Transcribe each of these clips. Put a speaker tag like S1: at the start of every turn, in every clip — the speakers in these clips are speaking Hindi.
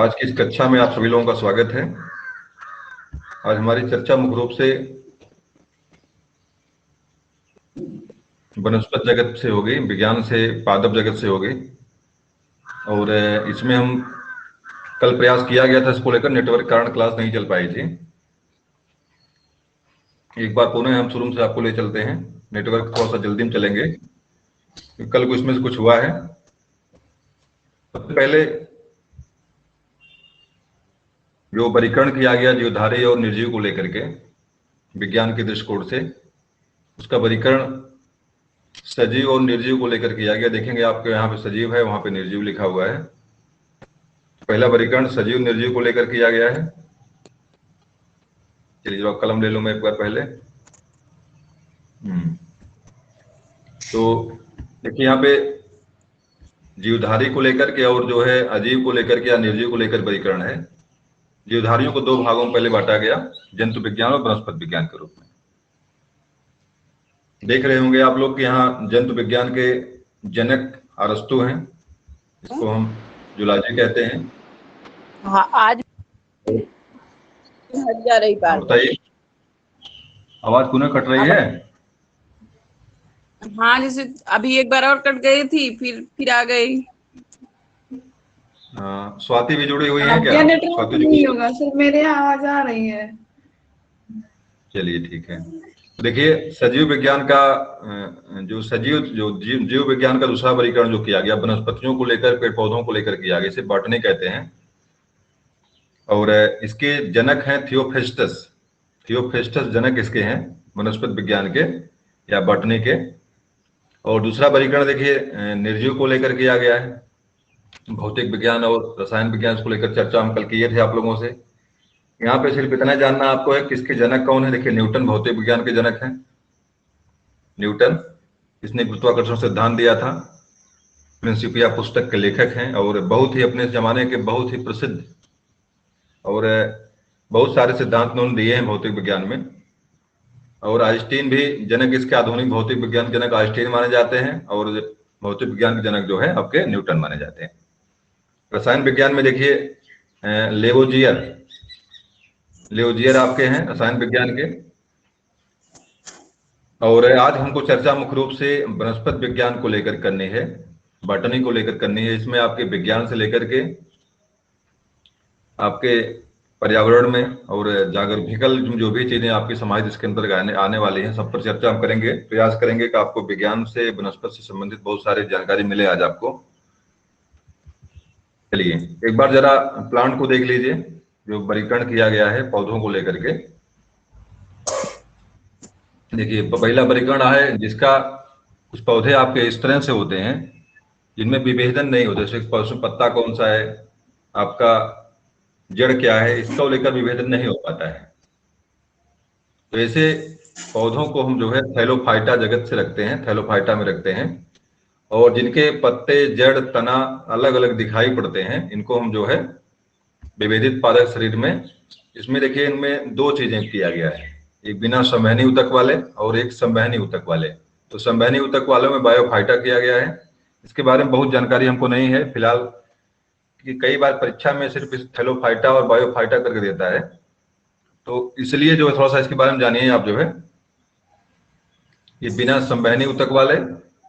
S1: आज की इस कक्षा में आप सभी लोगों का स्वागत है। आज हमारी चर्चा मुख्य रूप से वनस्पत जगत से होगी, विज्ञान से, पादप जगत से होगी। और इसमें हम कल प्रयास किया गया था इसको लेकर, नेटवर्क के कारण क्लास नहीं चल पाई थी। एक बार पुनः हम शुरू से आपको ले चलते हैं। नेटवर्क थोड़ा सा जल्दी में चलेंगे, कल को इसमें से कुछ हुआ है। सबसे पहले जो वर्गीकरण किया गया जीवधारी और निर्जीव को लेकर के विज्ञान के दृष्टिकोण से, उसका वर्गीकरण सजीव और निर्जीव को लेकर किया गया। देखेंगे आपके यहाँ पे सजीव है, वहां पे निर्जीव लिखा हुआ है। पहला वर्गीकरण सजीव निर्जीव को लेकर किया गया है। चलिए जब कलम ले लो मैं एक बार पहले। तो देखिए यहाँ पे जीवधारी को लेकर के और जो है अजीव को लेकर के या निर्जीव को लेकर वर्गीकरण है। जीवधारियों को दो भागों में पहले बांटा गया, जंतु विज्ञान और वनस्पति विज्ञान के रूप में। देख रहे होंगे आप लोग कि यहाँ जंतु विज्ञान के जनक अरस्तु हैं, इसको हम जूलॉजी कहते हैं।
S2: हाँ, आज हट जा रही बात।
S1: बताइए, आवाज पुनः कट रही है?
S2: हाँ, जैसे अभी एक बार और कट गई थी, फिर आ गई।
S1: स्वाति भी जुड़ी हुई है क्या?
S3: नेटवर्क नहीं होगा सर, मेरे यहाँ आवाज आ रही है।
S1: चलिए ठीक है। देखिए सजीव विज्ञान का जो जीव विज्ञान का दूसरा वर्गीकरण जो किया गया, वनस्पतियों को लेकर, पेड़ पौधों को लेकर किया गया, इसे बॉटनी कहते हैं। और इसके जनक हैं थियोफेस्टस। थियोफेस्टस जनक इसके हैं वनस्पति विज्ञान के या बॉटनी के। और दूसरा वर्गीकरण देखिए निर्जीव को लेकर किया गया है। भौतिक विज्ञान और रसायन विज्ञान को लेकर चर्चा हम कल किए थे आप लोगों से। यहाँ पे सिर्फ इतना जानना आपको है किसके जनक कौन है। देखिए न्यूटन भौतिक विज्ञान के जनक हैं। न्यूटन, इसने गुरुत्वाकर्षण सिद्धांत दिया था। प्रिंसिपिया पुस्तक के लेखक हैं और बहुत ही अपने जमाने के बहुत ही प्रसिद्ध और बहुत सारे सिद्धांत उन्होंने दिए हैं भौतिक विज्ञान में। और आइंस्टीन भी जनक इसके, आधुनिक भौतिक विज्ञान के जनक आइंस्टीन माने जाते हैं और भौतिक विज्ञान के जनक जो है आपके न्यूटन माने जाते हैं। रसायन विज्ञान में देखिए लेवोजियर आपके हैं रसायन विज्ञान के। और आज हमको चर्चा मुख्य रूप से वनस्पति विज्ञान को लेकर करनी है, बॉटनी को लेकर करनी है। इसमें आपके विज्ञान से लेकर के आपके पर्यावरण में और जागरूकल जो भी चीजें आपकी समाज इसके अंतर्गत आने वाली हैं, सब पर चर्चा हम करेंगे। प्रयास करेंगे कि आपको विज्ञान से, वनस्पति से संबंधित बहुत सारी जानकारी मिले आज आपको। चलिए एक बार जरा प्लांट को देख लीजिए जो वर्गीकरण किया गया है पौधों को लेकर के। देखिए पहला वर्गीकरण है जिसका कुछ पौधे आपके इस तरह से होते हैं जिनमें विभेदन नहीं होता। जैसे पत्ता कौन सा है, आपका जड़ क्या है, इसको लेकर विभेदन नहीं हो पाता है। तो ऐसे पौधों को हम जो है थैलोफाइटा जगत से रखते हैं, थैलोफाइटा में रखते हैं। और जिनके पत्ते, जड़, तना अलग अलग दिखाई पड़ते हैं, इनको हम जो है विभेदित पादप शरीर में। इसमें देखिए इनमें दो चीजें किया गया है, एक बिना संवहनी ऊतक वाले और एक संवहनी ऊतक वाले। तो संवहनी ऊतक वालों में बायोफाइटा किया गया है। इसके बारे में बहुत जानकारी हमको नहीं है फिलहाल, कि कई बार परीक्षा में सिर्फ इस थैलोफाइटा और बायोफाइटा करके देता है, तो इसलिए जो है थोड़ा सा इसके बारे में जानिए आप जो है। ये बिना संवहनी ऊतक वाले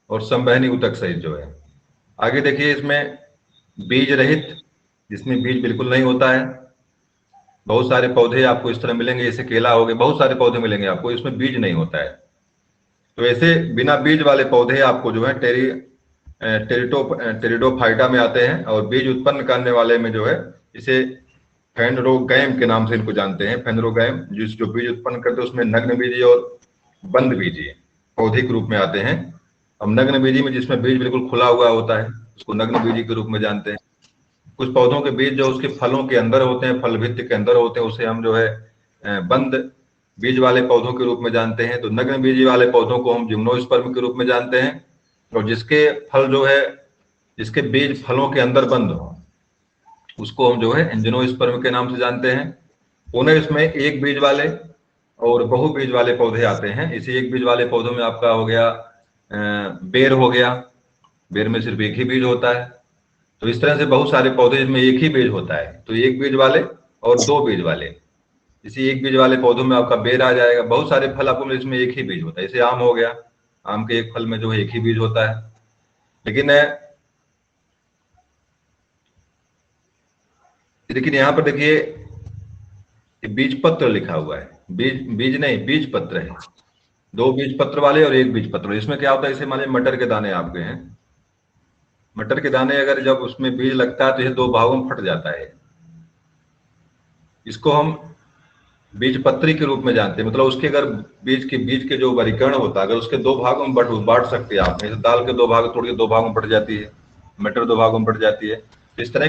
S1: और संवहनी ऊतक सहित जो है। आगे देखिए इसमें बीज रहित, जिसमें बीज बिल्कुल नहीं होता है। बहुत सारे पौधे आपको इस तरह मिलेंगे, जैसे केला हो गए, बहुत सारे पौधे मिलेंगे आपको, इसमें बीज नहीं होता है। तो ऐसे बिना बीज वाले पौधे आपको जो है टेरिडोफाइटा में आते हैं। और बीज उत्पन्न करने वाले में जो है इसे फेनरोगैम के नाम से इनको जानते हैं। फेनरोगैम जो बीज उत्पन्न करते हैं उसमें नग्न बीजी और बंद बीजी पौधे के रूप में आते हैं। अब नग्न बीजी में जिसमें बीज बिल्कुल खुला हुआ होता है उसको नग्न बीजी के रूप में जानते हैं। कुछ पौधों के बीज जो उसके फलों के अंदर होते हैं, फल भित्ति के अंदर होते हैं, उसे हम जो है बंद बीज वाले पौधों के रूप में जानते हैं। तो नग्न बीजी वाले पौधों को हम जिम्नोस्पर्म के रूप में जानते हैं। और जिसके फल जो है, जिसके बीज फलों के अंदर बंद हो, उसको हम जो है एंजियोस्पर्म के नाम से जानते हैं। पुनः इसमें एक बीज वाले और बहु बीज वाले पौधे आते हैं। इसी एक बीज वाले पौधों में आपका हो गया बेर हो गया, बेर में सिर्फ एक ही बीज होता है। तो इस तरह से बहुत सारे पौधे जिसमें एक ही बीज होता है, तो एक बीज वाले और दो बीज वाले, इसी एक बीज वाले पौधों में आपका बेर आ जाएगा। बहुत सारे फल आपको मिले इसमें एक ही बीज होता है, जैसे आम हो गया, आम के एक फल में जो है एक ही बीज होता है। लेकिन यहाँ पर देखिए बीज पत्र लिखा हुआ है, बीज नहीं, बीज पत्र है। दो बीज पत्र वाले और एक बीज पत्र। इसमें क्या होता है, जैसे मान लीजिए मटर के दाने आपके हैं, मटर के दाने अगर जब उसमें बीज लगता है तो ये दो भागों में फट जाता है। इसको हम बीज पत्री के रूप में जानते हैं, मतलब उसके अगर बीज के जो वरीकरण होता है, अगर उसके दो भागों में बांट सकते हैं आप, जैसे दाल के दो भाग तोड़ के दो भागों में फट जाती है, मटर दो भागों में फट जाती है। इस तरह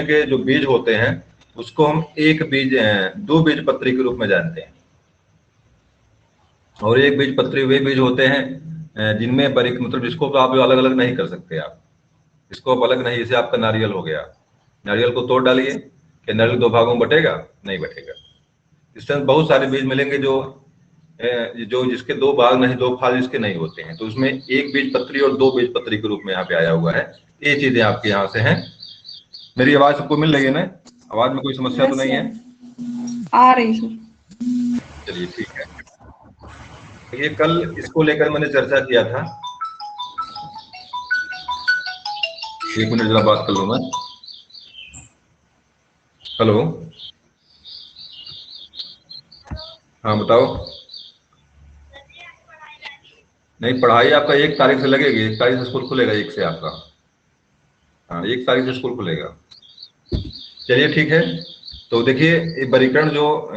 S1: के जो बीज होते हैं उसको हम दो बीज पत्री के रूप में जानते हैं। और एक बीज पत्री वे बीज होते हैं जिनमें मतलब जिसको आप अलग अलग नहीं कर सकते, आप इसको आप अलग नहीं, जैसे आपका नारियल हो गया, नारियल को तोड़ डालिए, क्या नारियल दो भागों में बटेगा? नहीं बटेगा। इस तरह बहुत सारे बीज मिलेंगे जो जिसके दो भाग नहीं, दो फाल जिसके नहीं होते हैं, तो उसमें एक बीज पत्री और दो बीज पत्री के रूप में यहाँ पे आया हुआ है। ये चीजें आपके यहाँ से हैं। मेरी आवाज सबको मिल रही है ना? आवाज में कोई समस्या तो नहीं है?
S3: आ रही है।
S1: चलिए ठीक है। ये कल इसको लेकर मैंने चर्चा किया था। एक मिनट जरा बात कर लूं मैं। हेलो, हाँ बताओ। नहीं, पढ़ाई आपका 1 तारीख से लगेगी, 1 तारीख से स्कूल खुलेगा, 1 से आपका, हाँ 1 तारीख से स्कूल खुलेगा। चलिए ठीक है। तो देखिए ये वर्गीकरण जो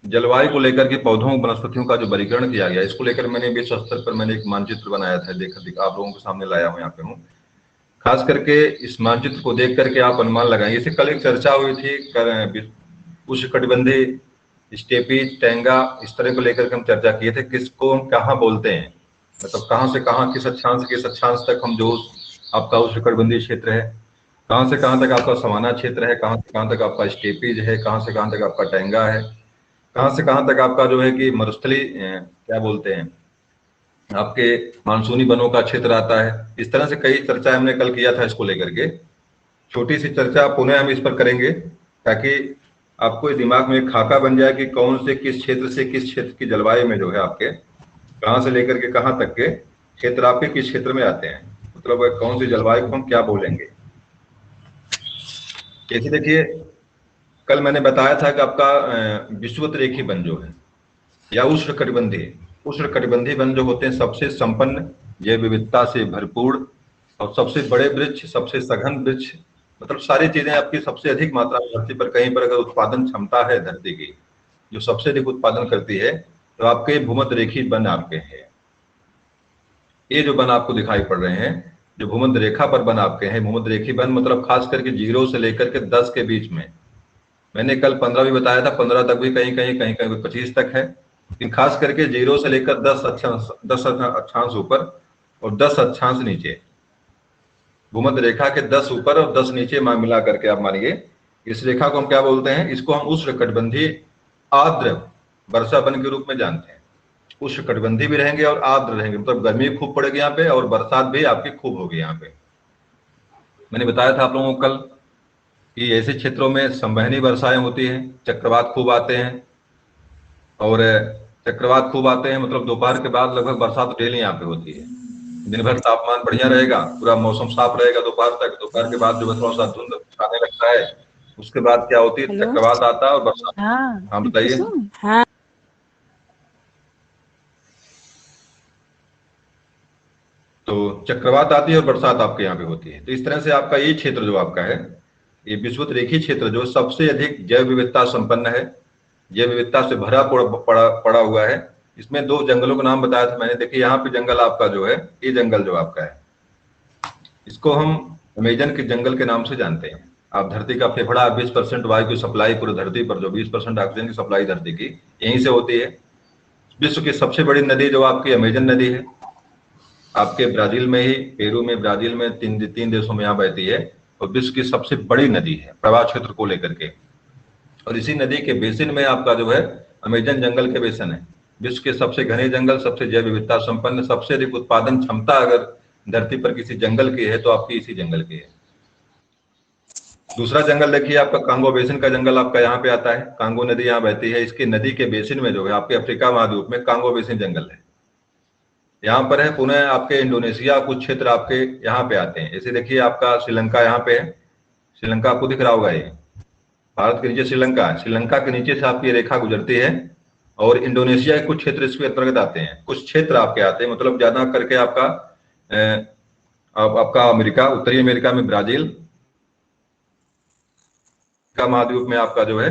S1: जलवायु को लेकर के पौधों वनस्पतियों का जो वर्गीकरण किया गया, इसको लेकर मैंने विश्व स्तर पर मैंने एक मानचित्र बनाया था, आप लोगों के सामने लाया हूँ, यहाँ पे हूँ। खास करके इस मानचित्र को देख करके आप अनुमान लगाएंगे। इससे कल एक चर्चा हुई थी उष्णकटिबंधीय, स्टेपीज, टेंगा, इस तरह को लेकर के हम चर्चा किए थे, किसको हम कहाँ बोलते हैं, मतलब कहाँ से कहाँ, किस अक्षांश तक हम जो आपका उष्णकटिबंधीय क्षेत्र है, कहाँ से कहाँ तक आपका सवाना क्षेत्र है, कहाँ से कहाँ तक आपका स्टेपीज है, कहाँ से कहाँ तक आपका टेंगा है, कहाँ से कहाँ तक आपका जो है कि मरुस्थली क्या बोलते हैं आपके मानसूनी वनों का क्षेत्र आता है। इस तरह से कई चर्चा हमने कल किया था इसको लेकर के। छोटी सी चर्चा पुनः हम इस पर करेंगे ताकि आपको दिमाग में एक खाका बन जाए कि कौन से किस क्षेत्र की जलवायु में जो है आपके कहाँ से लेकर के कहाँ तक के क्षेत्र आपके किस क्षेत्र में आते हैं, मतलब कौन सी जलवायु को हम क्या बोलेंगे। जैसे देखिए कल मैंने बताया था कि आपका विषुवत रेखी वन जो है या उष्णकटिबंधीय वन जो होते हैं सबसे संपन्न, जैव विविधता से भरपूर और सबसे बड़े वृक्ष, सबसे सघन वृक्ष, मतलब सारी चीजें आपकी सबसे अधिक मात्रा में धरती पर कहीं पर अगर उत्पादन क्षमता है धरती की जो सबसे अधिक उत्पादन करती है तो आपके भूमध्य रेखी वन आपके हैं। ये जो वन आपको दिखाई पड़ रहे हैं जो भूमध्य रेखा पर वन आपके हैं, भूमध्य रेखी वन मतलब खास करके 0 से लेकर के 10 के बीच में। मैंने कल 15 भी बताया था, 15 तक भी कहीं 25 तक है, लेकिन खास करके 0 से लेकर 10 अक्षांश ऊपर और 10 अक्षांश नीचे, भूमध्य रेखा के 10 ऊपर और 10 नीचे मिला करके आप मानिए इस रेखा को हम क्या बोलते हैं, इसको हम उष्णकटिबंधीय आर्द्र वर्षा वन के रूप में जानते हैं। उष्णकटिबंधीय भी रहेंगे और आर्द्र रहेंगे, मतलब गर्मी खूब पड़ेगी यहाँ पे और बरसात भी आपकी खूब होगी यहाँ पे। मैंने बताया था आप लोगों को कल कि ऐसे क्षेत्रों में संवहनी वर्षाएं होती हैं, चक्रवात खूब आते हैं, और चक्रवात खूब आते हैं मतलब दोपहर के बाद लगभग बरसात डेली यहाँ पे होती है। दिन भर तापमान बढ़िया रहेगा, पूरा मौसम साफ रहेगा दोपहर तक, दोपहर के बाद जो थोड़ा सा धुंध आने लगता है उसके बाद क्या होती है, चक्रवात आता है और बरसात। हाँ बताइए।
S2: हाँ
S1: तो चक्रवात आती है और बरसात आपके यहाँ पे होती है। तो इस तरह से आपका ये क्षेत्र जो आपका है, ये विषुवत रेखी क्षेत्र जो सबसे अधिक जैव विविधता संपन्न है, जैव विविधता से भरा पड़ा हुआ है। इसमें 2 जंगलों का नाम बताया था मैंने। देखिए यहाँ पे जंगल आपका जो है, ये जंगल जो आपका है इसको हम अमेजन के जंगल के नाम से जानते हैं। आप धरती का फेफड़ा, 20% वायु की सप्लाई पूरी धरती पर, जो 20% ऑक्सीजन की सप्लाई धरती की यहीं से होती है। विश्व की सबसे बड़ी नदी जो आपकी अमेजन नदी है, आपके ब्राजील में ही, पेरू में, ब्राजील में, तीन देशों में यहाँ बहती है और विश्व की सबसे बड़ी नदी है प्रवाह क्षेत्र को लेकर के। और इसी नदी के बेसिन में आपका जो है अमेजन जंगल के बेसिन है। विश्व के सबसे घने जंगल, सबसे जैव विविधता संपन्न, सबसे अधिक उत्पादन क्षमता अगर धरती पर किसी जंगल की है तो आपकी इसी जंगल की है। दूसरा जंगल देखिए आपका कांगो बेसिन का जंगल आपका यहाँ पे आता है। कांगो नदी यहाँ बहती है, इसकी नदी के बेसिन में जो है आपके अफ्रीका महाद्वीप में कांगो बेसिन जंगल है, यहाँ पर है। पुनः आपके इंडोनेशिया कुछ क्षेत्र आपके यहाँ पे आते हैं। जैसे देखिए आपका श्रीलंका यहाँ पे है, श्रीलंका आपको दिख रहा होगा, ये भारत के नीचे श्रीलंका है, श्रीलंका के नीचे से आपकी रेखा गुजरती है और इंडोनेशिया के कुछ क्षेत्र इसके अंतर्गत आते हैं, कुछ क्षेत्र आपके आते हैं, मतलब ज्यादा करके आपका अमेरिका, उत्तरी अमेरिका में ब्राजील का महाद्वीप में आपका जो है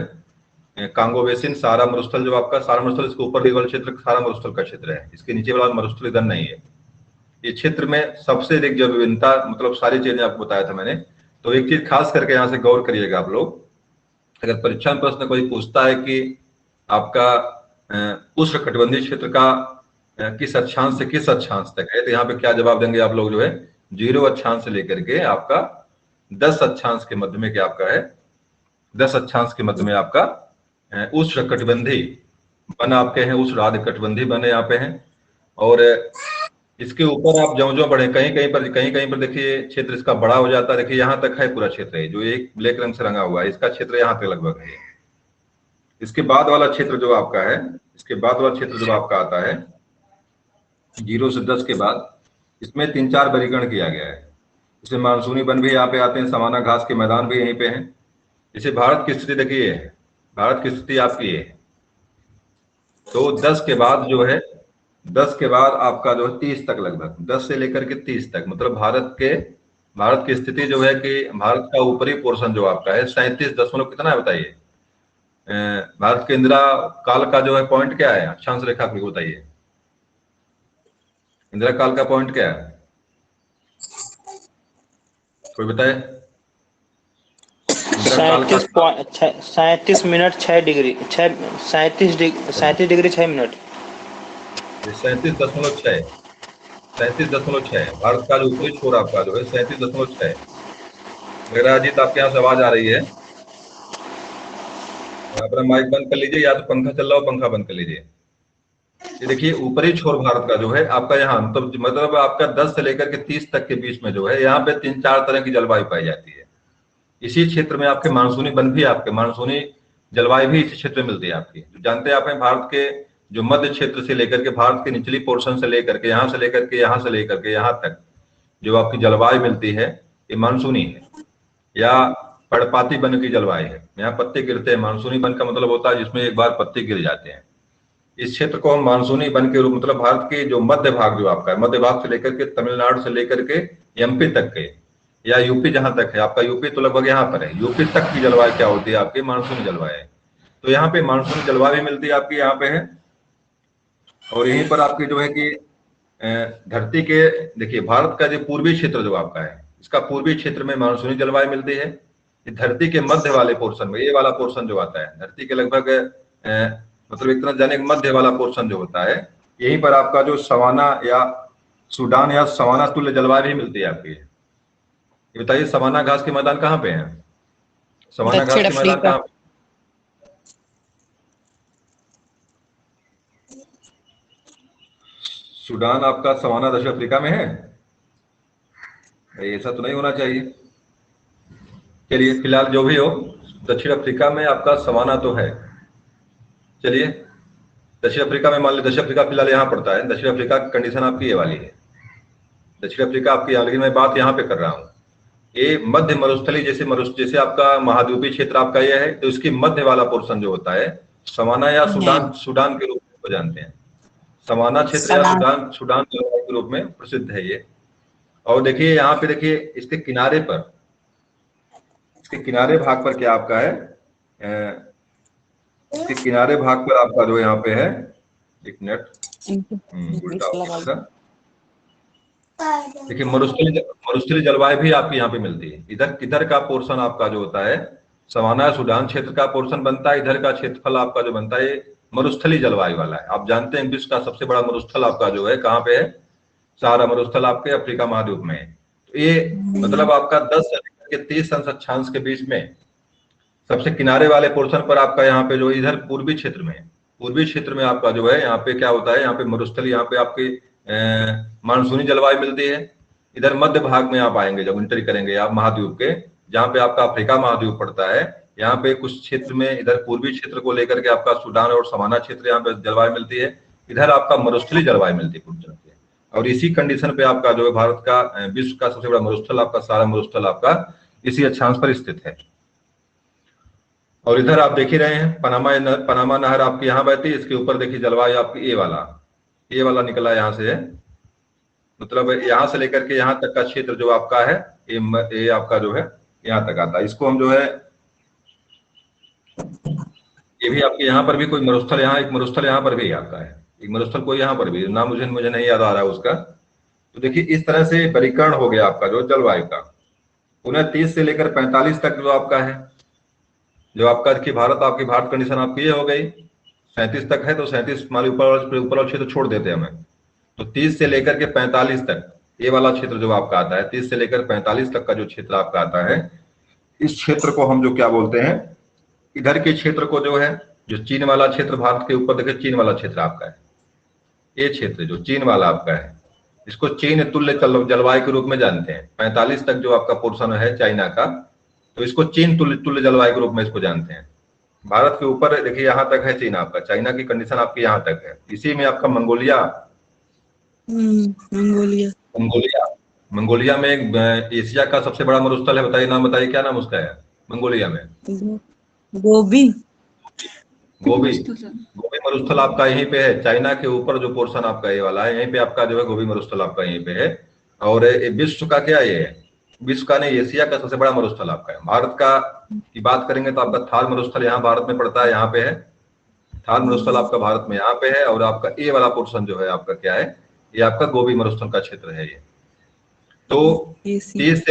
S1: कांगो बेसिन, सहारा मरुस्थल, जो आपका सहारा मरुस्थल, इसके ऊपर वाला क्षेत्र सहारा मरुस्थल का क्षेत्र है, इसके नीचे वाला मरुस्थल इधर नहीं है। ये क्षेत्र में सबसे अधिक जो विभिन्नता, मतलब सारी चीजें आपको बताया था मैंने। तो एक चीज खास करके यहाँ से गौर करिएगा आप लोग, अगर परीक्षा में प्रश्न कोई पूछता है कि आपका उष्णकटिबंधीय क्षेत्र का किस अक्षांश से किस अक्षांश तक है, तो यहाँ पे क्या जवाब देंगे आप लोग, जो है 0 अक्षांश से लेकर के आपका 10 अक्षांश के मध्य में क्या आपका है, 10 अक्षांश के मध्य में आपका उष्णकटिबंधीय वन आपके हैं, उष्ण कटिबंधीय वन यहाँ पे हैं। और इसके ऊपर आप ज्यों बढ़े, कहीं कहीं पर देखिए क्षेत्र इसका बड़ा हो जाता है। देखिए यहाँ तक है पूरा क्षेत्र है, जो एक ब्लैक रंग से रंगा हुआ है, इसका क्षेत्र यहाँ तक लगभग है। इसके बाद वाला क्षेत्र जो आपका है, इसके बाद वाला क्षेत्र जो आपका आता है 0 से 10 के बाद, इसमें 3-4 वर्गीकरण किया गया है। इसमें मानसूनी वन भी यहाँ पे आते हैं, सामान्य घास के मैदान भी यहीं पे हैं। इसे भारत की स्थिति देखिए, भारत की स्थिति आपकी है। तो 10 के बाद जो है, 10 के बाद आपका जो है 30 तक, लगभग 10 से लेकर के 30 तक, मतलब भारत की स्थिति जो है कि भारत का ऊपरी पोर्शन जो आपका है 37 कितना है बताइए। भारत के इंदिरा काल का जो है पॉइंट क्या है, अक्षांश रेखा को बताइए, इंदिरा काल का पॉइंट क्या है, कोई बताए।
S4: 37 minute 6 degree 37 degree 6 minute
S1: 37.6 Bharat का जो ऊपरी छोर आपका जो है 37.6। मेरा अजीत आपके यहाँ से आवाज आ रही है, अपना माइक बंद कर लीजिए, या तो पंखा चल रहा हो पंखा बंद कर लीजिए। ये देखिए ऊपरी छोर भारत का जो है आपका यहाँ, मतलब आपका 10 से लेकर के 30 तक के बीच में जो है यहाँ पे 3-4 तरह की जलवायु पाई जाती है। इसी क्षेत्र में आपके मानसूनी वन भी, आपके मानसूनी जलवायु भी इसी क्षेत्र में मिलती है आपकी। जो जानते हैं आप, भारत के जो मध्य क्षेत्र से लेकर के, भारत के निचली पोर्शन से लेकर के यहाँ से लेकर के यहाँ तक जो आपकी जलवायु मिलती है, ये मानसूनी है या पर्णपाती वन की जलवायु है। यहाँ पत्ते गिरते हैं, मानसूनी वन का मतलब होता है जिसमें एक बार पत्ते गिर जाते हैं। इस क्षेत्र को हम मानसूनी वन के रूप, मतलब भारत के जो मध्य भाग जो आपका है, मध्य भाग से लेकर के तमिलनाडु से लेकर के एमपी तक के, या यूपी जहां तक है आपका, यूपी तो लगभग यहाँ पर है, यूपी तक की जलवायु क्या होती है आपकी, मानसूनी जलवायु है। तो यहाँ पे मानसूनी जलवायु भी मिलती है आपकी, यहाँ पे है। और यहीं पर आपकी जो है कि धरती के, देखिए भारत का जो पूर्वी क्षेत्र जो आपका है, इसका पूर्वी क्षेत्र में मानसूनी जलवायु मिलती है। धरती के मध्य वाले पोर्शन में, ये वाला पोर्शन जो आता है धरती के लगभग मतलब एक तरह जाने मध्य वाला पोर्शन जो होता है, यहीं पर आपका जो सवाना या सूडान या सवाना तुल्य जलवायु भी मिलती है आपकी। ये बताइए सवाना घास के मैदान कहाँ पे हैं, सवाना घास के मैदान कहाँ पे? सूडान आपका सवाना दक्षिण अफ्रीका में है, ऐसा तो नहीं होना चाहिए। चलिए फिलहाल जो भी हो, दक्षिण अफ्रीका में आपका सवाना तो है। चलिए दक्षिण अफ्रीका में मान लीजिए, दक्षिण अफ्रीका फिलहाल यहाँ पड़ता है, दक्षिण अफ्रीका की कंडीशन आपकी ये वाली है, दक्षिण अफ्रीका आपकी यहाँ, लेकिन मैं बात यहाँ पे कर रहा हूँ। ये मध्य मरुस्थली, जैसे आपका महाद्वीपीय क्षेत्र आपका ये है, तो इसकी मध्य वाला पोर्शन जो होता है सवाना या सूडान के रूप में जानते हैं, सवाना क्षेत्र या सूडान के रूप में प्रसिद्ध है ये। और देखिए यहाँ पे देखिए इसके किनारे पर, इसके किनारे भाग पर क्या आपका है, इसके किनारे भाग पर आपका जो यहाँ पे है, एक मिनट, देखिए मरुस्थली जलवायु भी आपकी यहाँ पे मिलती है। इधर का पोर्शन आपका जो होता है सवाना सूडान क्षेत्र का पोर्शन बनता है, इधर का क्षेत्रफल आपका जो बनता है मरुस्थली जलवायु वाला है। आप जानते हैं विश्व का सबसे बड़ा मरुस्थल आपका जो है कहाँ पे है, सहारा मरुस्थल आपके अफ्रीका महाद्वीप में है। तो ये मतलब आपका 10 से 30 अक्षांश के बीच में सबसे किनारे वाले पोर्शन पर आपका यहाँ पे जो इधर पूर्वी क्षेत्र में आपका जो है यहाँ पे क्या होता है, यहाँ पे मरुस्थली, यहाँ पे आपकी मानसूनी जलवायु मिलती है। इधर मध्य भाग में आप आएंगे जब एंट्री करेंगे आप महाद्वीप के, जहाँ पे आपका अफ्रीका महाद्वीप पड़ता है, यहाँ पे कुछ क्षेत्र में इधर पूर्वी क्षेत्र को लेकर के आपका सूडान और समाना क्षेत्र यहाँ पे जलवायु मिलती है, इधर आपका मरुस्थलीय जलवायु मिलती है पूरी तरह से। और इसी कंडीशन पे आपका जो है भारत का विश्व का सबसे बड़ा मरुस्थल आपका सारा मरुस्थल आपका इसी अक्षांश पर स्थित है। और इधर आप देख ही रहे हैं पनामा नहर आपकी यहाँ बहती है, इसके ऊपर देखिए जलवायु आपकी ए वाला निकला यहाँ से, मतलब यहाँ से लेकर के यहाँ तक का क्षेत्र जो आपका है ये आपका जो है यहाँ तक आता है। इसको हम जो है, ये भी आपके यहाँ पर भी कोई मरुस्थल, यहाँ एक मरुस्थल यहाँ पर भी आता है, एक मरुस्थल कोई यहाँ पर भी, नाम मुझे नहीं याद आ रहा है उसका। तो देखिए इस तरह से वर्गीकरण हो गया आपका जो जलवायु का। 29 से लेकर 45 तक जो आपका है, जो आपका कि आपकी भारत कंडीशन आपकी ये हो गई, 37 तक है तो 37 हमारे ऊपर वाला क्षेत्र छोड़ देते हैं हमें। तो 30 से लेकर के 45 तक ये वाला क्षेत्र जो आपका आता है, 30 से लेकर 45 तक का जो क्षेत्र आपका आता है, इस क्षेत्र को हम जो क्या बोलते हैं, इधर के क्षेत्र को जो है, जो चीन वाला क्षेत्र भारत के ऊपर देखिए चीन वाला क्षेत्र आपका है, ये क्षेत्र जो चीन वाला आपका है, इसको चीन तुल्य जलवायु के रूप में जानते हैं। 45 तक जो आपका पोर्शन है चाइना का, तो इसको चीन तुल्य जलवायु के रूप में इसको जानते हैं। भारत के ऊपर देखिए यहाँ तक है चीन आपका, चाइना की कंडीशन आपकी यहाँ तक है। इसी में आपका मंगोलिया में एक एशिया का सबसे बड़ा मरुस्थल है, बताइए नाम बताइए, क्या नाम उसका है मंगोलिया में?
S2: गोबी
S1: मरुस्थल आपका यहीं पे है, चाइना के ऊपर जो पोर्शन आपका ये वाला है, यहीं पे आपका जो है गोबी मरुस्थल आपका यहीं पे है। और विश्व का क्या ये है, विश्व का नहीं एशिया का सबसे बड़ा मरुस्थल आपका है। भारत का की बात करेंगे तो आपका थार मरुस्थल यहाँ भारत में पड़ता है, यहाँ पे है थार मरुस्थल आपका भारत में यहाँ पे है। और आपका ए वाला पोर्शन जो है आपका क्या है, ये आपका गोबी मरुस्थल का क्षेत्र है ये। तो 30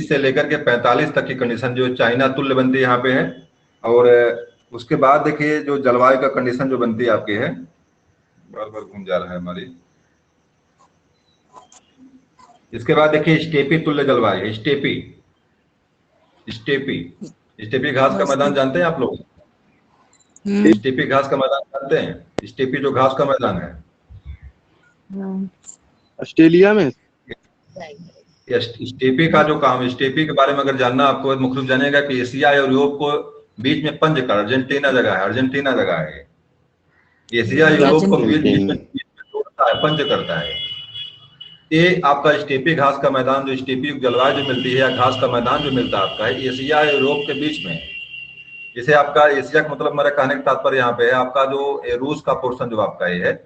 S1: से लेकर के 45 तक की कंडीशन जो चाइना तुल्य बनती है यहाँ पे है। और उसके बाद देखिए जो जलवायु का कंडीशन जो बनती है आपकी है, बार बार घूम जा रहा है हमारी। इसके बाद देखिए स्टेपी तुल्य जलवायु, स्टेपी घास का मैदान जानते हैं आप लोग? स्टेपी घास का मैदान जानते हैं? स्टेपी जो घास का मैदान है
S5: ऑस्ट्रेलिया में,
S1: स्टेपी का जो काम, स्टेपी के बारे में अगर जानना आपको, मुख्य रूप जानेगा कि एशिया और यूरोप को बीच में पंज कर, अर्जेंटीना जगह है, एशिया यूरोप को बीच में जोड़ता है, पंज करता है। ये आपका स्टेपी घास का मैदान, जो स्टेपी जलवायु जो मिलती है या घास का मैदान जो मिलता है आपका है, एशिया और यूरोप के बीच में। जैसे आपका एशिया का मतलब मेरा कहने का तात्पर्य यहाँ पे है, आपका जो रूस का पोर्शन जो आपका ये है,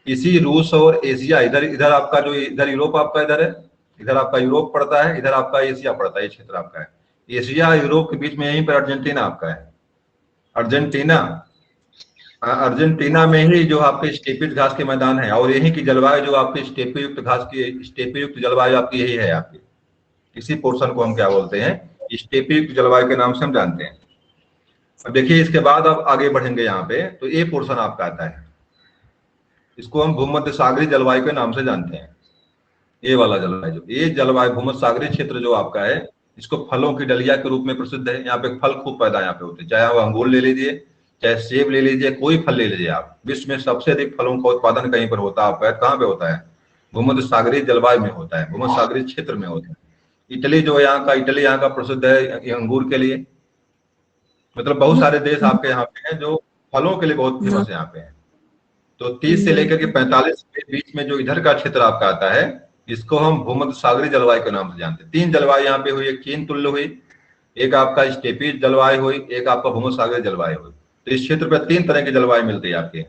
S1: इसी रूस और एशिया, इधर आपका जो इधर यूरोप आपका इधर है, इधर आपका यूरोप पड़ता है, इधर आपका एशिया पड़ता है, ये क्षेत्र आपका है। एशिया यूरोप के बीच में यहीं पर अर्जेंटीना आपका है। अर्जेंटीना में ही जो आपके स्टेपीज घास के मैदान है, और यही की जलवायु जो आपकी स्टेपी युक्त घास की, स्टेपी युक्त जलवायु आपकी यही है आपकी। इसी पोर्शन को हम क्या बोलते हैं, स्टेपी युक्त जलवायु के नाम से हम जानते हैं। अब देखिए इसके बाद अब आगे बढ़ेंगे यहाँ पे, तो ये पोर्शन आपका आता है, इसको हम भूमध्य सागरीय जलवायु के नाम से जानते हैं। ये वाला जलवायु, ये जलवायु भूमध्य सागरीय क्षेत्र जो आपका है, इसको फलों की डलिया के रूप में प्रसिद्ध है। यहाँ पे फल खूब पैदा यहाँ पे होते हैं, चाहे आप अंगूर ले लीजिए, चाहे सेब ले लीजिए, कोई फल ले लीजिए आप। विश्व में सबसे अधिक फलों का उत्पादन कहीं पर होता है आपका, कहाँ पे होता है? भूमध्य सागरीय जलवायु में होता है, भूमध्य सागरीय क्षेत्र में होता है। इटली जो है इटली यहाँ का प्रसिद्ध है अंगूर के लिए, मतलब बहुत सारे देश आपके यहाँ पे हैं जो फलों के लिए बहुत फेमस यहाँ पे है। तो 30 से लेकर के 45 के बीच में जो इधर का क्षेत्र आपका आता है, इसको हम भूमध्य सागरीय जलवायु के नाम से जानते हैं। 3 जलवायु यहाँ पे हुई, एक चीन तुल्य हुई, एक आपका स्टेपी जलवायु हुई, एक आपका भूमध्य सागरीय जलवायु हुई। तो इस क्षेत्र पर 3 तरह की जलवायु मिलती है आपके।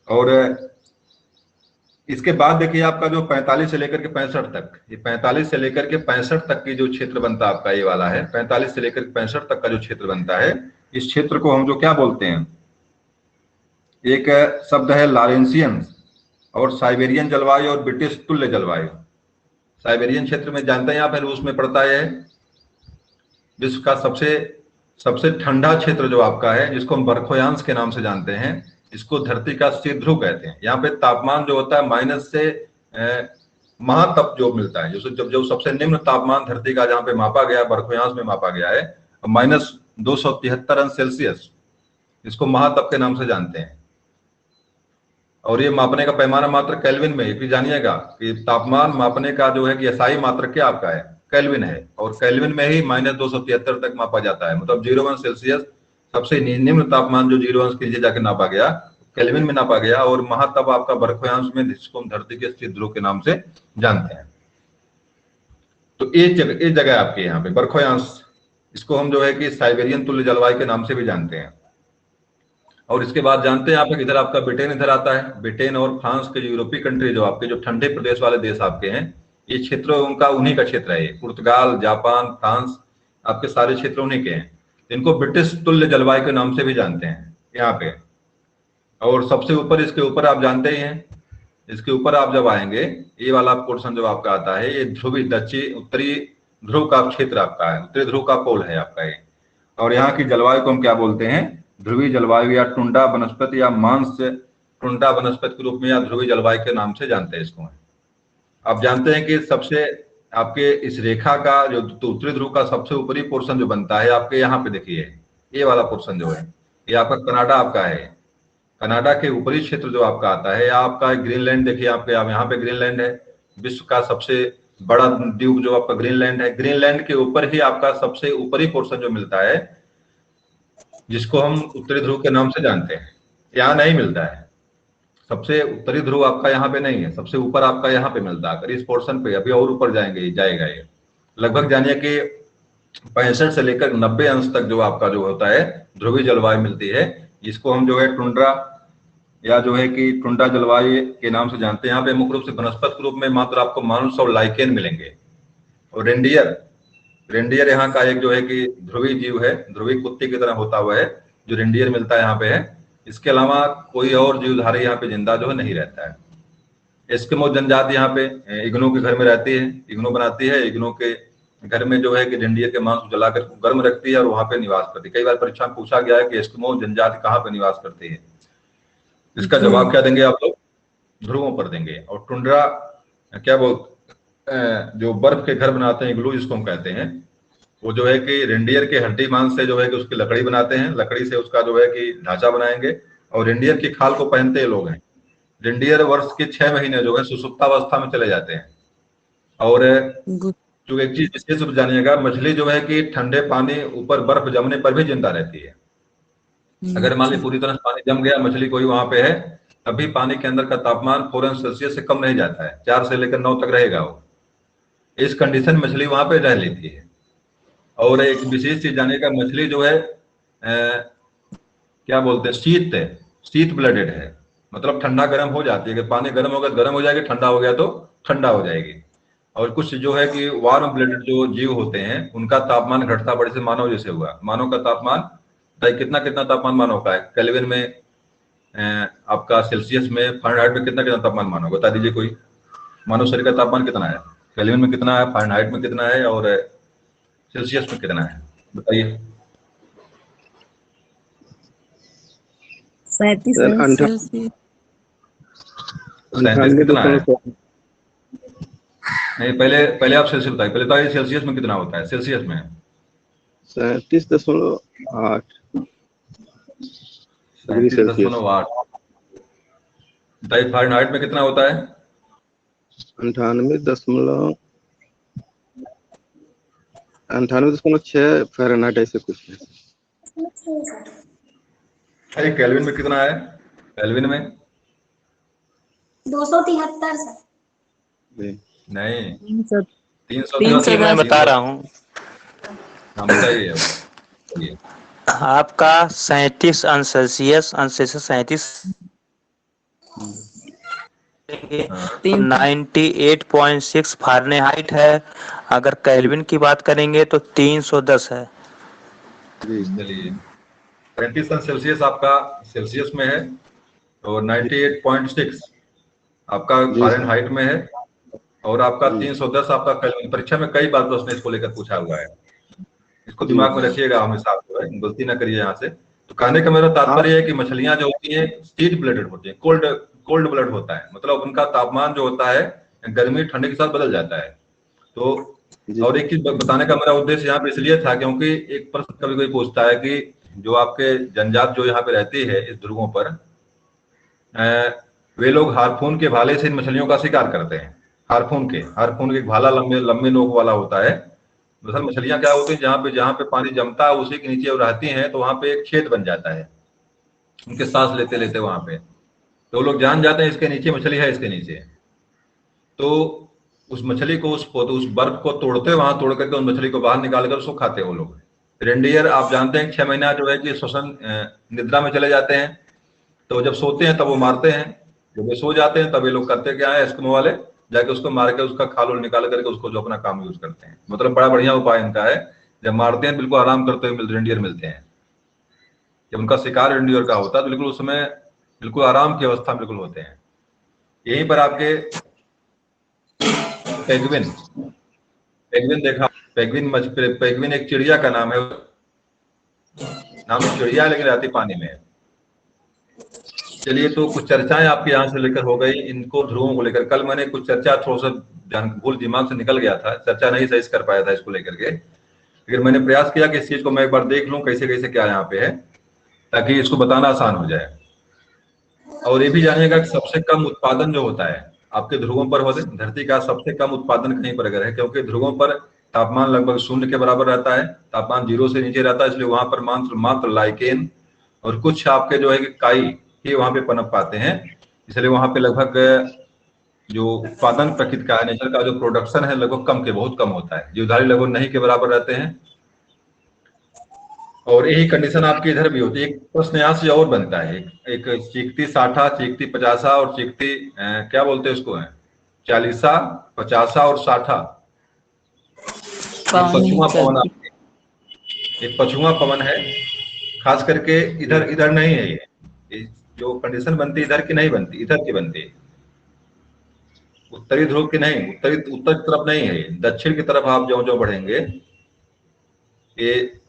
S1: और इसके बाद देखिए आपका जो 45 से लेकर के 65 तक, ये 45 से लेकर के 65 तक की जो क्षेत्र बनता है आपका, ये वाला है 45 से लेकर 65 तक का जो क्षेत्र बनता है, इस क्षेत्र को हम जो क्या बोलते हैं, एक शब्द है लॉरेंसियन और साइबेरियन जलवायु और ब्रिटिश तुल्य जलवायु। साइबेरियन क्षेत्र में जानते हैं यहाँ पर रूस में पड़ता है, विश्व का सबसे ठंडा क्षेत्र जो आपका है, जिसको हम बर्फोयांश के नाम से जानते हैं, इसको धरती का शीतध्रुव कहते हैं। यहाँ पे तापमान जो होता है माइनस से महातप जो मिलता है, जो सबसे निम्न तापमान धरती का जहाँ पे मापा गया, बर्फोयांश में मापा गया है, -273 अंश सेल्सियस, इसको महातप के नाम से जानते हैं। और ये मापने का पैमाना मात्र केल्विन में, ये भी जानिएगा कि तापमान मापने का जो है कि एसआई मात्रक क्या आपका है, केल्विन है, और केल्विन में ही -273 तक मापा जाता है। मतलब 0 सेल्सियस सबसे निम्न तापमान जो 0 के नीचे जाके नापा गया, केल्विन में नापा गया, और महातप आपका बर्फयांश में, जिसको हम धरती के स्थित ध्रुव के नाम से जानते हैं। तो ये जगह है आपके यहाँ पे बर्फयांश, इसको हम जो है कि साइबेरियन तुल्य जलवायु के नाम से भी जानते हैं। और इसके बाद जानते हैं आप इधर आपका ब्रिटेन इधर आता है। ब्रिटेन और फ्रांस के जो यूरोपीय कंट्री, जो आपके जो ठंडे प्रदेश वाले देश आपके हैं, ये क्षेत्र उनका उन्हीं का क्षेत्र है। ये पुर्तगाल, जापान, फ्रांस, आपके सारे क्षेत्र उन्हीं के हैं। इनको ब्रिटिश तुल्य जलवायु के नाम से भी जानते हैं यहाँ पे। और सबसे ऊपर, इसके ऊपर आप जानते ही हैं, इसके ऊपर आप जब आएंगे, ये वाला पोर्शन जब आपका आता है, ये ध्रुवी दक्षिण उत्तरी ध्रुव का क्षेत्र आपका है, उत्तरी ध्रुव का पोल है आपका ये। और यहाँ की जलवायु को हम क्या बोलते हैं? ध्रुवीय जलवायु, या टुंडा वनस्पति, या मांस टुंडा वनस्पति के रूप में, या ध्रुवीय जलवायु के नाम से जानते हैं इसको। आप जानते हैं कि सबसे आपके इस रेखा का जो उत्तरी ध्रुव का सबसे ऊपरी पोर्शन जो बनता है आपके यहाँ पे, देखिए ये वाला पोर्शन जो है, ये आपका कनाडा आपका है। कनाडा के ऊपरी क्षेत्र जो आपका आता है, आपका ग्रीनलैंड, देखिए आपके यहाँ पे ग्रीनलैंड है, विश्व का सबसे बड़ा द्वीप जो आपका ग्रीनलैंड है। ग्रीनलैंड के ऊपर ही आपका सबसे ऊपरी पोर्शन जो मिलता है, जिसको हम उत्तरी ध्रुव के नाम से जानते हैं, यहाँ नहीं मिलता है। सबसे उत्तरी ध्रुव आपका यहाँ पे नहीं है, सबसे ऊपर आपका यहाँ पे मिलता है। इस पोर्शन पे अभी और ऊपर जाएगा ये लगभग जानिए कि 65 से लेकर 90 अंश तक जो आपका जो होता है ध्रुवीय जलवायु मिलती है, जिसको हम जो है टुंड्रा, या जो है कि टुंडा जलवायु के नाम से जानते हैं। यहाँ पे मुख्य रूप से वनस्पति के रूप में मात्र आपको मानुस और लाइकेन मिलेंगे। और रेंडियर यहाँ का एक जो है कि ध्रुवीय जीव है, ध्रुवीय कुत्ते की तरह होता हुआ है, जो रेंडियर मिलता है यहाँ पे है। इसके अलावा कोई और जीवधारी यहाँ पे जिंदा जो है नहीं रहता है। एस्किमो जनजाति यहाँ पे इग्नू के घर में रहती है, इग्नू बनाती है। इग्नू के घर में जो है कि रेंडियर के मांस जलाकर गर्म रखती है और वहां पे निवास करती है। कई बार परीक्षा में पूछा गया है कि एस्किमो जनजाति कहाँ पे निवास करती है, इसका जवाब क्या देंगे आप लोग? ध्रुवों पर देंगे। और टुंड्रा क्या बोलते, जो बर्फ के घर बनाते हैं, इग्लू जिसको हम कहते हैं, वो जो है कि रेंडियर के हड्डी मांस से जो है कि उसकी लकड़ी बनाते हैं, लकड़ी से उसका जो है कि ढांचा बनाएंगे। और रेंडियर की खाल को पहनते हैं लोग हैं। रेंडियर वर्ष के 6 महीने जो है सुसुप्तावस्था में चले जाते हैं। और जो एक चीज विशेष रूप जानिएगा, मछली जो है कि ठंडे पानी ऊपर बर्फ जमने पर भी जिंदा रहती है। अगर मान ली पूरी तरह से पानी जम गया, मछली कोई वहां पे है, तभी पानी के अंदर का तापमान 4 अंश सेल्सियस से कम नहीं जाता है, 4 से लेकर 9 तक रहेगा वो। इस कंडीशन में मछली वहां पे रह लेती है। और एक विशेष चीज जानिएगा, मछली जो है क्या बोलते हैं, शीत ब्लडेड है। मतलब ठंडा गर्म हो जाती है, कि पानी गर्म हो गया तो गर्म हो जाएगी, ठंडा हो गया तो ठंडा हो जाएगी। और कुछ जो है कि वार्म ब्लडेड जो जीव होते हैं, उनका तापमान घटता बढ़े, से मानव जैसे हुआ। मानव का तापमान कितना तापमान मानव का है? केल्विन में, आपका सेल्सियस में, फ़ारेनहाइट में कितना तापमान मानव, बता दीजिए कोई। मानव शरीर का तापमान कितना है? केल्विन में कितना है, फ़ारेनहाइट में कितना है, और सेल्सियस में कितना है, बताइए।
S2: 37 सेल्सियस
S1: कितना है? नहीं, पहले आप सेल्सियस बताइए। पहले तो सेल्सियस में कितना होता है? सेल्सियस में
S5: 37.8
S1: बताइए। फ़ारेनहाइट में कितना होता है?
S5: 98.6 फ़ारेनहाइट, ऐसे कुछ है।
S1: अरे केल्विन में कितना है? केल्विन में
S6: 273 सर।
S1: नहीं,
S2: 300
S4: मैं बता रहा हूँ।
S1: हाँ बताइए।
S4: आपका 37 अंश सेल्सियस, 37 98.6 फ़ारेनहाइट है। अगर केल्विन की बात करेंगे तो 310 है।
S1: चलिए, 35 अंश सेल्सियस आपका सेल्सियस में है, और 98.6 आपका फ़ारेनहाइट में है, और आपका 310 आपका केल्विन। परीक्षा में कई बार प्रश्न इसको लेकर पूछा हुआ है, इसको दिमाग में रखिएगा हमेशा, आपको है, गलती ना करिए यहाँ से। तो कहने का मेरा तात्पर्य है कि मछलियां जो होती हैं शीत ब्लडेड होती है, कोल्ड ब्लड होता है। मतलब उनका तापमान जो होता है गर्मी ठंडे के साथ बदल जाता है। तो और एक चीज बताने का मेरा उद्देश्य यहाँ पे इसलिए था, क्योंकि एक प्रश्न कभी कोई पूछता है कि जो आपके जनजात जो यहाँ पे रहती है इस ध्रुवों पर, वे लोग हार्पून के भाले से इन मछलियों का शिकार करते हैं। हारपून के भाला लंबे लंबे नोक वाला होता है। दरअसल मछलियां क्या होती हैं, जहाँ पे पानी जमता है उसी के नीचे वो रहती हैं, तो वहां पे एक छेद बन जाता है उनके सांस लेते लेते वहां पे, तो लोग जान जाते हैं इसके नीचे मछली है, इसके नीचे। तो उस मछली को उस बर्फ को तोड़ते, वहां तोड़ करके उस मछली को बाहर निकाल कर उसको खाते हैं वो लोग। रेंडियर आप जानते हैं 6 महीना जो है कि श्वसन निद्रा में चले जाते हैं, तो जब सोते हैं तब वो मारते हैं, जब वे सो जाते हैं तब ये लोग करते क्या है, एस्किमो वाले जाके उसको मार के उसका खाल उल निकाल करके उसको जो अपना काम यूज करते हैं। मतलब बड़ा बढ़िया उपाय इनका है, जब मारते हैं बिल्कुल आराम करते हुए रेंडियर मिलते हैं। जब उनका शिकार रेंडियर का होता है तो बिल्कुल उस समय बिल्कुल आराम की अवस्था में बिल्कुल होते हैं। यहीं पर आपके पेंगुइन देखा, पेंगुइन एक चिड़िया का नाम है, नाम चिड़िया है लेकिन रहती पानी में है। चलिए, तो कुछ चर्चाएं आपके यहाँ से लेकर हो गई इनको ध्रुवों को लेकर। कल मैंने कुछ चर्चा थोड़ा सा भूल दिमाग से निकल गया था, चर्चा नहीं सही कर पाया था इसको लेकर के, लेकिन मैंने प्रयास किया कि इस चीज को मैं एक बार देख लूं कैसे कैसे क्या यहाँ पे है, ताकि इसको बताना आसान हो जाए। और ये भी जानिएगा कि सबसे कम उत्पादन जो होता है आपके ध्रुवों पर होते, धरती का सबसे कम उत्पादन कहीं पर अगर है, क्योंकि ध्रुवों पर तापमान लगभग 0 के बराबर रहता है, तापमान 0 से नीचे रहता है, इसलिए वहां पर मात्र लाइकेन और कुछ आपके जो है कि काई ही वहां पे पनप पाते हैं। इसलिए वहां पे लगभग जो उत्पादन प्रकृति का है, नेचर का जो प्रोडक्शन है लगभग कम के बहुत कम होता है, जीवधारी लगभग नहीं के बराबर रहते हैं। और यही कंडीशन आपकी इधर भी होती है। एक प्रश्न यहाँ से और बनता है, एक चीकती साठा, चीकती पचासा और चीकती क्या बोलते हैं उसको है, 40, 50 और 60। पछुआ पवन, एक पछुआ पवन है, खास करके इधर इधर नहीं है ये जो कंडीशन बनती इधर की नहीं बनती, इधर की बनती है, उत्तरी ध्रुव की नहीं, उत्तर की तरफ नहीं है, दक्षिण की तरफ आप जो जो बढ़ेंगे। ये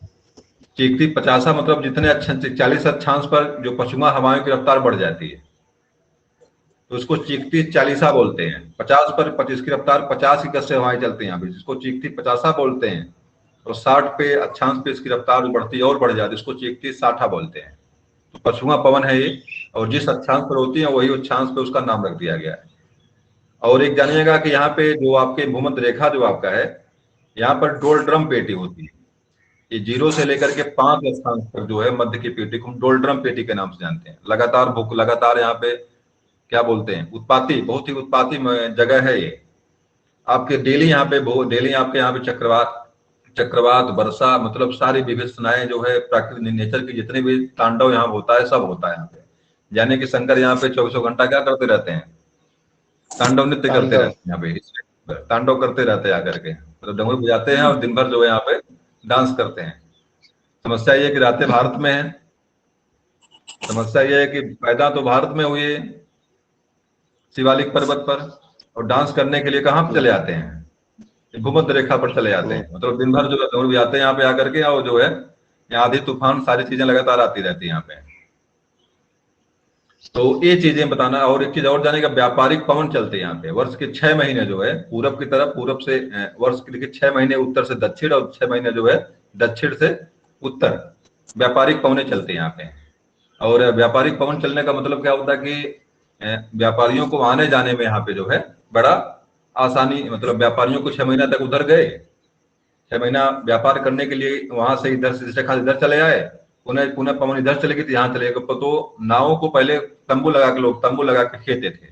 S1: चीकती 50 मतलब जितने 40 अक्षांश पर जो पश्चिमा हवाओं की रफ्तार बढ़ जाती है तो उसको चीकती 40 बोलते हैं। 50 पर 25 की रफ्तार 50 की गति से हवाएं चलती हैं यहाँ पे, जिसको चीकती 50 बोलते हैं। और 60 पे अक्षांश पे इसकी रफ्तार बढ़ती और बढ़ जाती है, इसको चीकती 60 बोलते हैं। तो पछुआ पवन है ये, और जिस अक्षांश पर होती है वही अक्षांश पे उसका नाम रख दिया गया है। और एक जानिएगा कि यहाँ पे जो आपके भूमध्य रेखा जो आपका है, यहाँ पर डोलड्रम पेटी होती है। ये 0 से लेकर के 5 अक्षांश तक जो है मध्य की पेटी को हम डोलड्रम पेटी के नाम से जानते हैं। लगातार यहाँ पे क्या बोलते हैं, उत्पाती, बहुत ही उत्पाती जगह है ये। आपके डेली आपके यहाँ पे चक्रवात वर्षा, मतलब सारी विभिन्नताएं जो है प्राकृतिक नेचर की जितने भी तांडव यहाँ होता है सब होता है यहाँ पे। यानी कि शंकर यहाँ पे 24 घंटा क्या करते रहते हैं, तांडव नृत्य करते रहते हैं यहाँ पे, तांडव करते रहते हैं आकर के, मतलब डमरू बजाते हैं और दिन भर जो है यहाँ पे डांस करते हैं। समस्या ये है कि रातें भारत में है, समस्या ये है कि पैदा तो भारत में हुए शिवालिक पर्वत पर, और डांस करने के लिए कहाँ पर चले आते हैं, भूमध्य रेखा पर चले जाते हैं। मतलब दिन भर जो डमरू बजाते हैं यहाँ पे आकर के, और जो है यहाँ आंधी तूफान सारी चीजें लगातार आती रहती है यहाँ पे। तो ये चीजें बताना। और एक चीज और जाने का, व्यापारिक पवन चलते हैं यहाँ पे वर्ष के 6 महीने जो है पूरब की तरफ, पूरब से वर्ष के 6 महीने उत्तर से दक्षिण, और 6 महीने जो है दक्षिण से उत्तर व्यापारिक पवने चलते हैं यहाँ पे। और व्यापारिक पवन चलने का मतलब क्या होता है कि व्यापारियों को आने जाने में यहाँ पे जो है बड़ा आसानी, मतलब व्यापारियों को 6 महीना तक उधर गए, 6 महीना व्यापार करने के लिए वहां से इधर से इधर चले आए, पुनः पवन इधर चले गए तो यहाँ चले गए। तो नावों को पहले तंबू लगा के खेते थे,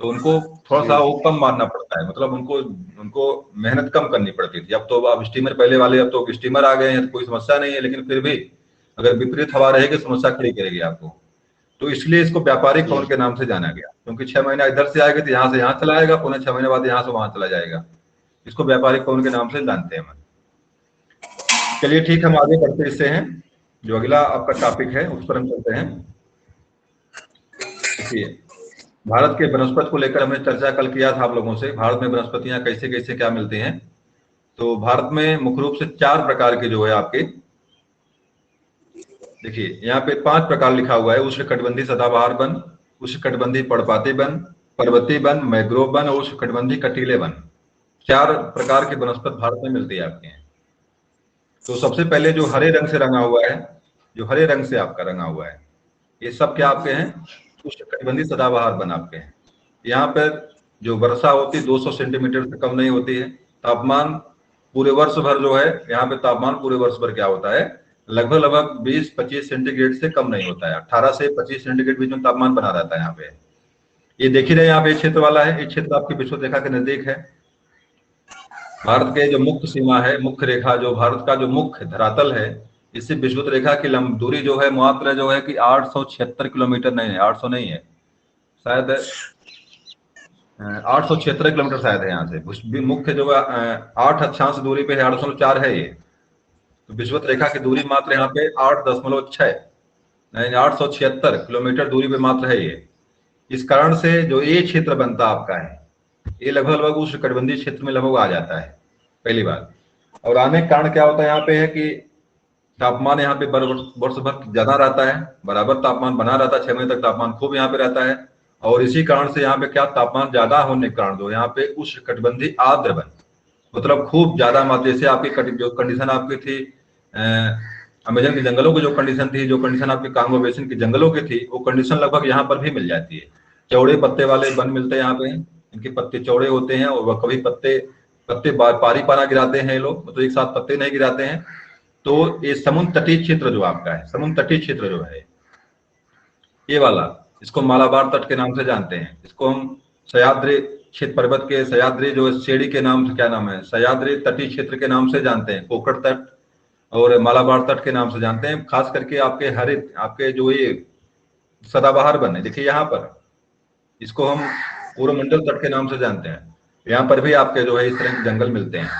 S1: तो उनको थोड़ा सा वो कम मारना पड़ता है, मतलब उनको मेहनत कम करनी पड़ती थी। अब तो अब स्टीमर पहले वाले, अब तो स्टीमर आ गए हैं, तो कोई समस्या नहीं है, लेकिन फिर भी अगर विपरीत हवा रहेगी समस्या खड़ी करेगी आपको। तो इसलिए इसको व्यापारिक पवन के नाम से जाना गया, क्योंकि 6 महीना इधर से आएगा तो यहाँ से यहाँ चला आएगा, पुनः 6 महीने बाद यहाँ से वहां चला जाएगा। इसको व्यापारिक पवन के नाम से जानते हैं। चलिए ठीक, हम आगे बढ़ते इससे हैं, जो अगला आपका टॉपिक है उस पर हम चलते हैं। देखिए, भारत के वनस्पति को लेकर हमने चर्चा कल किया था आप लोगों से, भारत में वनस्पतियां कैसे कैसे क्या मिलती हैं। तो भारत में मुख्य रूप से 4 प्रकार के जो है आपके, देखिए यहाँ पे 5 प्रकार लिखा हुआ है। उष्णकटिबंधीय सदाबहार वन, उष्णकटिबंधीय पर्णपाती वन, पर्वतीय वन, मैंग्रोव वन और उष्णकटिबंधीय कटीले वन। 4 प्रकार के वनस्पति भारत में मिलती है आपके। तो सबसे पहले जो हरे रंग से रंगा हुआ है, जो हरे रंग से आपका रंगा हुआ है, ये सब क्या आपके हैं, उष्णकटिबंधीय सदाबहार वन आपके हैं। यहाँ पर जो वर्षा होती है 200 सेंटीमीटर से कम नहीं होती है। तापमान पूरे वर्ष भर जो है यहाँ पे तापमान पूरे वर्ष भर क्या होता है, लगभग लगभग 20-25 सेंटीग्रेड से कम नहीं होता है। 18 से 25 सेंटीग्रेड बीच में तापमान बना रहता है यहाँ पे। ये देख ही रहे यहाँ पे एक क्षेत्र वाला है, एक क्षेत्र आपकी विषुवत रेखा के नजदीक है। भारत के जो मुख्य सीमा है, मुख्य रेखा जो भारत का जो मुख्य धरातल है, इससे विषुवत रेखा की लंब दूरी जो है मात्र जो है कि 876 किलोमीटर नहीं है, 800 नहीं है, शायद 876 किलोमीटर शायद है यहाँ से। मुख्य जो है 8 अक्षांश दूरी पे है, 8.4 है ये। तो विषुवत रेखा की दूरी मात्र यहाँ पे 8.6 नहीं 876 किलोमीटर दूरी पे मात्र है ये। इस कारण से जो ये क्षेत्र बनता आपका है, ये लगभग लगभग उष्णकटिबंधीय क्षेत्र में लगभग आ जाता है, पहली बात। और आने के कारण क्या होता है यहाँ पे है कि तापमान यहाँ पे वर्ष भर ज्यादा रहता है, बराबर तापमान बना रहता है, 6 महीने तक तापमान खूब यहाँ पे रहता है। और इसी कारण से यहाँ पे क्या तापमान ज्यादा होने के कारण जो यहाँ पे उष्णकटिबंधीय आर्द्र वन, मतलब खूब ज्यादा मात्रा, जैसे आपकी जो कंडीशन आपकी थी अमेजन के जंगलों की जो कंडीशन थी, जो कंडीशन आपके कांगो बेसिन के जंगलों की थी, वो कंडीशन लगभग यहाँ पर भी मिल जाती है। चौड़े पत्ते वाले वन मिलते हैं यहाँ पे, इनके पत्ते चौड़े होते हैं और वह कभी पत्ते पारी पाना गिराते हैं लोग, मतलब एक साथ पत्ते नहीं गिराते हैं। तो ये समुद्र तटीय क्षेत्र जो आपका है, समुद्र तटीय क्षेत्र जो है ये वाला, इसको मालाबार तट के नाम से जानते हैं। इसको हम सह्याद्री क्षेत्र पर्वत के सह्याद्री जो श्रेणी के नाम से, क्या नाम है, सह्याद्री तटीय क्षेत्र के नाम से जानते हैं, कोकड़ तट और मालाबार तट के नाम से जानते हैं। खास करके आपके हरित, आपके जो ये सदाबहार वन है, देखिए यहाँ पर इसको हम पूर्वमंडल तट के नाम से जानते हैं। यहाँ पर भी आपके जो है इस तरह के जंगल मिलते हैं।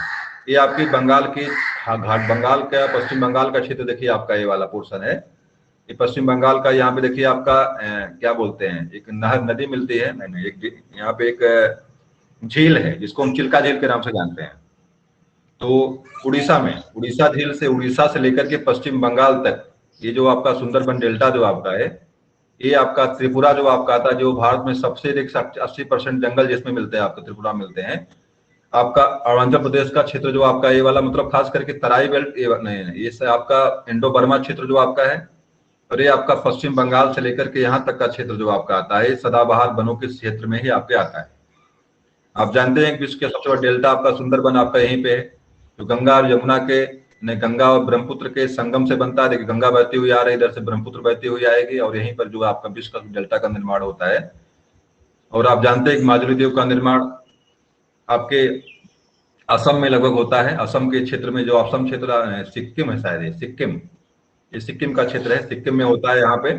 S1: ये आपकी बंगाल की घाट, बंगाल का पश्चिम बंगाल का क्षेत्र देखिए आपका ये वाला पोर्शन है, ये पश्चिम बंगाल का। यहाँ पे देखिए आपका क्या बोलते हैं, एक नहर नदी मिलती है, नहीं एक यहाँ पे एक झील है जिसको हम चिल्का झील के नाम से जानते हैं। तो उड़ीसा में, उड़ीसा झील से, उड़ीसा से लेकर के पश्चिम बंगाल तक ये जो आपका सुंदरबन डेल्टा जो आपका है, ये आपका त्रिपुरा जो आपका आता है, जो भारत में सबसे अधिक 80% जंगल जिसमें मिलते हैं आपको त्रिपुरा मिलते हैं। आपका अरुणाचल प्रदेश का क्षेत्र जो आपका ये वाला, मतलब खास करके तराई बेल्ट, ये आपका इंडो बर्मा क्षेत्र जो आपका है, और ये आपका पश्चिम बंगाल से लेकर के यहाँ तक का क्षेत्र जो आपका आता है, सदाबहार वनों के क्षेत्र में ही आपके आता है। आप जानते हैं कि विश्व का सबसे बड़ा डेल्टा आपका सुंदरबन आपका यहीं पे है, जो गंगा और यमुना के, गंगा और ब्रह्मपुत्र के संगम से बनता है। देखिए गंगा बहती हुई आ रही, इधर से ब्रह्मपुत्र बहती हुई आएगी और यहीं पर जो आपका विश्व का डेल्टा का निर्माण होता है। और आप जानते हैं कि माजुली द्वीप का निर्माण आपके असम में लगभग होता है। असम के क्षेत्र में, जो असम क्षेत्र सिक्किम है शायद, सिक्किम, ये सिक्किम का क्षेत्र है, सिक्किम में होता है। यहाँ पे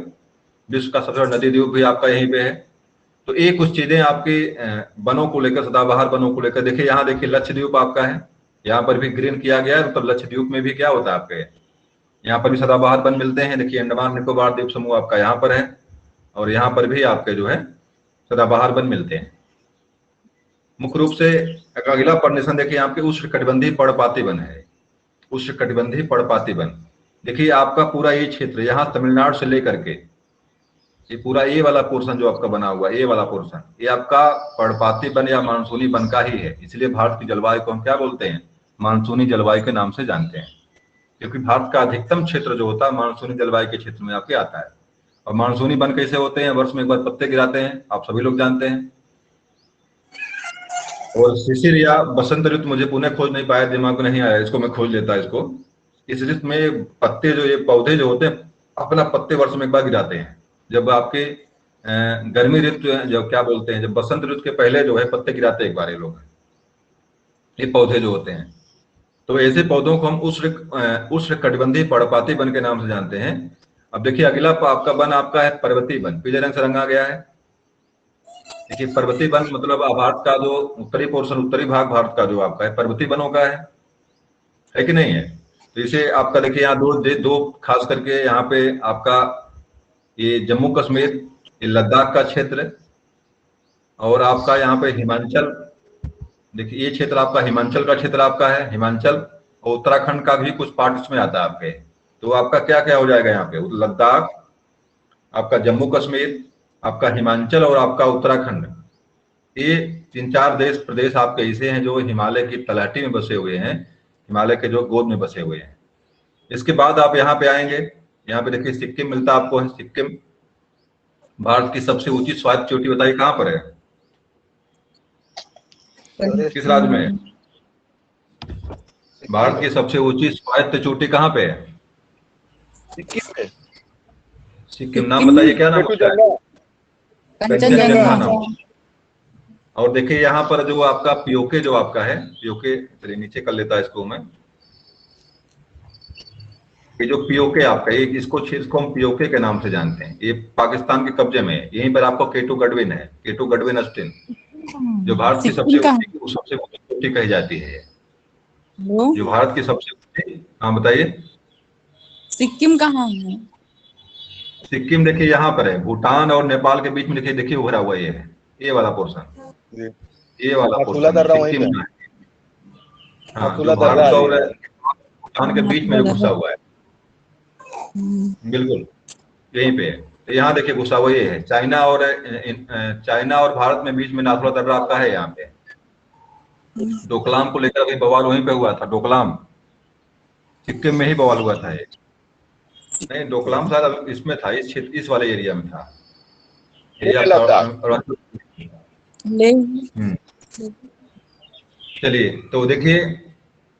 S1: विश्व का सबसे बड़ा नदी द्वीप भी आपका यहीं पे है। तो ये कुछ चीजें आपके वनों को लेकर, सदाबहार वनों को लेकर। देखिए यहाँ देखिए लक्षद्वीप आपका है, यहाँ पर भी ग्रीन किया गया है। मतलब लक्षद्वीप में भी क्या होता है आपके, यहाँ पर भी सदाबहार वन मिलते हैं। देखिए अंडमान निकोबार द्वीप समूह आपका यहाँ पर है, और यहाँ पर भी आपके जो है सदाबहार वन मिलते हैं। मुख्य रूप से अगला परनिशन देखिए आपके उष्णकटिबंधीय पर्णपाती वन है, उष्णकटिबंधीय पर्णपाती वन। देखिए आपका पूरा ये क्षेत्र, यहाँ तमिलनाडु से लेकर के ये पूरा ये वाला पोर्शन जो आपका बना हुआ है, ये वाला पोर्शन, ये आपका पर्णपाती वन या मानसूनी वन का ही है। इसलिए भारत की जलवायु को हम क्या बोलते हैं, मानसूनी जलवायु के नाम से जानते हैं, क्योंकि भारत का अधिकतम क्षेत्र जो होता है मानसूनी जलवायु के क्षेत्र में आपके आता है। और मानसूनी वन कैसे होते हैं, वर्ष में एक बार पत्ते गिराते हैं, आप सभी लोग जानते हैं। और शिशिर या बसंत ऋतु, मुझे पुनः खोज नहीं पाया, दिमाग में नहीं आया, इसको मैं खोज लेता इसको। इस ऋतु में पत्ते जो, ये पौधे जो होते हैं अपना पत्ते वर्ष में एक बार गिराते हैं। जब आपके गर्मी ऋतु, जब क्या बोलते हैं, जब बसंत ऋतु के पहले जो है पत्ते गिराते हैं एक बार ये लोग, ये पौधे जो होते हैं। तो ऐसे पौधों को हम उष्णकटिबंधीय पर्णपाती वन के नाम से जानते हैं। अब देखिए अगला आपका वन आपका है पर्वतीय वन, पीले रंग से रंगा गया है। देखिए पर्वतीय वन मतलब भारत का जो उत्तरी पोर्शन, उत्तरी भाग भारत का जो आपका है पर्वतीय वनों का है कि नहीं है। तो इसे आपका देखिए यहाँ दो खास करके यहाँ पे आपका ये जम्मू कश्मीर, ये लद्दाख का क्षेत्र, और आपका यहाँ पे हिमाचल, देखिए ये क्षेत्र आपका हिमाचल का क्षेत्र आपका है, हिमाचल और उत्तराखंड का भी कुछ पार्ट इसमें आता है आपके। तो आपका क्या क्या हो जाएगा यहाँ पे, लद्दाख, आपका जम्मू कश्मीर, आपका हिमाचल और आपका उत्तराखंड, ये 3-4 प्रदेश आपके ऐसे हैं जो हिमालय की तलहटी में बसे हुए हैं, हिमालय के जो गोद में बसे हुए हैं। इसके बाद आप यहाँ पे आएंगे, यहाँ पे देखिए सिक्किम मिलता है आपको, सिक्किम भारत की सबसे ऊंची स्वायत्त चोटी, बताइए कहाँ पर है। किस राज्य में है? भारत की सबसे ऊंची स्वायत्त चोटी कहाँ पे है?
S6: सिक्किम में।
S1: सिक्किम। नाम बताइए, क्या नाम होता है? कंचनजंगा नाम। और देखिए यहाँ पर जो आपका पीओके जो आपका है, पीओके, चलिए नीचे कर लेता है इसको मैं। ये जो पीओके आपका, ये इसको हम पीओके के नाम से जानते हैं। ये पाकिस्तान के कब्जे में है। यहीं पर आपको केटू गडविन है, केटू गडविन अस्टिन, जो भारत की सबसे ऊंची चोटी कही जाती है। जो भारत की सबसे ऊंची, हाँ बताइए।
S2: सिक्किम कहाँ है?
S1: सिक्किम देखिए यहाँ पर है, भूटान और नेपाल के बीच में देखिए, देखिए उभरा हुआ ये है, ये वाला पोर्शन, ये वाला पोर्शन सिक्किम में। हाँ, जो भारत और भूटान के बीच में जो घुसा हुआ है, बिल्कुल यहीं पे है। तो यहाँ देखिए घुसा हुआ ये है। चाइना और भारत में बीच में नाथुला दर्रा आपका है यहाँ पे। डोकलाम को लेकर अभी बवाल वहीं पे हुआ था। डोकलाम सिक्किम में ही बवाल हुआ था ये। नहीं, डोकलाम शायद इसमें था, इस क्षेत्र, इस वाले एरिया में था। चलिए, तो देखिए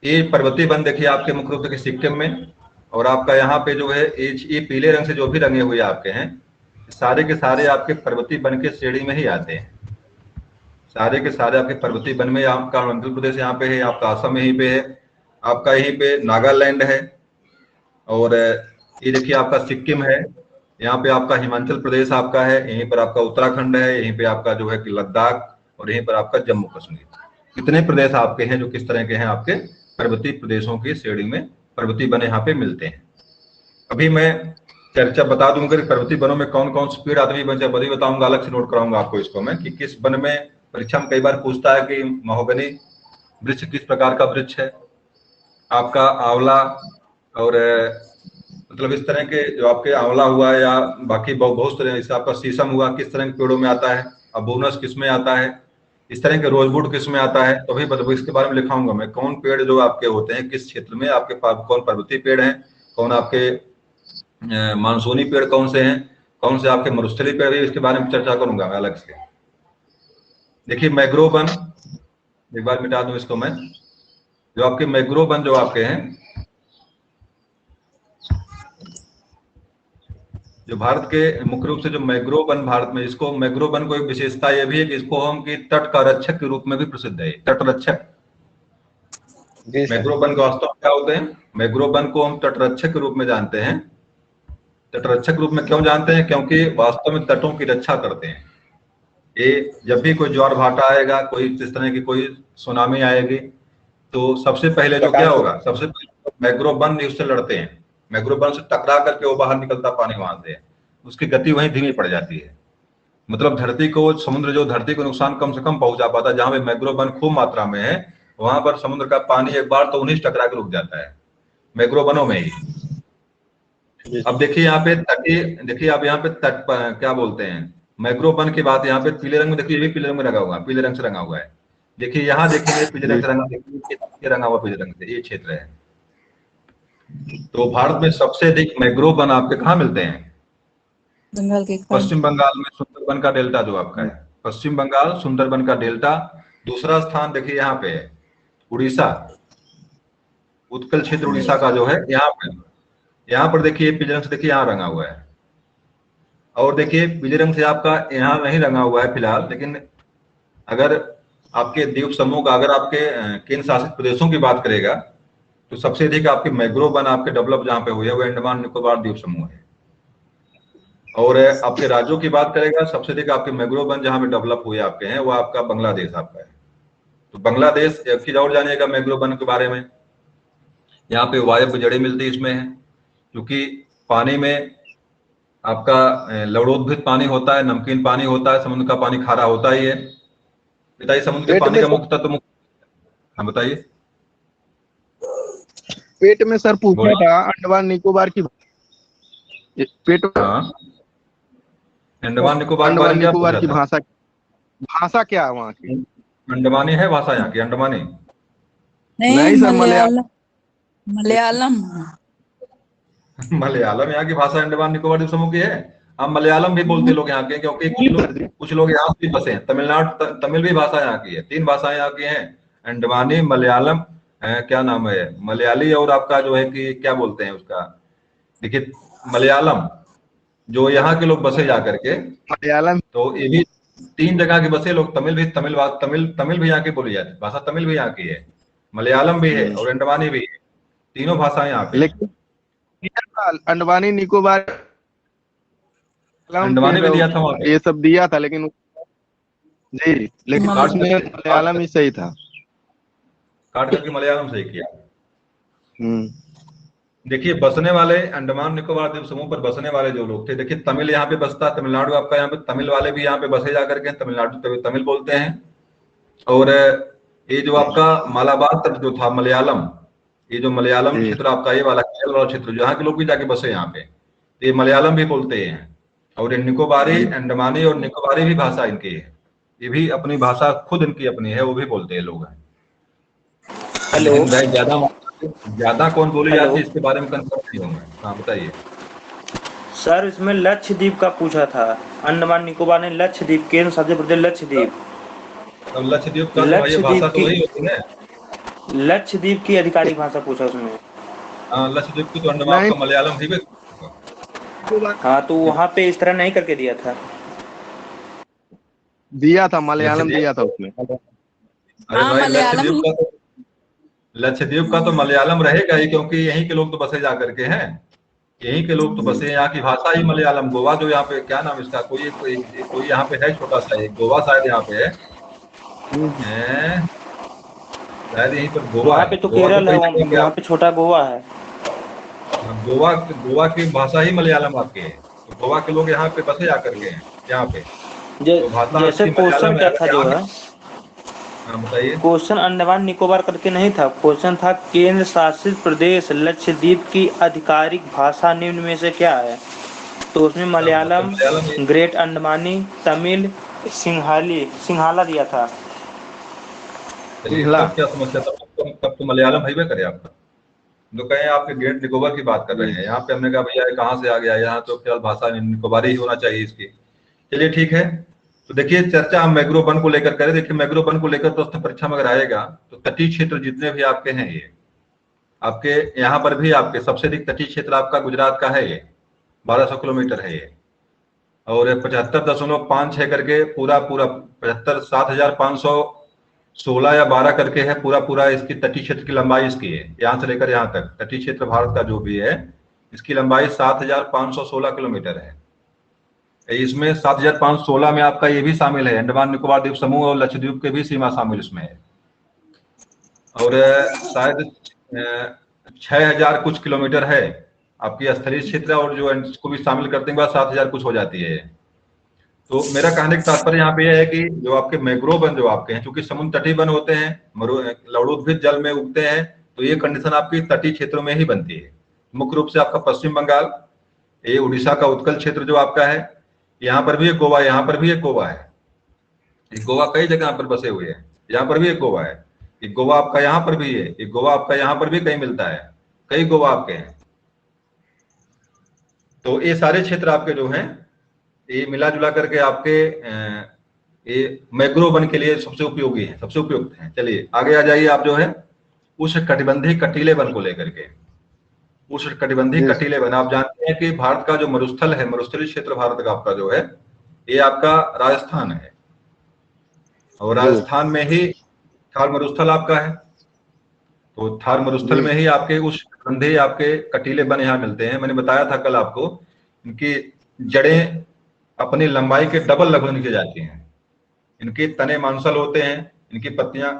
S1: ये पर्वतीय वन देखिए आपके मुख्य रूप से सिक्किम में, और आपका यहाँ पे जो है ये पीले रंग से जो भी रंगे हुए आपके हैं, सारे के सारे आपके पर्वतीय वन के श्रेणी में ही आते हैं। सारे के सारे आपके पर्वतीय वन में, आपका अरुणाचल प्रदेश यहाँ पे है, आपका असम यहीं पे है, आपका यहीं पे नागालैंड है, और ये देखिए आपका सिक्किम है, यहाँ पे आपका हिमाचल प्रदेश आपका है, यहीं पर आपका उत्तराखंड है, यहीं पे आपका जो है कि लद्दाख, और यहीं पर आपका जम्मू कश्मीर। कितने प्रदेश आपके हैं जो किस तरह के हैं, आपके पर्वतीय प्रदेशों की श्रेणी में पर्वतीय वन यहाँ पे मिलते हैं। अभी मैं चर्चा बता दूंगा कि पर्वतीय वनों में कौन कौन सी पेड़ आदि बड़ी बताऊंगा, अलग से नोट कराऊंगा आपको इसको मैं, कि किस वन में, परीक्षा में कई बार पूछता है कि महोगनी वृक्ष किस प्रकार का वृक्ष है, आपका आंवला, और मतलब इस तरह के जो आपके आंवला हुआ या बाकी बहुत तरह, जैसे आपका शीशम हुआ, किस तरह के पेड़ों में आता है, अबोनस किस में आता है, इस तरह के रोजवुड किस में आता है। तो भाई मतलब इसके बारे में लिखाऊंगा मैं, कौन पेड़ जो आपके होते हैं किस क्षेत्र में आपके पास, कौन पर्वतीय पेड़ हैं, कौन आपके मानसूनी पेड़ कौन से हैं, कौन से आपके मरुस्थलीय पेड़ है, इसके बारे में चर्चा करूंगा मैं अलग से। देखिए मैंग्रोव वन, एक बार मिटा दूं इसको मैं, जो आपके मैंग्रोव वन जो आपके हैं, जो भारत के मुख्य रूप से जो मैंग्रोव वन भारत में, इसको मैंग्रोव वन को एक विशेषता यह भी है कि इसको हम की तट का रक्षक के रूप में भी प्रसिद्ध है। तट रक्षक, मैंग्रोव वन के वास्तव में क्या होते हैं? मैंग्रोव वन को हम तट रक्षक के रूप में जानते हैं। तट रक्षक रूप में क्यों जानते हैं? क्योंकि वास्तव में तटों की रक्षा करते हैं। ये जब भी कोई ज्वार भाटा आएगा, कोई इस तरह की कोई सुनामी आएगी, तो सबसे पहले जो क्या होगा, सबसे पहले मैंग्रोव वन उससे लड़ते हैं। मैंग्रोव वन से टकरा करके वो बाहर निकलता पानी वहां से, उसकी गति वहीं धीमी पड़ जाती है। मतलब धरती को, समुद्र जो धरती को नुकसान कम से कम पहुंचा पाता है, जहां पे मैंग्रोव वन खूब मात्रा में है, वहां पर समुद्र का पानी एक बार तो उन्हीं टकरा के रुक जाता है, मैंग्रोव वनों में ही। अब देखिए यहाँ पे तटीय, देखिए आप यहाँ पे तट पर क्या बोलते हैं, मैंग्रोव वन की बात यहाँ पे पीले रंग में, देखिए ये भी पीले रंग में रंगा हुआ है, पीले रंग से रंगा हुआ है। देखिए यहाँ देखिए पीले रंग से रंगा, देखिए रंगा हुआ पीले रंग से, ये क्षेत्र है। तो भारत में सबसे अधिक मैंग्रोव वन आपके कहाँ मिलते हैं?
S2: बंगाल के
S1: पश्चिम बंगाल में सुंदरबन का डेल्टा जो आपका है, पश्चिम बंगाल सुंदरबन का डेल्टा। दूसरा स्थान देखिए यहाँ पे है उड़ीसा, उत्कल क्षेत्र उड़ीसा का जो है यहाँ पर देखिए पीले रंग से, देखिए यहाँ रंगा हुआ है। और देखिए पीले रंग से आपका यहाँ नहीं रंगा हुआ है फिलहाल, लेकिन अगर आपके द्वीप समूह का, अगर आपके केंद्र शासित प्रदेशों की बात करेगा, तो सबसे अधिक आपके मैंग्रोव वन आपके डेवलप जहां पे हुए हैं वो अंडमान निकोबार द्वीप समूह है। और आपके राज्यों की बात करेगा, सबसे अधिक आपके मैंग्रोव वन जहां पे डेवलप हुए आपके हैं वो आपका बांग्लादेश आपका है। तो बांग्लादेश, एक चीज और जानिएगा मैंग्रोव वन के बारे में, यहाँ पे वायव्य जड़ें मिलती इसमें है, क्योंकि पानी में आपका लवणोद्भिद पानी होता है, नमकीन पानी होता है, समुद्र का पानी खारा होता ही है। बताइए समुद्र के पानी का मुख्य तत्व, हाँ बताइए।
S5: पेट में सर पूछा था अंडमान निकोबार की पेट,
S1: हाँ अंडमान निकोबार
S5: की भाषा क्या है वहाँ की?
S1: अंडमानी है भाषा यहाँ की, अंडमानी
S5: नहीं सर,
S2: मलयालम
S1: मलयालम यहाँ की भाषा अंडमान निकोबार द्वीप समूह की है। हाँ, मलयालम भी बोलते लोग यहाँ के, क्योंकि कुछ लोग यहाँ भी बसे हैं। तमिलनाडु तमिल भी भाषा यहाँ की है, 3 भाषाएं यहाँ की हैं, अंडमानी, मलयालम, क्या नाम है, मलयाली, और आपका जो है कि क्या बोलते हैं उसका, देखिए मलयालम, जो यहाँ के लोग बसे जा करके,
S5: मलयालम
S1: तो ये भी 3 जगह के बसे लोग। तमिल भी यहाँ की बोली जाती है, भाषा तमिल भी यहाँ की है, मलयालम भी है और अंडमानी भी है, तीनों भाषाएं यहाँ पे हैं।
S5: लेकिन अंडमानी निकोबार
S1: अंडमानी में दिया था वहाँ पे।
S5: ये सब दिया था, लेकिन जी, लेकिन
S2: मलयालम।
S5: उसमें मलयालम ही सही था।
S1: काट करके मलयालम सही किया। देखिए, बसने वाले अंडमान निकोबार द्वीप समूह पर बसने वाले जो लोग थे, देखिए तमिल यहाँ पे बसता, तमिलनाडु आपका, यहाँ पे तमिल वाले भी यहाँ पे बसे जा करके, तमिलनाडु तमिल बोलते हैं। और ये जो आपका मालाबार तट जो था मलयालम, ये जो मलयालम क्षेत्र आपका, ये वाला केरल वाला क्षेत्र, जहाँ के लोग भी जाके बसे यहाँ पे, ये मलयालम भी बोलते हैं। और ये निकोबारी, अंडमानी और निकोबारी भी भाषा इनकी है, ये भी अपनी भाषा खुद इनकी अपनी है, वो भी बोलते हैं लोग।
S4: हेलो,
S1: लेकिन भाई ज्यादा कौन बोली जाती है इसके बारे में कंफर्म नहीं हूँ मैं। हाँ बताइए
S4: सर इसमें लक्षद्वीप का पूछा था। अंडमान निकोबार ने लक्षद्वीप, केंद्र शासित प्रदेश लक्षद्वीप।
S1: तो लक्षद्वीप का तो ये भाषा तो वही होती है,
S4: लक्षद्वीप की आधिकारिक भाषा पूछा उसमें।
S1: हाँ, लक्षद्वीप की तो अंडमान का मलयालम ही।
S4: हाँ, तो वहाँ पे इस तरह नहीं करके दिया था।
S5: दिया था, मलयालम दिया था उसमें।
S1: अरे
S2: हाँ,
S1: भाई,
S2: मलयालम
S1: लक्षद्वीप का तो मलयालम रहेगा ही, क्योंकि यहीं के लोग तो बसे जा करके हैं, यहीं के लोग तो बसे, यहाँ की भाषा ही मलयालम। गोवा जो यहाँ पे, क्या नाम इसका, कोई यहाँ पे है छोटा सा, एक गोवा शायद यहाँ पे है, शायद यहीं पर गोवा
S4: वहाँ
S1: है।
S4: पे तो केरल है, वहाँ पे छोटा गोवा है।
S1: गोवा की भाषा ही मलयालम आपकी है, तो गोवा के लोग यहाँ पे बसे जा करके हैं यहाँ पे, तो भाषा
S4: जैसे क्वेश्चन क्या था जो है,
S1: बताइए।
S4: क्वेश्चन अंडमान निकोबार करके नहीं था, क्वेश्चन था केंद्र शासित प्रदेश लक्षद्वीप की आधिकारिक भाषा निम्न में से क्या है। तो उसमें मलयालम, ग्रेट अंडमानी, तमिल, सिंहाला दिया था।
S1: क्या समस्या था, तब तो मलयालम हाईवे करे आपका। जो कहें आपके ग्रेट निकोबार की बात कर रहे हैं, यहाँ पे हमने कहा भैया कहाँ से आ गया, यहाँ तो केवल भाषा निकोबारी ही होना चाहिए इसकी। चलिए ठीक है, तो देखिए चर्चा हम मैग्रो वन को लेकर करें। देखिए मैग्रो वन को लेकर दोस्तों परीक्षा में अगर आएगा तो तटीय क्षेत्र जितने भी आपके हैं, ये आपके यहाँ पर भी आपके सबसे अधिक तटीय क्षेत्र आपका गुजरात का है, ये 1200 किलोमीटर है ये, और 75.56 करके पूरा 7,516 या 12 करके है पूरा इसकी तटीय क्षेत्र की लंबाई इसकी है, यहाँ से लेकर यहाँ तक तटीय क्षेत्र भारत का जो भी है, इसकी लंबाई 7,516 किलोमीटर है। इसमें 7,516 में आपका ये भी शामिल है, अंडमान निकोबार द्वीप समूह और लक्षद्वीप के भी सीमा शामिल इसमें है, और शायद 6,000 कुछ किलोमीटर है आपकी स्थलीय क्षेत्र, और जो इसको भी शामिल करते हैं 7,000 कुछ हो जाती है। तो मेरा कहने का तात्पर्य यहाँ पे यह है कि जो आपके मैग्रोव वन जो आपके हैं, चूंकि समुद्र तटीय वन होते हैं, लवणोद्भिद जल में उगते हैं, तो ये कंडीशन आपकी तटीय क्षेत्रों में ही बनती है। मुख्य रूप से आपका पश्चिम बंगाल, ये उड़ीसा का उत्कल क्षेत्र जो आपका है, यहाँ पर भी एक गोवा, यहाँ पर भी एक गोवा है, एक गोवा कई जगह पर बसे हुए हैं, यहाँ पर भी एक गोवा है, एक गोवा आपका यहाँ पर भी है, एक गोवा आपका यहाँ पर भी कहीं मिलता है, कई गोवा आपके हैं। तो ये सारे क्षेत्र आपके जो हैं, ये मिला जुला करके आपके ये मैग्रो वन के लिए सबसे उपयोगी है, सबसे उपयुक्त है। चलिए आगे आ जाइए आप जो है उष्णकटिबंधीय कटीले वन को लेकर के। उष्णकटिबंधीय कटीले वन, आप जानते हैं कि भारत का जो मरुस्थल है, मरुस्थलीय क्षेत्र भारत का आपका जो है, ये आपका राजस्थान है, और राजस्थान में ही थार मरुस्थल आपका है, तो थार मरुस्थल में ही आपके उष्णकटिबंधीय आपके कटीले वन यहाँ मिलते हैं। मैंने बताया था कल आपको, इनकी जड़ें अपनी लंबाई के डबल लगभग नीचे जाती हैं, इनके तने मांसल होते हैं, इनकी पत्तियां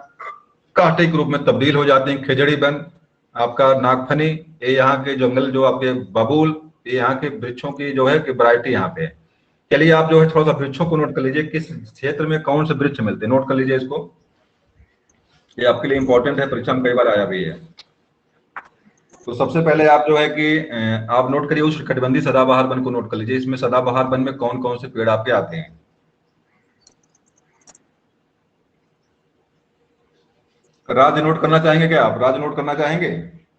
S1: कांटे के रूप में तब्दील हो जाती हैं। खिजड़ी वन आपका, नागफनी, ये यहाँ के जंगल जो आपके बबूल, ये यहाँ के वृक्षों की जो है कि वैरायटी यहाँ पे है। चलिए आप जो है थोड़ा सा वृक्षों को नोट कर लीजिए, किस क्षेत्र में कौन से वृक्ष मिलते हैं, नोट कर लीजिए इसको, ये आपके लिए इंपॉर्टेंट है, परीक्षा में कई बार आया भी है। तो सबसे पहले आप जो है कि आप नोट करिए उष्णकटिबंधीय सदाबहार वन को नोट कर लीजिए। इसमें सदाबहार वन में कौन कौन से पेड़ आपके आते हैं। राज्य नोट करना चाहेंगे क्या आप, राज्य नोट करना चाहेंगे?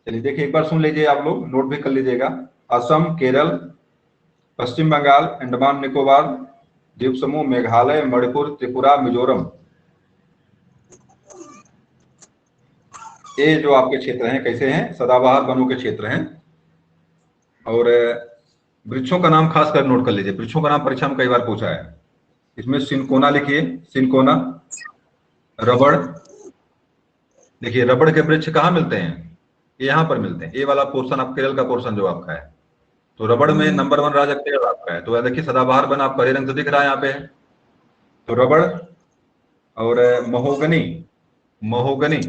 S1: चलिए देखिए एक बार सुन लीजिए, आप लोग नोट भी कर लीजिएगा। असम, केरल, पश्चिम बंगाल, अंडमान निकोबार द्वीप समूह, मेघालय, मणिपुर, त्रिपुरा, मिजोरम। ये जो आपके क्षेत्र हैं कैसे हैं? सदाबहार वनों के क्षेत्र हैं। और वृक्षों का नाम खास कर नोट कर लीजिए, वृक्षों का नाम परीक्षा में कई बार पूछा है। इसमें सिनकोना लिखिए, सिनकोना। रबड़, देखिए रबड़ के वृक्ष कहाँ मिलते हैं? ये यहाँ पर मिलते हैं। ये वाला पोर्शन आप केरल का पोर्शन जो आपका है, तो रबड़ में नंबर 1 राज्य केरल आपका है। तो देखिए सदाबहार वन आपका हरे रंग से दिख रहा है यहाँ पे। तो रबड़ और महोगनी, महोगनी,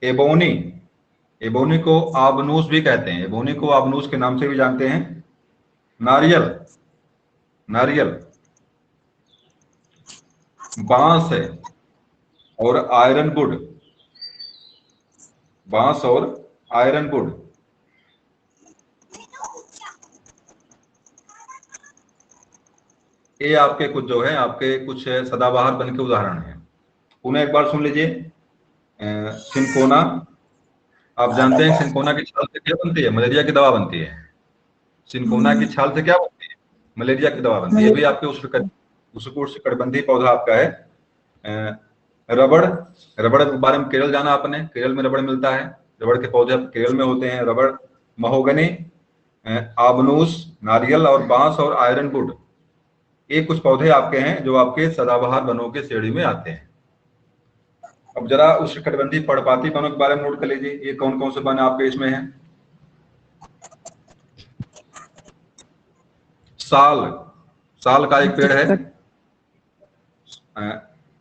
S1: एबोनी, एबोनी को आबनूस भी कहते हैं, एबोनी को आबनूस के नाम से भी जानते हैं। नारियल, नारियल, बांस है और आयरनवुड, बांस और आयरनवुड। ये आपके कुछ जो है आपके कुछ सदाबहार वन के उदाहरण हैं। उन्हें एक बार सुन लीजिए। सिनकोना, आप जानते हैं सिनकोना की छाल से क्या बनती है? मलेरिया की दवा बनती है। सिनकोना की छाल से क्या बनती है? मलेरिया की दवा बनती है। ये भी आपके उष्णकटिबंधीय पौधा आपका है। रबड़, रबड़ के बारे में केरल जाना आपने, केरल में रबड़ मिलता है, रबड़ के पौधे केरल में होते हैं। रबड़, महोगनी, आबनूस, नारियल और बांस और आयरनवुड, ये कुछ पौधे आपके हैं जो आपके सदाबहार वनों के श्रेणी में आते हैं। अब जरा उष्णकटिबंधीय पर्णपाती वनों के बारे में नोट कर लीजिए। ये कौन कौन से वन आपके इसमें हैं? साल, साल का एक पेड़ है।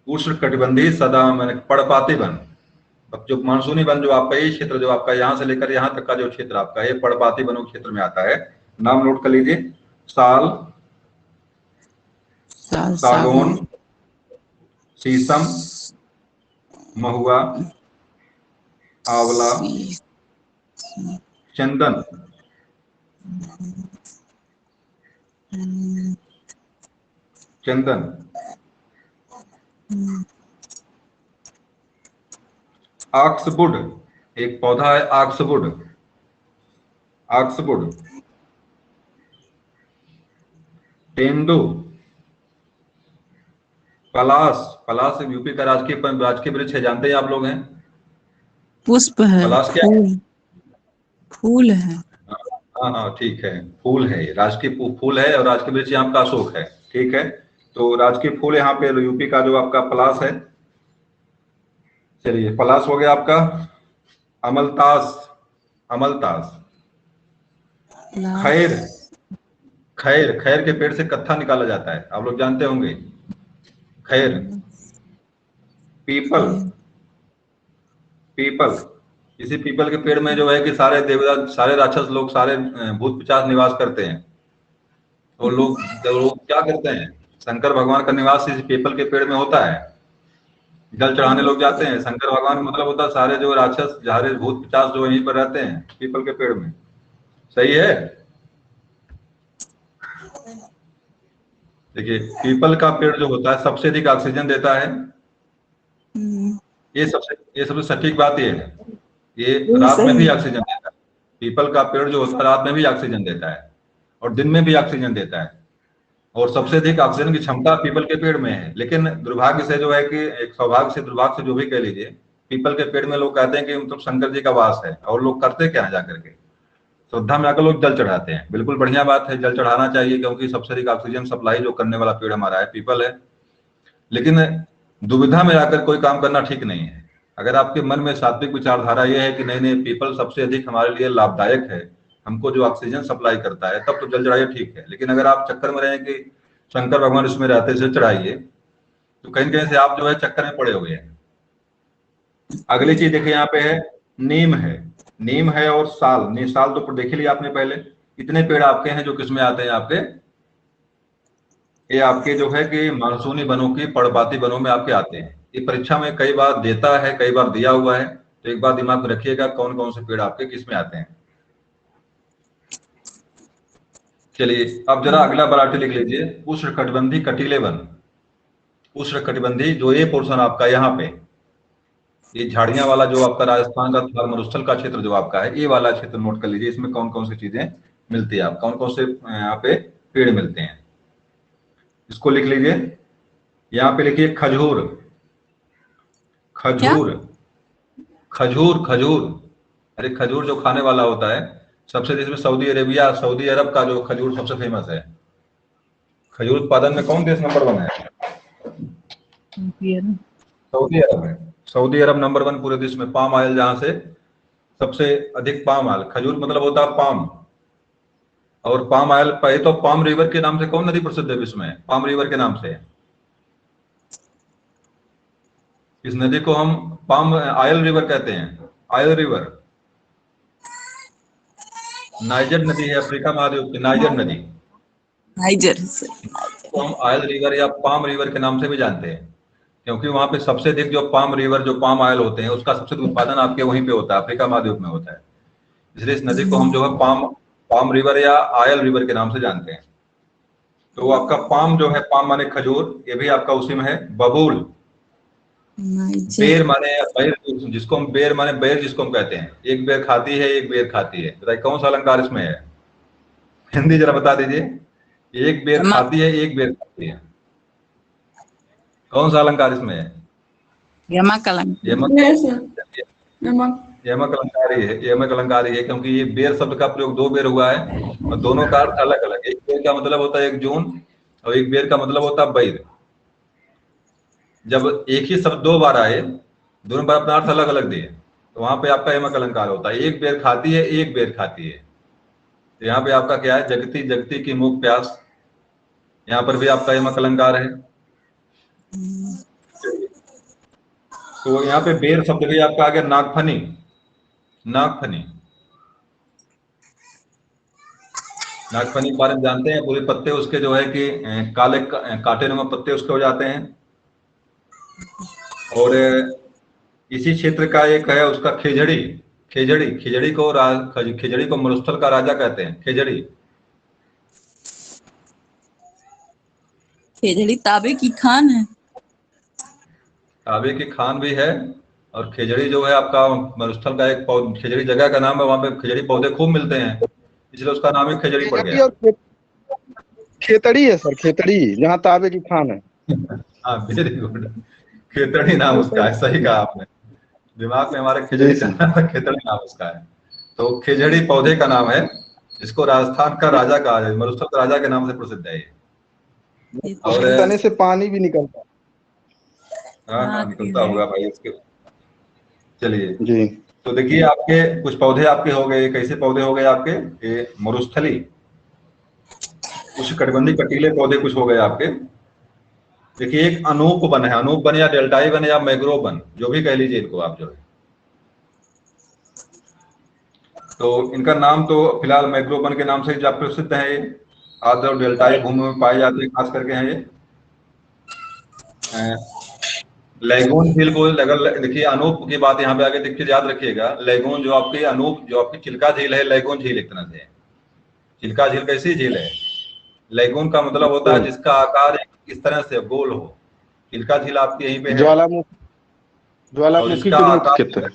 S1: उष्णकटिबंधीय सदा मैंने पर्णपाती वन, जो मानसूनी वन जो आपका ये क्षेत्र जो आपका यहाँ से लेकर यहाँ तक का जो क्षेत्र आपका ये पर्णपाती वनों के क्षेत्र में आता है। नाम नोट कर लीजिए। साल, सागौन, शीशम, महुआ, आंवला, चंदन, चंदन, ऑक्सवुड, एक पौधा है ऑक्सवुड, ऑक्सवुड, तेंदू, पलाश, पलाश यूपी का राजकीय वृक्ष है, जानते हैं आप लोग हैं?
S2: पुष्प है,
S1: पलाश क्या है?
S2: फूल है।
S1: हाँ हाँ ठीक है, फूल है, राजकीय फूल है। और राजकीय वृक्ष आपका अशोक है, ठीक है। तो राजकीय फूल यहाँ पे यूपी का जो आपका पलाश है। चलिए, पलाश हो गया आपका। अमलतास, अमलतास, खैर, खैर, खैर के पेड़ से कत्था निकाला जाता है, आप लोग जानते होंगे। खैर, पीपल, पीपल, इसी पीपल के पेड़ में जो है कि सारे देवता, सारे राक्षस लोग, सारे भूत पिशाच निवास करते हैं। और लोग क्या करते हैं? शंकर भगवान का निवास इस पीपल के पेड़ में होता है। जल चढ़ाने लोग जाते हैं। शंकर भगवान का मतलब होता है सारे जो राक्षस, सारे भूत पिशाच जो यहीं पर रहते हैं पीपल के पेड़ में। सही है? देखिए, पीपल का पेड़ जो होता है सबसे अधिक ऑक्सीजन देता है। ये सबसे सटीक बात ये है। ये रात में भी ऑक्सीजन देता है। पीपल का पेड़ जो होता है रात में भी ऑक्सीजन देता है और दिन में भी ऑक्सीजन देता है। और सबसे अधिक ऑक्सीजन की क्षमता पीपल के पेड़ में है। लेकिन दुर्भाग्य से जो है कि, एक सौभाग्य से दुर्भाग्य से जो भी कह लीजिए, पीपल के पेड़ में लोग कहते हैं कि मतलब शंकर जी का वास है। और लोग करते क्या है? जाकर के श्रद्धा में आकर लोग जल चढ़ाते हैं। बिल्कुल बढ़िया बात है, जल चढ़ाना चाहिए, क्योंकि सबसे अधिक ऑक्सीजन सप्लाई जो करने वाला पेड़ हमारा है पीपल है। लेकिन दुविधा में आकर कोई काम करना ठीक नहीं है। अगर आपके मन में सात्विक विचारधारा यह है कि नहीं नहीं, पीपल सबसे अधिक हमारे लिए लाभदायक है, हमको जो ऑक्सीजन सप्लाई करता है, तब तो जल चढ़ाइए, ठीक है। लेकिन अगर आप चक्कर में रहे कि शंकर भगवान इसमें रहते से चढ़ाइए, तो कहीं कहीं से आप जो है चक्कर में पड़े हुए हैं। अगली चीज देखिए, यहाँ पे है नीम है, नीम है और साल। साल तो देख लिया आपने पहले। इतने पेड़ आपके हैं जो किसमें आते हैं आपके? ये आपके जो है कि मानसूनी वनों की, पर्णपाती वनों में आपके आते हैं। ये परीक्षा में कई बार देता है, कई बार दिया हुआ है। तो एक बार दिमाग में रखिएगा कौन कौन से पेड़ आपके किस में आते हैं। चलिए, अब जरा अगला बराटी लिख लीजिए, उष्णकटिबंधीय कटीले वन। उष्णकटिबंधीय जो ये पोर्शन आपका यहाँ पे, ये झाड़ियां वाला जो आपका राजस्थान का मरुस्थल का क्षेत्र जो आपका है, ये वाला क्षेत्र नोट कर लीजिए। इसमें कौन कौन सी चीजें मिलती है। आप कौन कौन से यहाँ पे पेड़ मिलते हैं, इसको लिख लीजिए। यहाँ पे लिखिए खजूर, खजूर, खजूर, खजूर। अरे खजूर जो खाने वाला होता है, सबसे जिसमें सऊदी अरेबिया, सऊदी अरब का जो खजूर सबसे फेमस है। खजूर उत्पादन में कौन देश नंबर 1 है? सऊदी अरब है। सऊदी अरब नंबर 1 पूरे देश में। पाम ऑयल जहां से सबसे अधिक पाम ऑयल, खजूर मतलब होता है पाम, और पाम ऑयल पे तो पाम रिवर के नाम से कौन नदी प्रसिद्ध है विश्व में? पाम रिवर के नाम से। इस नदी को हम पाम ऑयल रिवर कहते हैं। ऑयल रिवर नाइजर नदी है, अफ्रीका महाद्वीप की नाइजर नदी
S2: नाइजर से।
S1: को हम ऑयल रिवर या पाम रिवर के नाम से भी जानते हैं, क्योंकि वहां पे सबसे अधिक जो पाम रिवर, जो पाम ऑयल होते हैं, उसका सबसे अधिक उत्पादन आपके वहीं पे होता है, अफ्रीका महाद्वीप में होता है। इसलिए इस नदी को हम जो है पाम पाम रिवर या ऑयल रिवर के नाम से जानते हैं। तो आपका पाम जो है, पाम माने खजूर, ये भी आपका उसी में है। बबूल, बेर माने बेर, जिसको हम बेर माने बेर जिसको हम कहते हैं, एक बेर खाती है, एक बेर खाती है। बताइए कौन सा अलंकार इसमें है? हिंदी जरा बता दीजिए। एक बेर खाती है, एक बेर खाती है, कौन सा अलंकार इसमें है?
S2: यमक अलंकार।
S1: यमक अलंकारी है, यमक अलंकारी है, क्योंकि ये बेर शब्द का प्रयोग 2 बेर हुआ है और दोनों का अर्थ अलग अलग है। एक बेर का मतलब होता है 1 जून और एक बेर का मतलब होता है बैर। जब एक ही शब्द 2 बार आए, दोनों बार अपना अर्थ अलग अलग दिए, तो वहां पे आपका यमक अलंकार होता है। एक बेर खाती है, एक बेर खाती है। तो यहाँ पे आपका क्या है? जगती जगती की मूक प्यास, यहाँ पर भी आपका यमक अलंकार है। तो यहाँ पे बेर शब्द भी आपका आ गया। नागफनी, नागफनी, नागफनी के बारे में जानते हैं? पूरे पत्ते उसके जो है कि काले कांटे नुमा पत्ते उसके हो जाते हैं। और इसी क्षेत्र का एक है उसका खेजड़ी, खेजड़ी, खेजड़ी को मरुस्थल का राजा कहते हैं। खेजड़ी,
S2: खेजड़ी ताबे की खान है।
S1: ताबे की खान भी है, और खेजड़ी जो है आपका मरुस्थल का एक खेजड़ी जगह का नाम है, वहां पे खेजड़ी पौधे खूब मिलते हैं, इसलिए उसका नाम ही खेजड़ी पड़ गया।
S5: खेतड़ी है सर, खेतड़ी, जहाँ ताबे की खान है।
S1: हाँ वेरी गुड, खेतड़ी नाम उसका है, सही कहा आपने। दिमाग में हमारे खिचड़ी खेतड़ी नाम उसका है। तो खिचड़ी पौधे का नाम है, जिसको राजस्थान का राजा कहा जाए, मरुस्थल का राजा के नाम से प्रसिद्ध है ये। और
S5: तने से पानी भी निकलता है।
S1: हाँ हाँ निकलता होगा भाई इसके। चलिए
S5: जी,
S1: तो देखिए आपके कुछ पौधे आपके हो गए। कैसे पौधे हो गए आपके? ये मरुस्थली, कुछ कटबंधी कटीले पौधे कुछ हो गए आपके। देखिए एक अनूप वन है, अनूप वन या डेल्टाई वन या मैग्रोव वन, जो भी कह लीजिए इनको आप जो है। तो इनका नाम तो फिलहाल मैग्रोव वन के नाम से प्रसिद्ध है ये। आर्द्र और डेल्टाई भूमि में पाए जाते हैं, खास करके हैं ये। लैगून झील को अगर देखिए, अनूप की बात यहाँ पे आगे देखिए, याद रखिएगा। लैगून जो आपकी अनूप, जो आपकी चिल्का झील है, लैगून झील एक तरह से है। चिल्का झील कैसी झील है? लैगून का मतलब होता है जिसका आकार इस तरह से गोल हो। चिल्का झील आपकी यहीं पे है,
S5: ज्वालामुखी
S1: के
S5: आकार,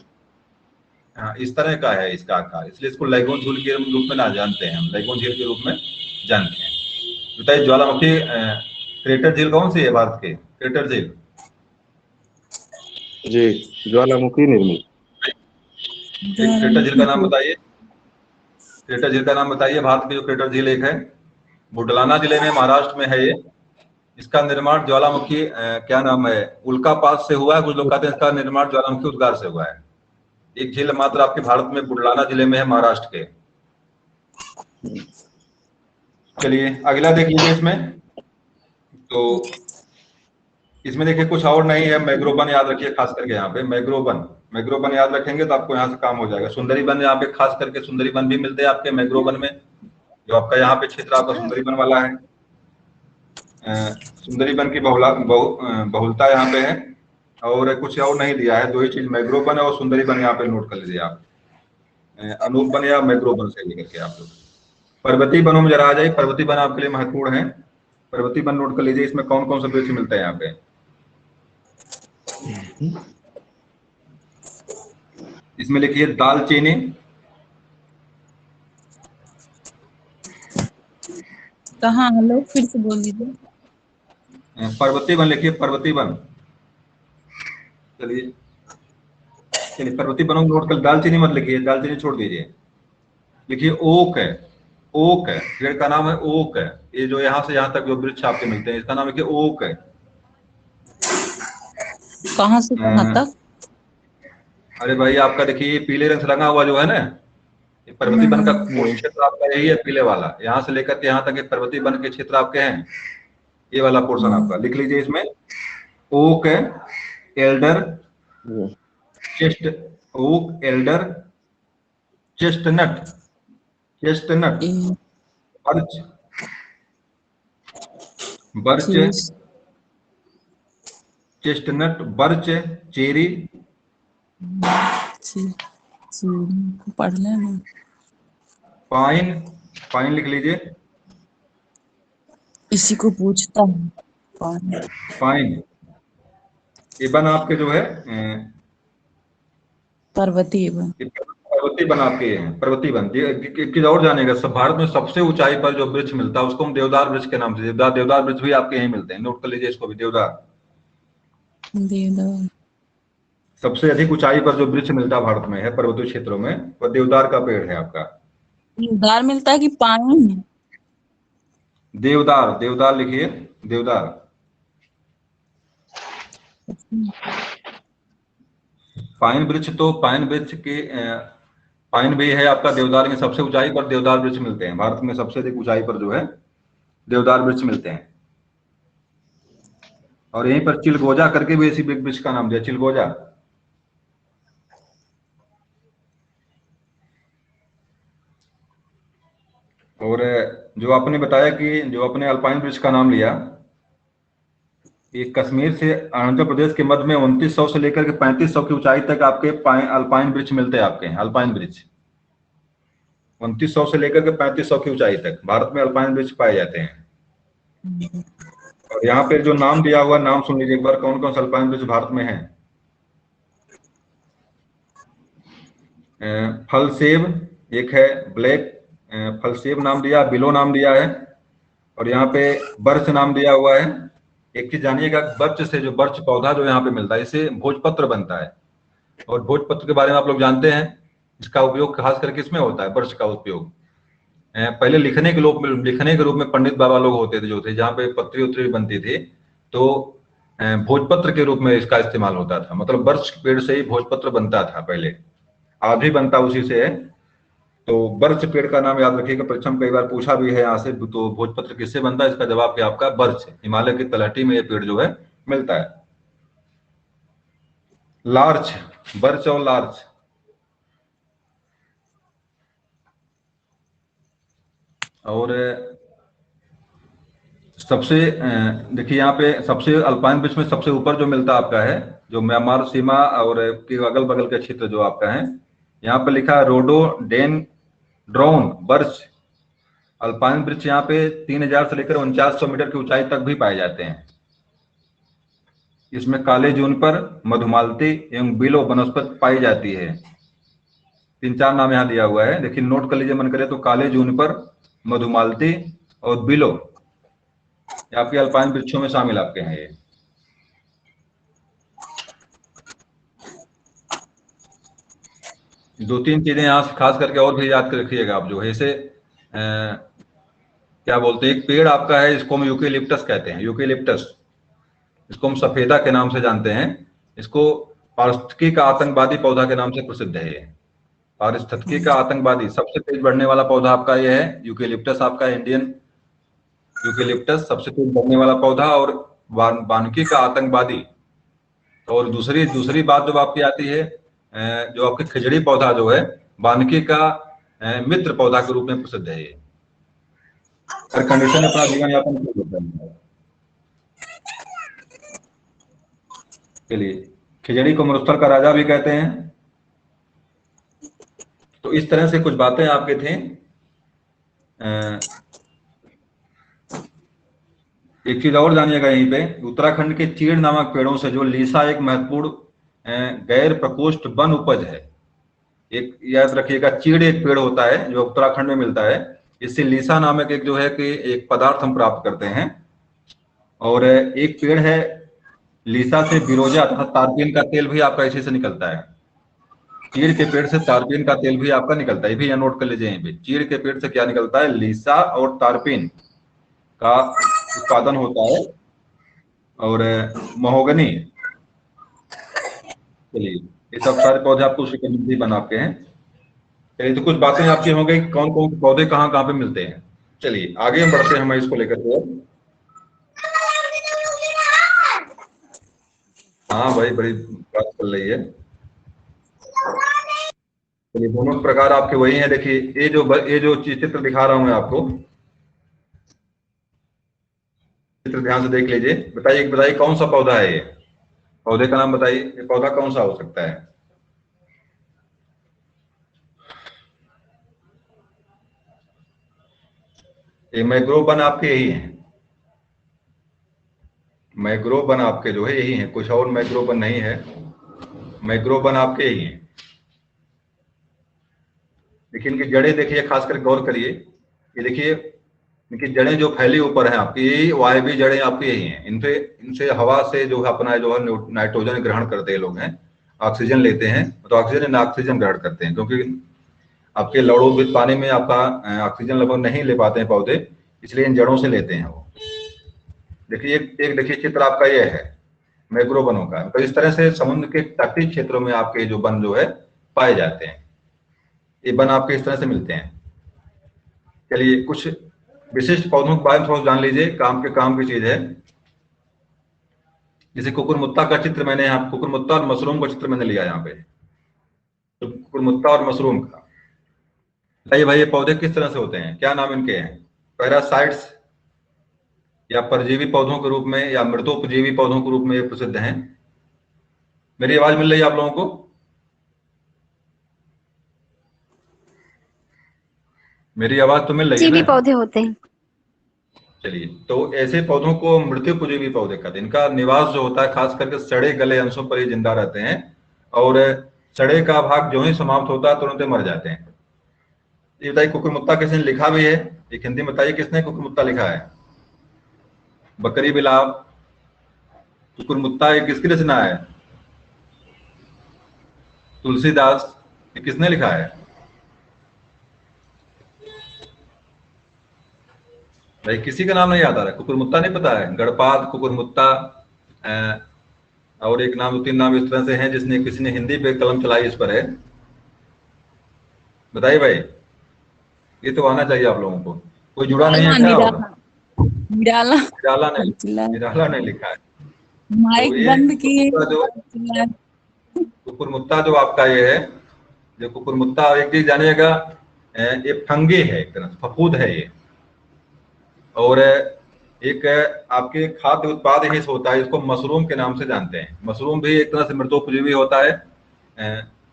S1: हाँ इस तरह का है इसका आकार, इसलिए इसको लैगून झील के रूप में ना जानते हैं, हम लैगून झील के रूप में जानते हैं। बताइए ज्वालामुखी क्रेटर झील कौन सी है भारत के? क्रेटर झील
S5: जी, ज्वालामुखी निर्मित।
S1: क्रेटर झील का नाम बताइए। क्रेटर झील का नाम बताइए भारत की जो क्रेटर झील एक है। बुडलाना जिले में, महाराष्ट्र में है ये। इसका निर्माण ज्वालामुखी क्या नाम है, उल्का पास से हुआ है। कुछ लोग कहते हैं इसका निर्माण ज्वालामुखी उद्गार से हुआ है। एक झील मात्र आपके भारत में बुडलाना जिले में है, महाराष्ट्र के। चलिए अगला देख लीजिए इसमें। तो इसमें देखिए कुछ और नहीं है। मैग्रोव वन याद रखिए, खास करके यहाँ पे मैग्रोव वन याद रखेंगे तो आपको यहाँ से काम हो जाएगा। सुंदरी वन यहाँ पे खास करके सुंदरी वन भी मिलते हैं आपके मैग्रोव वन में, जो आपका यहाँ पे क्षेत्र आपका सुंदरी वन वाला है। सुंदरी वन की बहुलता यहाँ पे है, और कुछ और नहीं दिया है। 2 ही चीज, मैग्रोव वन और सुंदरी वन यहाँ पे नोट कर लीजिए आप। अनूप वन या मैग्रोव वन से लेकर के आप लोग पर्वतीय वनों में जरा आ जाइए। पर्वतीय वन आपके लिए महत्वपूर्ण है। पर्वतीय वन नोट कर लीजिए। इसमें कौन कौन सा वृक्ष मिलता है यहाँ पे? इसमें लिखिए दालचीनी,
S2: कहाँ? हेलो, फिर से बोल दीजिए।
S1: पर्वतीय वन लिखिए, पर्वतीय वन। चलिए चलिए, पर्वतीय वनों को नोट कर, दालचीनी मत लिखिए, दालचीनी छोड़ दीजिए। लिखिए ओक है, ओक है, पेड़ का नाम है ओक है। ये जो यहाँ से यहाँ तक जो वृक्ष आपके मिलते हैं, इसका नाम लिखिए ओक है।
S2: कहाँ से कहाँ
S1: अ,
S2: तक?
S1: अरे भाई आपका देखिए ये पीले रंग से रंगा हुआ जो है ना, ये पर्वतीय वन का क्षेत्र आपका यही है, पीले वाला। यहाँ से लेकर के यहाँ तक ये पर्वतीय वन के क्षेत्र आपके हैं। ये वाला पोर्शन आपका लिख लीजिए। इसमें ओक है, alder, chest, oak, alder, chestnut, chestnut,
S2: a,
S1: birch, birch,
S2: cheese,
S1: chestnut, birch, cherry,
S2: cheese, cheese पढ़ लेना।
S1: पाइन, पाइन लिख लीजिए,
S2: इसी को पूछता हूँ। कौन?
S1: पाइन। ये वन आपके जो है
S2: पर्वतीय वन।
S1: ये पर्वतीय वन आपके हैं, पर्वतीय वन। किस और जानेगा, सब भारत में सबसे ऊंचाई पर जो वृक्ष मिलता है उसको हम देवदार वृक्ष के नाम से, देवदार, देवदार वृक्ष भी आपके यहीं मिलते हैं, नोट कर लीजिए इसको भी, देवदार।
S2: देवदार।
S1: सबसे अधिक ऊंचाई पर जो वृक्ष मिलता है भारत में है पर्वतीय क्षेत्रों में, वह देवदार का पेड़ है आपका।
S2: देवदार मिलता है कि पाइन?
S1: देवदार, देवदार लिखिए, देवदार। पाइन वृक्ष तो पाइन वृक्ष के पाइन भी है आपका, देवदार में सबसे ऊंचाई पर देवदार वृक्ष मिलते हैं भारत में, सबसे अधिक ऊंचाई पर जो है देवदार वृक्ष मिलते हैं। और यहीं पर चिलगोजा करके भी इसी वृक्ष का नाम दिया, चिलगोजा। और जो आपने बताया कि जो अपने अल्पाइन वृक्ष का नाम लिया, ये कश्मीर से आंध्र प्रदेश के मध्य में 2900 से लेकर के 3500 की ऊंचाई तक आपके अल्पाइन वृक्ष मिलते हैं आपके, अल्पाइन वृक्ष 2900 से लेकर के 3500 की ऊंचाई तक भारत में अल्पाइन वृक्ष पाए जाते हैं। और यहाँ पे जो नाम दिया हुआ, नाम सुन लीजिए एक बार, कौन कौन सा अल्पाइन वृक्ष भारत में है। फलसेब एक है, ब्लैक फलसेब नाम दिया, बिलो नाम दिया है, और यहाँ पे बर्च नाम दिया हुआ है। एक चीज जानिएगा, बर्च से जो बर्च पौधा जो यहाँ पे मिलता है, इससे भोजपत्र बनता है। और भोजपत्र के बारे में आप लोग जानते हैं, इसका उपयोग खास करके इसमें होता है, बर्च का उपयोग। पहले लिखने के रूप में पंडित बाबा लोग होते थे जो थे, जहाँ पे पत्री उत्तरी बनती थी, तो भोजपत्र के रूप में इसका इस्तेमाल होता था। मतलब बर्च पेड़ से ही भोजपत्र बनता था पहले, आज भी बनता उसी से है। तो बर्च पेड़ का नाम याद रखिएगा, परीक्षा में कई बार पूछा भी है यहाँ से, तो भोजपत्र किससे बनता है, इसका जवाब क्या आपका, बर्च। हिमालय की तलहटी में ये पेड़ जो है मिलता है। लार्च, बर्च और लार्च। और सबसे देखिए यहाँ पे सबसे अल्पाइन वृक्ष में सबसे ऊपर जो मिलता आपका है, जो म्यांमार सीमा और के अगल बगल के क्षेत्र जो आपका है, यहाँ पे लिखा है रोडोडेंड्रॉन बर्च अल्पाइन वृक्ष। यहाँ पे 3000 से लेकर 4900 मीटर की ऊंचाई तक भी पाए जाते हैं। इसमें काले जूनिपर, मधुमालती एवं बिलो वनस्पति पाई जाती है। 3-4 नाम यहाँ दिया हुआ है, लेकिन नोट कर लीजिए मन करे तो, काले जूनिपर, मधुमालती और बिलो आपके अल्पाइन वृक्षों में शामिल आपके हैं। ये दो तीन चीजें यहाँ खास करके और भी याद कर रखिएगा आप, जो है इसे क्या बोलते हैं, एक पेड़ आपका है, इसको हम यूकेलिप्टस कहते हैं, यूकेलिप्टस। इसको हम सफेदा के नाम से जानते हैं। इसको पारिस्थितिकी का आतंकवादी पौधा के नाम से प्रसिद्ध है। ये पारिस्थितिकी का आतंकवादी, सबसे तेज बढ़ने वाला पौधा आपका ये है यूकेलिप्टस, आपका इंडियन यूकेलिप्टस सबसे तेज बढ़ने वाला पौधा, और वानिकी का आतंकवादी। और दूसरी बात जो आपकी आती है, जो आपके खिजड़ी पौधा जो है, वानिकी का मित्र पौधा के रूप में प्रसिद्ध है। ये हर कंडीशन अपना जीवन यापन करता है। चलिए, खिजड़ी को मरुस्थल का राजा भी कहते हैं। तो इस तरह से कुछ बातें आपके थे। एक चीज और जानिएगा यहीं पे, उत्तराखंड के चीड़ नामक पेड़ों से जो लीसा एक महत्वपूर्ण गैर प्रकोष्ठ वन उपज है। एक याद रखिएगा, चीड़ एक पेड़ होता है जो उत्तराखंड में मिलता है, इससे लीसा नामक एक जो है कि एक पदार्थ हम प्राप्त करते हैं। और एक पेड़ है लीसा से बिरोजा तथा तारपीन का तेल भी आपका इसी से निकलता है। चीड़ के पेड़ से तारपीन का तेल भी आपका निकलता है, ये भी यहाँ नोट कर लीजिए। यहीं पे चीड़ के पेड़ से क्या निकलता है, लीसा और तारपीन का उत्पादन होता है। और महोगनी, चलिए ये सब सारे पौधे आपको उसी के बना आपके हैं। चलिए तो कुछ बातें आपकी हो गई, कौन कौन से पौधे कहाँ कहाँ पे मिलते हैं। चलिए आगे हम बढ़ते हैं हम इसको लेकर के। हाँ भाई, बड़ी बात चल रही है। चलिए दोनों प्रकार आपके वही हैं। देखिए ये जो चित्र दिखा रहा हूं मैं आपको, चित्र ध्यान से देख लीजिए। बताइए कौन सा पौधा है ये, पौधे का नाम बताइए, ये पौधा कौन सा हो सकता है। ये मैंग्रोव वन आपके यही है, मैंग्रोव वन आपके जो है यही है, कुछ और मैंग्रोव वन नहीं है, मैंग्रोव वन आपके यही है। देखिए इनकी जड़ें देखिए, खासकर गौर करिए, ये देखिए इनकी जड़ें जो फैली ऊपर हैं आपकी, यही वायवीय जड़ें आपकी यही हैं। इनसे हवा से जो है अपना जो है नाइट्रोजन ग्रहण करते हैं लोग हैं, ऑक्सीजन लेते हैं। तो ऑक्सीजन ग्रहण करते हैं, क्योंकि आपके लवणों पानी में आपका ऑक्सीजन लगभग नहीं ले पाते हैं पौधे, इसलिए इन जड़ों से लेते हैं वो। देखिए एक देखिए चित्र आपका ये है मैंग्रोव वनों का। तो इस तरह से समुद्र के तटीय क्षेत्रों में आपके जो वन जो है पाए जाते हैं, ये वन आपके इस तरह से मिलते हैं। चलिए कुछ विशिष्ट पौधों के बारे में थोड़ा जान लीजिए, काम की चीज है। जैसे कुकुरमुत्ता का चित्र मैंने यहाँ, कुकुरमुत्ता और मशरूम का चित्र मैंने लिया यहाँ पे। तो कुकुरमुत्ता और मशरूम का बताइए भाई, ये पौधे किस तरह से होते हैं, क्या नाम इनके हैं। पैरासाइट्स या परजीवी पौधों के रूप में या मृतोपजीवी पौधों के रूप में ये प्रसिद्ध हैं। मेरी आवाज मिल रही है आप लोगों को? मेरी आवाज तो मिल रही है ना?
S7: पौधे होते हैं।
S1: चलिए तो ऐसे पौधों को मृत्युपजीवी पौधे कहते हैं। इनका निवास जो होता है खास करके सड़े गले अंशों पर ही जिंदा रहते हैं, और सड़े का भाग जो ही समाप्त होता है तुरंत मर जाते हैं। ये बताइए कुकुरमुत्ता किसने लिखा भी है, एक हिंदी में बताइए किसने कुकुरमुत्ता लिखा है। बकरी बिलाव, कुकुरमुत्ता ये किसकी रचना है? तुलसीदास। ये किसने लिखा है भाई? किसी का नाम नहीं याद आ रहा है, कुकुरमुत्ता नहीं पता है? गणपाद, कुकुरमुत्ता, और एक नाम, 2-3 नाम इस तरह से हैं जिसने किसी ने हिंदी पे कलम चलाई इस पर है। बताइए भाई, ये तो आना चाहिए आप लोगों को। कोई जुड़ा नहीं है क्या? निराला नहीं लिखा है।
S2: माइक बंद किए।
S1: कुकुरमुत्ता जो आपका ये है, जो कुकुरमुत्ता, एक चीज जानिएगा, ये फंगी है, एक तरह से फफूद है ये। और एक आपके खाद्य उत्पाद ही होता है, इसको मशरूम के नाम से जानते हैं। मशरूम भी एक तरह से मृतोपजीवी होता है।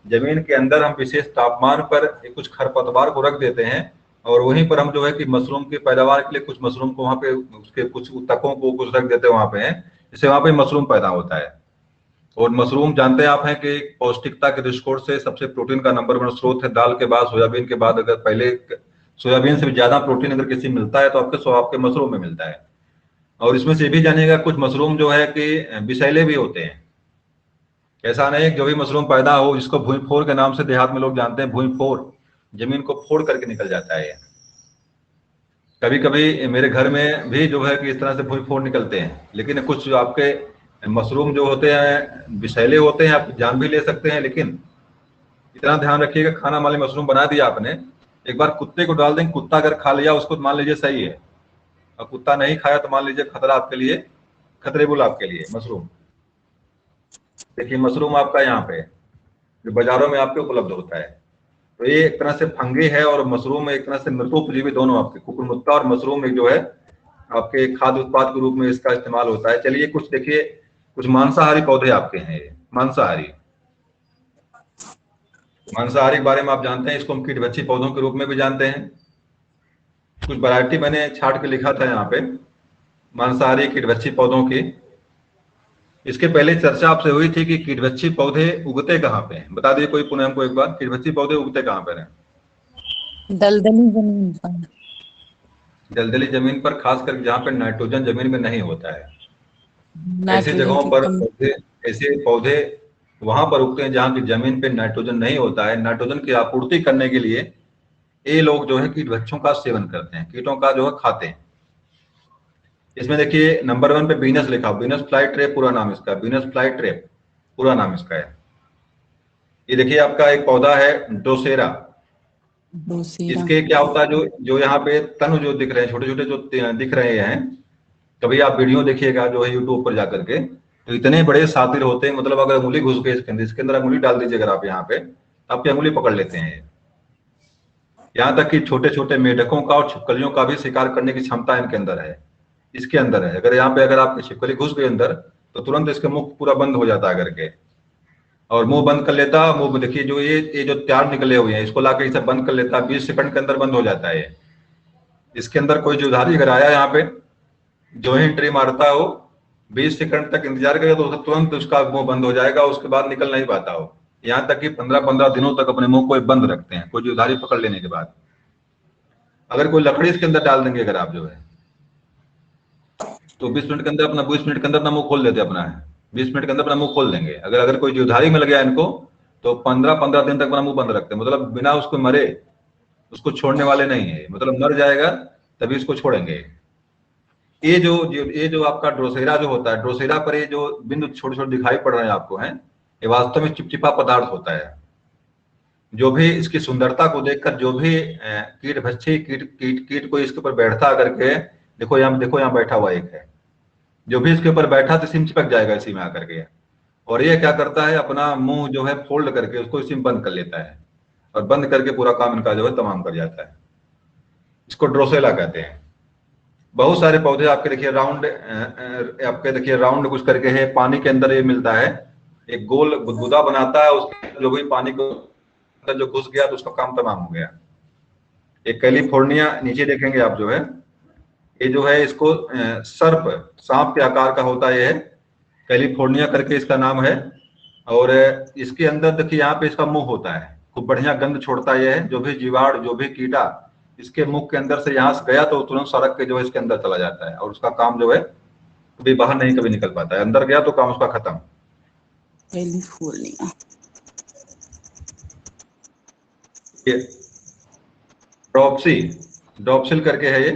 S1: जमीन के अंदर हम विशेष तापमान पर कुछ खरपतवार को रख देते हैं, और वहीं पर हम जो है कि मशरूम की पैदावार के लिए कुछ मशरूम को वहां पे, उसके कुछ तकों को कुछ रख देते हैं वहां पे, जिससे वहां पे मशरूम पैदा होता है। और मशरूम जानते हैं आप हैं कि पौष्टिकता के दृष्टिकोण से सबसे प्रोटीन का नंबर 1 स्रोत है। दाल के बाद, सोयाबीन के बाद, अगर पहले सोयाबीन से भी ज्यादा प्रोटीन अगर किसी मिलता है तो आपके मशरूम में मिलता है। और इसमें से भी जानिएगा, कुछ मशरूम जो है कि विषैले भी होते हैं। ऐसा नहीं जो भी मशरूम पैदा हो, जिसको भूईफोर के नाम से देहात में लोग जानते हैं, भूईफोर, जमीन को फोड़ करके निकल जाता है। कभी कभी मेरे घर में भी जो है कि इस तरह से भूईफोर निकलते हैं। लेकिन कुछ आपके मशरूम जो होते हैं विषैले होते हैं, आप जान भी ले सकते हैं। लेकिन इतना ध्यान रखिएगा, खाना वाले मशरूम बना दिया आपने, एक बार कुत्ते को डाल देंगे, कुत्ता अगर खा लिया उसको मान लीजिए सही है, और कुत्ता नहीं खाया तो मान लीजिए खतरा आपके लिए, खतरेबुल आपके लिए मशरूम। देखिए मशरूम आपका यहाँ पे जो बाजारों में आपके उपलब्ध होता है, तो ये एक तरह से फंगी है, और मशरूम एक तरह से मृतोपजीवी, दोनों आपके कुकुरमुत्ता और मशरूम एक जो है आपके खाद्य उत्पाद के रूप में इसका इस्तेमाल होता है। चलिए कुछ देखिए, कुछ मांसाहारी पौधे आपके हैं। ये मांसाहारी के बारे में आप जानते हैं, इसको हम कीटभक्षी पौधों के रूप में भी जानते हैं। कुछ वैरायटी मैंने छाट के लिखा था यहाँ पे मांसाहारी कीटभक्षी पौधों की। इसके पहले चर्चा आपसे हुई थी कि कीटभक्षी पौधे उगते कहाँ पे हैं। बता दीजिए कोई पुनः हमको एक बार, कीटभक्षी पौधे उगते कहाँ पर हैं?
S2: दलदली जमीन पर।
S1: दलदली जमीन पर, खास कर जहाँ पे नाइट्रोजन जमीन में नहीं होता है, ऐसे
S2: नाइट्रोजन
S1: जगहों
S2: की
S1: पर
S2: कमी।
S1: पौधे, ऐसे पौधे वहां पर उगते हैं जहाँ की जमीन पे नाइट्रोजन नहीं होता है। नाइट्रोजन की आपूर्ति करने के लिए ये लोग जो है कीट बच्चों का सेवन करते हैं, कीटों का जो है खाते हैं। इसमें देखिए नंबर 1 पे बीनस लिखा, बीनस फ्लाई ट्रैप पूरा नाम इसका, बीनस फ्लाई ट्रैप पूरा नाम इसका है। ये देखिए आपका एक पौधा है ड्रोसेरा।
S2: ड्रोसेरा।
S1: इसके क्या होता है, जो जो यहाँ पे तनु जो दिख रहे हैं, छोटे छोटे जो दिख रहे हैं, कभी आप वीडियो देखिएगा जो है यूट्यूब पर जाकर के, तो इतने बड़े शातिर होते हैं, मतलब अगर उंगली घुस गई इसके अंदर उंगली डाल दीजिए अगर आप यहाँ पे, आपकी उंगली पकड़ लेते हैं। यहाँ तक कि छोटे छोटे मेढकों का और छिपकलियों का भी शिकार करने की क्षमता इनके अंदर है, इसके अंदर है। अगर यहाँ पे अगर आपकी छिपकली घुस गई अंदर, तो तुरंत इसके मुख पूरा बंद हो जाता है करके, और मुंह बंद कर लेता। मुंह देखिए जो ये जो त्यार निकले हुए हैं, इसको लाके इसे बंद कर लेता, 20 सेकंड के अंदर बंद हो जाता है। इसके अंदर कोई जुधारी अगर आया यहाँ पे, जो ही एंट्री मारता हो, 20 सेकंड तक इंतजार करेगा तो तुरंत उसका मुंह बंद हो जाएगा, उसके बाद निकल नहीं पाता हो। यहाँ तक कि 15-15 दिनों तक अपने मुंह को बंद रखते हैं, कोई जुधारी पकड़ लेने के बाद। अगर कोई लकड़ी इसके अंदर डाल देंगे अगर आप जो है, तो 20 मिनट के अंदर अपना 20 मिनट के अंदर अपना मुंह खोल देते अपना है, 20 मिनट के अंदर अपना मुंह खोल देंगे। अगर कोई जुधारी मिल गया इनको, तो 15-15 दिन तक अपना मुंह बंद रखते हैं, मतलब बिना उसको मरे उसको छोड़ने वाले नहीं है, मतलब मर जाएगा तभी इसको छोड़ेंगे। ये जो आपका ड्रोसेरा जो होता है, ड्रोसेरा पर ये जो बिंदु छोटे छोटे दिखाई पड़ रहे हैं आपको हैं, ये वास्तव में चिपचिपा पदार्थ होता है। जो भी इसकी सुंदरता को देखकर जो भी कीट भक्षी कीट को इसके ऊपर बैठता करके, देखो यहाँ बैठा हुआ एक है, जो भी इसके ऊपर बैठा तो सिम चिपक जाएगा इसी में आकर के। और ये क्या करता है, अपना मुंह जो है फोल्ड करके उसको इसी में बंद कर लेता है, और बंद करके पूरा काम इनका जो है तमाम कर जाता है। इसको ड्रोसेला कहते हैं। बहुत सारे पौधे आपके देखिए राउंड कुछ करके है, पानी के अंदर ये मिलता है, एक गोल गुदगुदा बनाता है, उसके जो भी पानी को अंदर जो घुस गया तो उसका काम तमाम हो गया। एक कैलिफोर्निया नीचे देखेंगे आप जो है, ये जो है इसको सर्प सांप के आकार का होता है, ये कैलिफोर्निया करके इसका नाम है। और इसके अंदर देखिए यहाँ पे इसका मुंह होता है, खूब बढ़िया गंध छोड़ता है। जो भी जीवाणु जो भी कीटा इसके मुख के अंदर से यहाँ से गया तो तुरंत सड़क के जो है इसके अंदर चला जाता है, और उसका काम जो है कभी बाहर नहीं कभी निकल पाता है, अंदर गया तो काम उसका खत्म।
S2: कैलिफोर्निया।
S1: ड्रॉप्सिल करके है ये।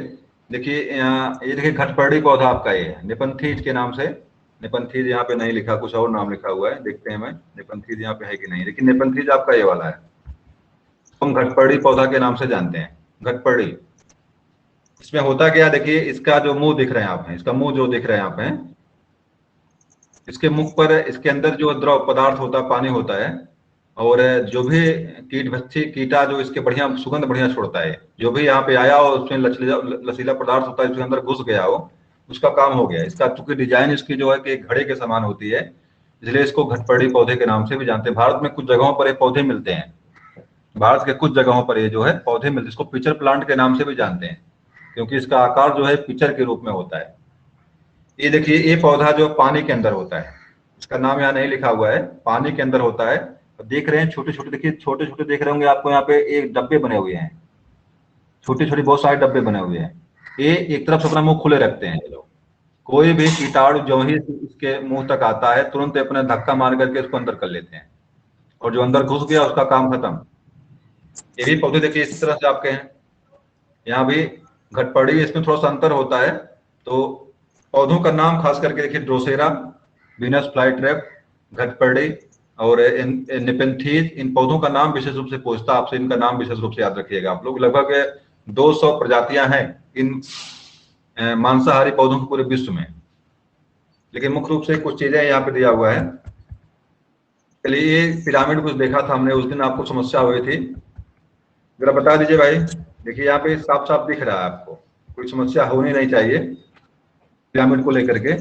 S1: देखिए ये देखिए घटपर्डी पौधा आपका, ये निपंथीज के नाम से, निपंथीज यहाँ पे नहीं लिखा, कुछ और नाम लिखा हुआ है, देखते हैं मैं निपंथीज यहाँ पे है कि नहीं। लेकिन निपंथीज आपका ये वाला है, हम घटपर्डी पौधा के नाम से जानते हैं, घटपर्डी। इसमें होता क्या, देखिए इसका जो मुंह दिख रहे हैं आप हैं, इसका मुंह जो दिख रहे हैं आप हैं, इसके मुख पर इसके अंदर जो द्रव पदार्थ होता है पानी होता है, और जो भी कीट भक्षी कीटा जो इसके बढ़िया सुगंध बढ़िया छोड़ता है, जो भी यहाँ पे आया हो उसमें लचीला पदार्थ होता है, उसके अंदर घुस गया हो, उसका काम हो गया। इसका चूंकि डिजाइन इसकी जो है कि घड़े के समान होती है, इसलिए इसको घटपर्डी पौधे के नाम से भी जानते हैं। भारत में कुछ जगहों पर ये पौधे मिलते हैं, भारत के कुछ जगहों पर ये जो है पौधे मिलते हैं, इसको पिचर प्लांट के नाम से भी जानते हैं, क्योंकि इसका आकार जो है पिचर के रूप में होता है। ये देखिए ये पौधा जो पानी के अंदर होता है, इसका नाम यहाँ नहीं लिखा हुआ है, पानी के अंदर होता है। देख रहे हैं छोटे छोटे, देखिए छोटे छोटे देख रहे होंगे आपको, यहाँ पे एक डब्बे बने हुए हैं, छोटे छोटे बहुत सारे डब्बे बने हुए हैं। ये एक तरफ से अपना मुंह खुले रखते हैं ये लोग, कोई भी कीटाणु जो ही इसके मुंह तक आता है तुरंत अपने धक्का मार करके इसको अंदर कर लेते हैं, और जो अंदर घुस गया उसका काम खत्म। ये भी पौधे देखिए इस तरह से आपके हैं, यहाँ भी घटपर्डी, इसमें थोड़ा सा अंतर होता है। तो पौधों का नाम खास करके देखिए ड्रोसेरा, वीनस फ्लाई ट्रैप, घटपर्डी और निपेंथीज, इन पौधों का नाम विशेष रूप से पूछता आपसे, इनका नाम विशेष रूप से याद रखिएगा आप लोग। लगभग 200 प्रजातियां हैं इन मांसाहारी पौधों के पूरे विश्व में, लेकिन मुख्य रूप से कुछ चीजें यहाँ पे दिया हुआ है। चलिए ये पिरामिड कुछ देखा था हमने उस दिन, आपको समस्या हुई थी, जरा बता दीजिए भाई। देखिए यहाँ पे साफ साफ दिख रहा है आपको, कोई समस्या होनी नहीं चाहिए पिरामिड को लेकर के।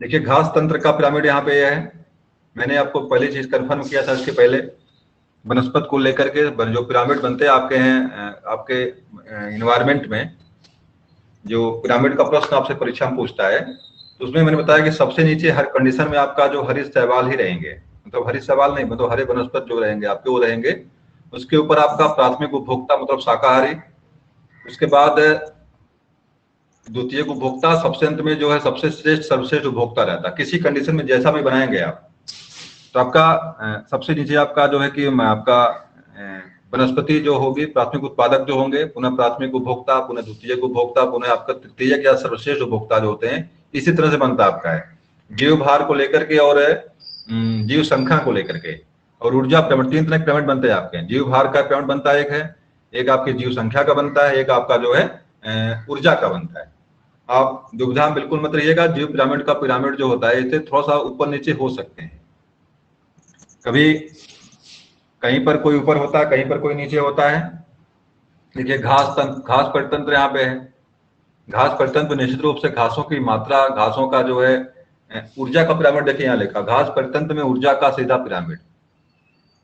S1: देखिए घास तंत्र का पिरामिड यहाँ पे है, मैंने आपको पहले चीज कंफर्म किया था इसके पहले। वनस्पति को लेकर के जो पिरामिड बनते हैं आपके हैं, आपके इन्वायरमेंट में जो पिरामिड का प्रश्न आपसे परीक्षा में पूछता है, तो उसमें मैंने बताया कि सबसे नीचे हर कंडीशन में आपका जो हरी शैवाल ही रहेंगे, मतलब हरी शैवाल नहीं मतलब हरे वनस्पति जो रहेंगे आपके वो रहेंगे। उसके ऊपर आपका प्राथमिक उपभोक्ता मतलब शाकाहारी, उसके बाद द्वितीयक उपभोक्ता सबसे अंत में जो है सबसे श्रेष्ठ सर्वश्रेष्ठ उपभोक्ता रहता है। किसी कंडीशन में जैसा भी बनाएंगे आप, तो आपका सबसे नीचे आपका जो है कि आपका वनस्पति जो होगी, प्राथमिक उत्पादक जो होंगे, पुनः प्राथमिक उपभोक्ता, पुनः द्वितीयक उपभोक्ता, पुनः आपका तृतीयक या सर्वश्रेष्ठ उपभोक्ता जो होते हैं, इसी तरह से बनता आपका है। जीव भार को लेकर के और जीव संख्या को लेकर के और ऊर्जा पेमेंट, 3 तरह के पेमेंट बनते हैं आपके। जीव भार का पेमेंट बनता है, एक आपकी जीव संख्या का बनता है, एक आपका जो है ऊर्जा का बनता है। आप दुविधा में बिल्कुल मत रहिएगा। जीव पिरामिड का पिरामिड जो होता है इससे थोड़ा सा ऊपर नीचे हो सकते हैं, कभी कहीं पर कोई ऊपर होता है, कहीं पर कोई नीचे होता है। देखिए घास परितंत्र यहाँ पे है। घास परितंत्र निश्चित रूप से घासों की मात्रा, घासों का जो है ऊर्जा का पिरामिड देखिए यहाँ लिखा, घास परितंत्र में ऊर्जा का सीधा पिरामिड।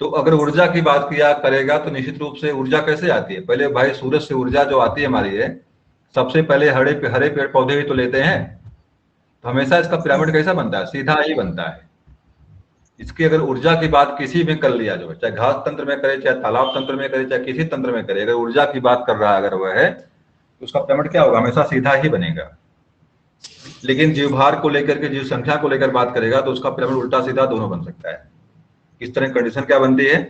S1: तो अगर ऊर्जा की बात किया करेगा तो निश्चित रूप से ऊर्जा कैसे आती है? पहले भाई सूरज से ऊर्जा जो आती है हमारी है, सबसे पहले हरे पेड़ पौधे ही तो लेते हैं। तो हमेशा इसका पिरामिड कैसा बनता है? सीधा ही बनता है। इसकी अगर ऊर्जा की बात किसी में कर लिया जो है, चाहे घास तंत्र में करे, चाहे तालाब तंत्र में करे, चाहे किसी तंत्र में करे, अगर ऊर्जा की बात कर रहा है अगर वह है, तो उसका पिरामिड क्या होगा? हमेशा सीधा ही बनेगा। लेकिन जीव भार को लेकर के, जीव संख्या को लेकर बात करेगा तो उसका पिरामिड उल्टा सीधा दोनों बन सकता है। इस तरह कंडीशन क्या बनती है?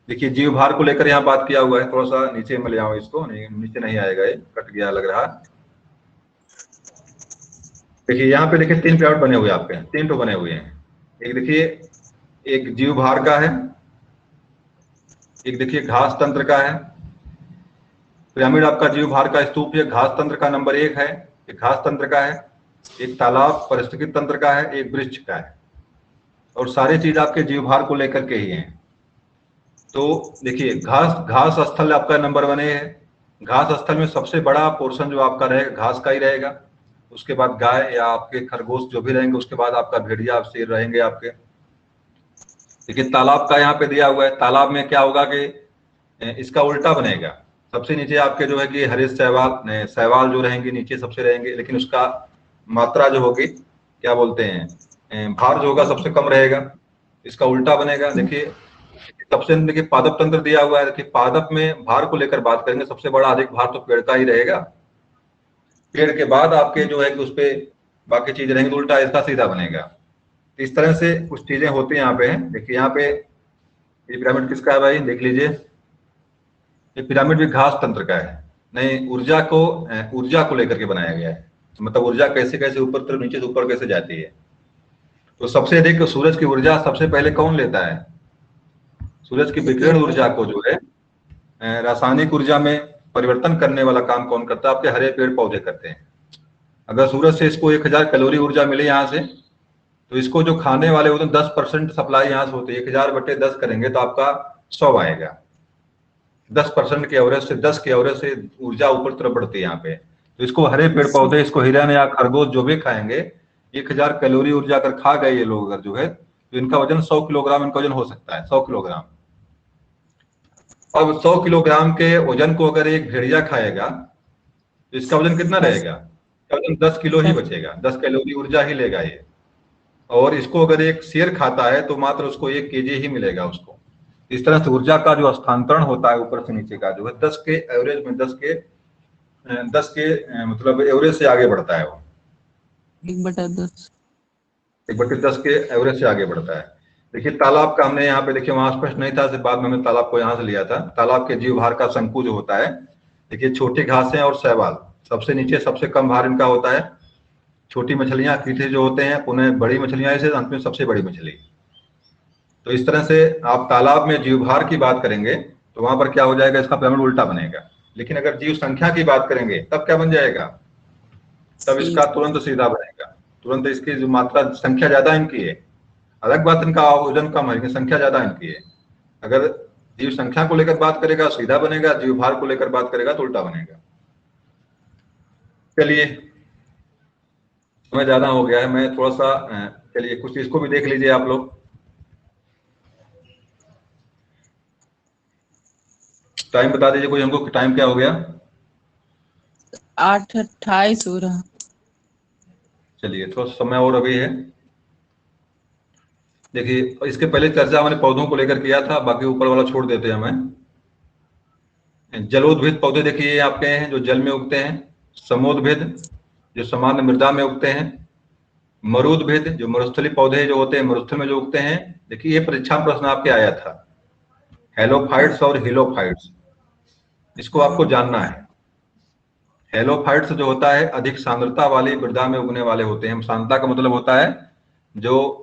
S1: देखिए जीव भार को लेकर यहाँ बात किया हुआ है, थोड़ा सा नीचे में ले आओ इसको, नीचे नहीं आएगा, ये कट गया लग रहा। देखिए यहाँ पे देखिए 3 पिरामिड बने हुए आपके, 3 तो बने हुए हैं। एक देखिए एक जीव भार का है, एक देखिए घास तंत्र का है। पिरामिड आपका जीव भार का स्तूप ये घास तंत्र का नंबर 1 है, एक घास तंत्र का है, एक तालाब पारिस्थितिकी तंत्र का है, एक वृक्ष का है, और सारी चीज आपके जीव भार को लेकर के ही हैं। तो देखिए घास स्थल आपका नंबर 1 है। घास स्थल में सबसे बड़ा पोर्शन जो आपका रहेगा घास का ही रहेगा, उसके बाद गाय या आपके खरगोश जो भी रहेंगे, उसके बाद आपका भेड़िया शेर रहेंगे आपके। देखिए तालाब का यहाँ पे दिया हुआ है, तालाब में क्या होगा कि इसका उल्टा बनेगा। सबसे नीचे आपके जो है कि हरे शैवाल जो रहेंगे नीचे सबसे रहेंगे, लेकिन उसका मात्रा जो होगी क्या बोलते हैं भार जो होगा सबसे कम रहेगा, इसका उल्टा बनेगा। देखिए सबसे देखिए पादप तंत्र दिया हुआ है। देखिए पादप में भार को लेकर बात करेंगे, सबसे बड़ा अधिक भार तो पेड़ का ही रहेगा। पेड़ के बाद आपके जो है कि उस पे बाकी चीज रहेंगे, तो उल्टा इसका सीधा बनेगा। इस तरह से कुछ चीजें होती हैं यहाँ पे। देखिए यहाँ पे ये पिरामिड किसका है भाई? देख लीजिए, ये पिरामिड भी घास तंत्र का है। नहीं, ऊर्जा को लेकर के बनाया गया है, मतलब ऊर्जा कैसे कैसे ऊपर तरफ नीचे से ऊपर कैसे जाती है। तो सबसे अधिक सूरज की ऊर्जा सबसे पहले कौन लेता है? सूरज की विकिरण ऊर्जा को जो है रासायनिक ऊर्जा में परिवर्तन करने वाला काम कौन करता है? आपके हरे पेड़ पौधे करते हैं। अगर सूरज से इसको 1000 कैलोरी ऊर्जा मिले यहाँ से, तो इसको जो खाने वाले होते हैं 10% सप्लाई यहाँ से होती है। 1000/10 करेंगे तो आपका 100 आएगा। 10% के एवरेज से 10 के एवरेज से ऊर्जा ऊपर तरफ बढ़ती है यहाँ पे। तो इसको हरे पेड़ पौधे, इसको हिरन या खरगोश जो भी खाएंगे, 1000 कैलोरी ऊर्जा अगर खा गए ये लोग अगर जो है, तो इनका वजन 100 किलोग्राम इनका वजन हो सकता है। 100 किलोग्राम। अब 100 किलोग्राम के वजन को अगर एक भेड़िया खाएगा तो इसका वजन कितना रहेगा? वजन 10 किलो ही बचेगा, 10 कैलोरी ऊर्जा ही लेगा ये। और इसको अगर एक शेर खाता है तो मात्र उसको 1 केजी ही मिलेगा उसको। इस तरह से ऊर्जा का जो हस्तांतरण होता है ऊपर से नीचे का जो है 10 के एवरेज में 10 के मतलब एवरेज से आगे बढ़ता है वो।
S2: 1/10
S1: 1/10 के एवरेज से आगे बढ़ता है। देखिए तालाब का हमने यहाँ पे देखिए वहां स्पष्ट नहीं था, बाद में हमने तालाब को यहाँ से लिया था। तालाब के जीव भार का शंकु जो होता है, देखिए छोटी घासें और शैवाल सबसे नीचे सबसे कम भार इनका होता है। छोटी मछलियां कीटे जो होते हैं, पुनः बड़ी मछलियां ऐसे, अंत में सबसे बड़ी मछली। तो इस तरह से आप तालाब में जीव भार की बात करेंगे तो वहां पर क्या हो जाएगा? इसका पिरामिड उल्टा बनेगा। लेकिन अगर जीव संख्या की बात करेंगे तब क्या बन जाएगा? तब इसका तुरंत सीधा बनेगा। तुरंत इसकी जो मात्रा संख्या ज्यादा इनकी है, अलग बात इनका वजन कम है लेकिन संख्या ज्यादा इनकी है। अगर जीव संख्या को लेकर बात करेगा सीधा बनेगा, जीव भार को लेकर बात करेगा तो उल्टा बनेगा। चलिए समय ज्यादा हो गया है, मैं थोड़ा सा चलिए कुछ इसको भी देख लीजिए आप लोग। टाइम बता दीजिए कोई हमको, टाइम क्या हो गया?
S2: 8:28 हो रहा।
S1: चलिए थोड़ा समय और अभी है। देखिए इसके पहले चर्चा हमने पौधों को लेकर किया था, बाकी ऊपर वाला छोड़ देते हैं हमें। जलोद्भिद पौधे देखिए आपके हैं जो जल में उगते हैं। समोद्भिद, जो सामान्य मृदा में उगते हैं। मरुद्भिद, जो मरुस्थलीय पौधे जो होते हैं मरुस्थल में जो उगते हैं। देखिए ये परीक्षा में प्रश्न आपके आया था, हेलोफाइट्स और हिलोफाइट्स, इसको आपको जानना है। हेलोफाइट्स जो होता है अधिक सांद्रता वाली मृदा में उगने वाले होते हैं। सांद्रता का मतलब होता है जो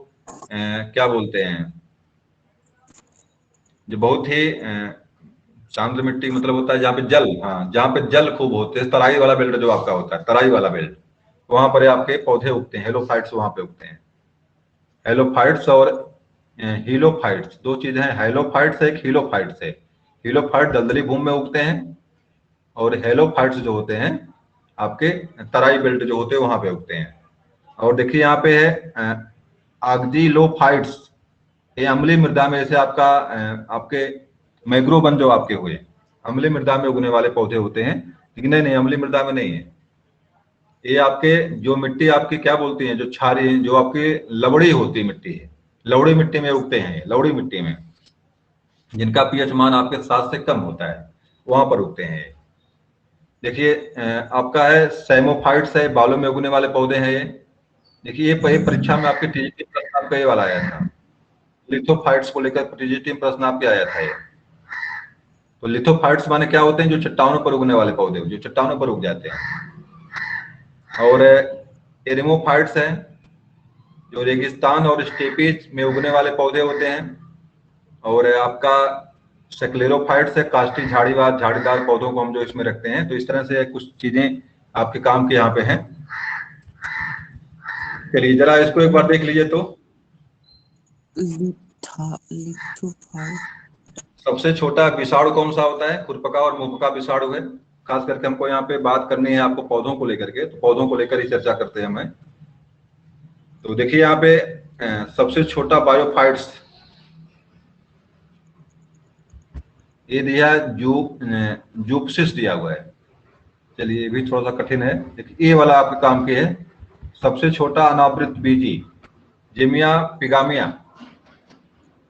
S1: क्या बोलते हैं, जो बहुत ही सांद्र मिट्टी, मतलब होता है जहाँ पे जल, हाँ जहाँ पे जल खूब होते हैं, तराई वाला बेल्ट जो आपका होता है, तराई वाला बेल्ट, वहां पर आपके पौधे उगते हैं, हेलोफाइट्स वहां पे उगते हैं। हेलोफाइट्स और हीलोफाइट्स दो चीजें हैं, हेलोफाइट्स एक हीलोफाइट्स है। हीलोफाइट दलदली भूमि में उगते हैं और हेलोफाइट्स जो होते हैं आपके तराई बेल्ट जो होते हैं वहां पे उगते हैं। और देखिए यहाँ पे है आग्जिलोफाइट्स, ये अम्लीय मृदा में, जैसे आपका आपके मैग्रोव वन जो आपके हुए अम्लीय मृदा में उगने वाले पौधे होते हैं, लेकिन नहीं अम्लीय मृदा में नहीं है। ये आपके जो मिट्टी आपकी क्या बोलती है, जो क्षारीय, जो आपकी लवड़ी होती मिट्टी है, लवड़ी मिट्टी में उगते हैं। लवड़ी मिट्टी में जिनका पीएच मान आपके 7 से कम होता है वहां पर उगते हैं। देखिए आपका है सैमोफाइट्स है, बालों में उगने वाले पौधे हैं ये। देखिए ये परीक्षा में आपके टीजीटी प्रश्न आपका ये वाला आया था, लिथोफाइट्स को लेकर टीजीटी में प्रश्न आपके आया था ये। तो लिथोफाइट्स माने क्या होते हैं, जो चट्टानों पर उगने वाले पौधे, जो चट्टानों पर उग जाते हैं। और एरिमोफाइट्स हैं, जो रेगिस्तान और स्टेपीज में उगने वाले पौधे होते हैं। और आपका सेक्लेरोफाइट्स है, काष्ठी झाड़ीदार पौधों को हम जो इसमें रखते हैं। तो इस तरह से कुछ चीजें आपके काम के यहाँ पे हैं। चलिए जरा इसको एक बार देख लीजिए। तो सबसे छोटा विषाणु कौन सा होता है, खुरपका और मुंहपका विषाणु है। खास करके हमको यहाँ पे बात करनी है आपको पौधों को लेकर के, तो पौधों को लेकर ही चर्चा करते हैं हमें। तो देखिए यहाँ पे सबसे छोटा बायोफाइट्स ये दिया जूपसिस दिया हुआ है। चलिए ये भी थोड़ा सा कठिन है, देखिए ये वाला आपके काम के है। सबसे छोटा अनावृत बीजी जिमिया पिगामिया।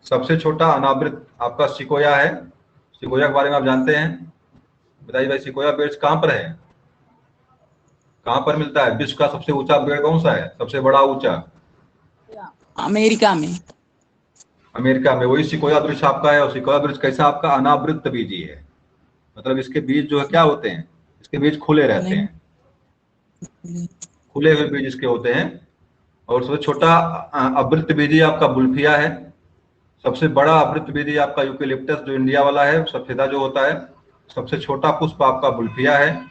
S1: सबसे छोटा अनावृत आपका सिकोया है। सिकोया के बारे में आप जानते हैं, बताइए भाई सिकोया पेड़ कहाँ पर है, कहाँ पर मिलता है? विश्व का सबसे ऊंचा पेड़ कौन सा है, सबसे बड़ा ऊंचा?
S2: अमेरिका में।
S1: अमेरिका में वही सिकोया वृक्ष आपका है। और सिकोया वृक्ष कैसा आपका, अनावृत बीजी है, मतलब इसके बीज जो है क्या होते हैं, इसके बीज खुले रहते हैं, खुले हुए बीज इसके होते हैं। और सबसे छोटा आवृत बीजी आपका बुल्फिया है। सबसे बड़ा आवृत बीजी आपका यूकेलिप्टस जो इंडिया वाला है, सफेदा जो होता है। सबसे छोटा पुष्प आपका बुल्फिया है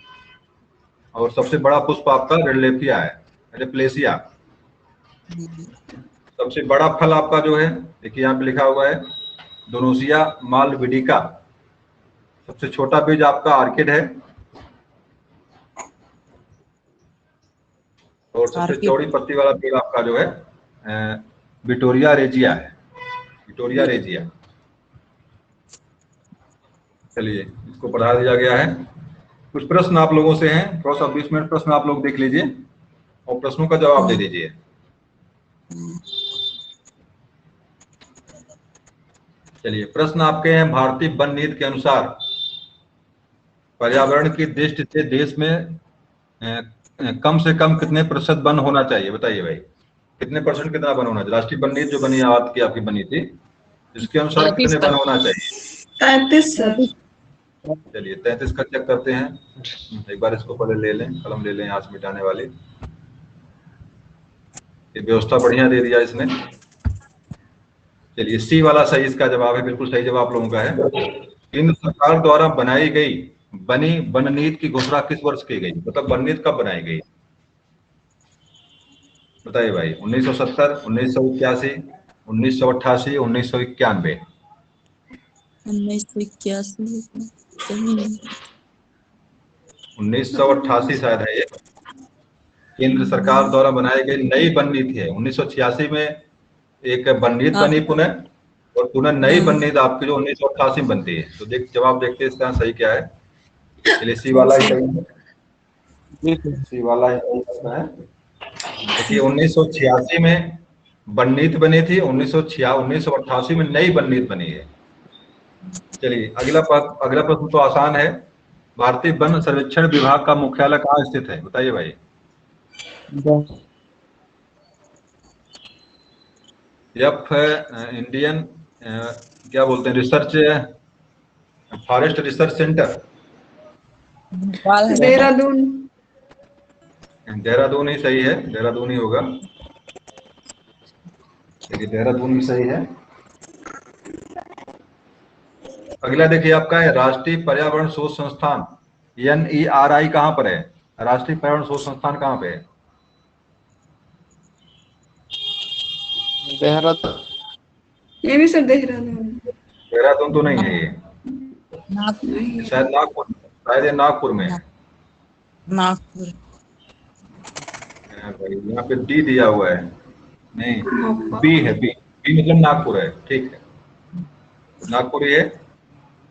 S1: और सबसे बड़ा पुष्प आपका रेडलेफिया है, रेप्लेसिया। सबसे बड़ा फल आपका जो है, देखिए यहाँ पे लिखा हुआ है दोनोसिया मालविडिका। सबसे छोटा बीज आपका आर्किड है और सबसे चौड़ी पत्ती वाला पेड़ आपका जो है विटोरिया रेजिया है, विटोरिया रेजिया। चलिए इसको पढ़ा दिया गया है। कुछ प्रश्न आप लोगों से हैं, थोड़ा सा 20 मिनट प्रश्न आप लोग देख लीजिए और प्रश्नों का जवाब दे दीजिए। चलिए प्रश्न आपके हैं, भारतीय वन नीति के अनुसार पर्यावरण की दृष्टि से देश में कम से कम कितने प्रतिशत वन होना चाहिए? बताइए भाई, कितने परसेंट कितना वन होना चाहिए? राष्ट्रीय वन नीति जो बनी की आपकी बनी थी, इसके अनुसार कितने वन होना चाहिए?
S3: 33।
S1: चलिए 33 का चेक करते हैं। एक बार इसको पहले ले लें, कलम ले लें यहाँ से मिटाने वाली। ये व्यवस्था बढ़िया दे दिया इसने। चलिए सी वाला सही इसका जवाब है, बिल्कुल सही जवाब आप लोगों का है। केंद्र सरकार द्वारा बनाई गई बनी वन नीति की घोषणा किस वर्ष की गई? मतलब वन नीति कब बनाई गई? बताइए भाई, 1970, 1981, 1988, 1991? 1988 शायद है ये। केंद्र सरकार द्वारा बनाई गई नई वन नीति है। 1986 में एक वन नीति बनी पुनः, और पुनः नई वन नीति आपकी जो 1988 में बनती है। तो जवाब देखते हैं इसका सही क्या है। चलिए सी वाला ही सही है, सी वाला ही है। देखिए 1986 में वन नीति बनी थी, 1988 में नई वन नीति बनी है। चलिए अगला प्रश्न तो आसान है। भारतीय वन सर्वेक्षण विभाग का मुख्यालय कहाँ स्थित है? बताइए भाई, एफ है इंडियन क्या बोलते हैं, research forest research centre,
S3: Dehradun.
S1: Dehradun ही सही है, देहरादून ही होगा। देखिए देहरादून भी सही है। अगला देखिए आपका है राष्ट्रीय पर्यावरण शोध संस्थान, NERI कहाँ पर है? राष्ट्रीय पर्यावरण शोध संस्थान कहाँ पे है?
S5: देहरादून।
S3: ये भी सर देहरादून।
S1: देहरादून तो नहीं है ये,
S3: नहीं
S1: शायद नागपुर, शायद ये नागपुर में है।
S2: नागपुर।
S1: भाई यहाँ पे डी दिया हुआ है, नहीं
S3: भोपाल।
S1: बी है, बी, बी मतलब नागपुर है, ठीक है, नागपुर ही है।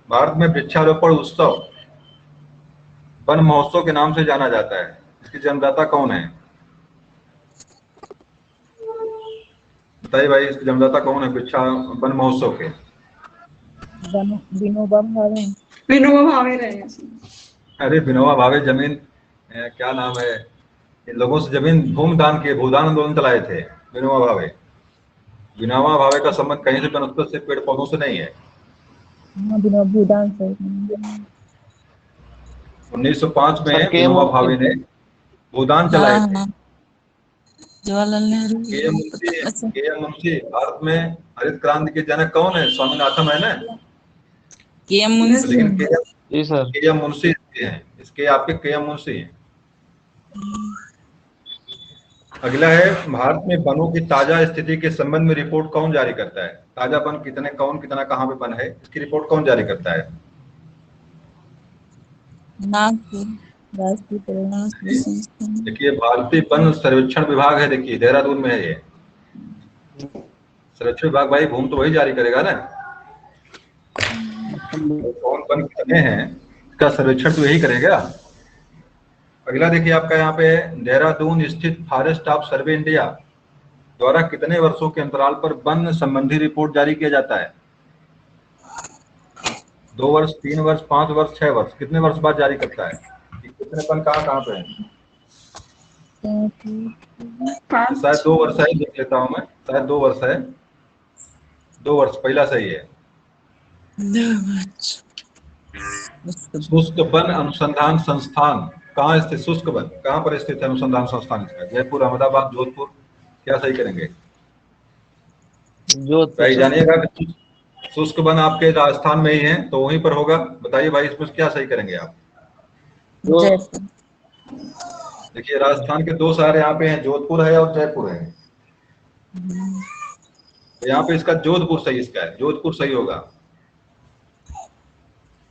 S1: भारत में वृक्षारोपण उत्सव वन महोत्सव के नाम से जाना जाता है, इसकी जन्मदाता कौन है? बताइए भाई, इसके जन्मदाता कौन है वृक्षा वन महोत्सव के?
S2: विनोबा भावे।
S3: विनोबा भावे रहे सर।
S1: अरे विनोबा भावे जमीन क्या नाम है, इन लोगों से जमीन भूमि दान किए, भूदान आंदोलन चलाए थे विनोबा भावे। विनोबा भावे का संबंध कहीं से वनस्पति से, पेड़ पौधों से नहीं है।
S2: भूदान से।
S1: 1905 में
S5: सर, के
S1: विनोबा
S5: मुंशी।
S1: भावे ने भूदान चलाए थे।
S2: जवाहरलाल नेहरू।
S1: के एम मुंशी भारत में हरित क्रांति के जनक कौन है? स्वामीनाथन है ना,
S2: केएम मुंशी।
S1: लेकिन
S5: जी सर।
S1: के एम मुंशी इसके हैं, इसके आपके के एम मुंशी हैं। अगला है भारत में वनों की ताजा स्थिति के संबंध में रिपोर्ट कौन जारी करता है? ताजा वन कितने, कौन कितना कहाँ पे वन है, इसकी रिपोर्ट कौन जारी करता है?
S2: नागपुर राष्ट्रीय पर्यावरण संस्थान।
S1: देखिए भारतीय वन सर्वेक्षण विभाग है, देखिए देहरादून में है ये सर्वेक्षण विभाग। भाई भूमि तो वही जारी करेगा ना, कौन वन कितने हैं इसका सर्वेक्षण तो यही करेगा। अगला देखिए आपका यहाँ पे देहरादून स्थित फॉरेस्ट ऑफ सर्वे इंडिया द्वारा कितने वर्षों के अंतराल पर वन संबंधी रिपोर्ट जारी किया जाता है? 2 वर्ष, 3 वर्ष, 5 वर्ष, 6 वर्ष, कितने वर्ष बाद जारी करता है? कितने वन कहाँ कहाँ पे है? शायद 2 वर्ष है, देख लेता हूँ मैं, शायद 2 वर्ष है, 2 वर्ष पहला सही है। शुष्क वन अनुसंधान संस्थान कहाँ स्थित? शुष्क वन कहाँ पर स्थित है अनुसंधान संस्थान इसका? जयपुर, अहमदाबाद, जोधपुर, क्या सही करेंगे? भाई जानिएगा कि शुष्क वन आपके राजस्थान में ही है, तो वहीं पर होगा। बताइए भाई इसमें क्या सही करेंगे आप? देखिए राजस्थान के 2 शहर यहाँ पे हैं, जोधपुर है और जयपुर है। तो यहाँ पे इसका जोधपुर सही, इसका है जोधपुर सही होगा।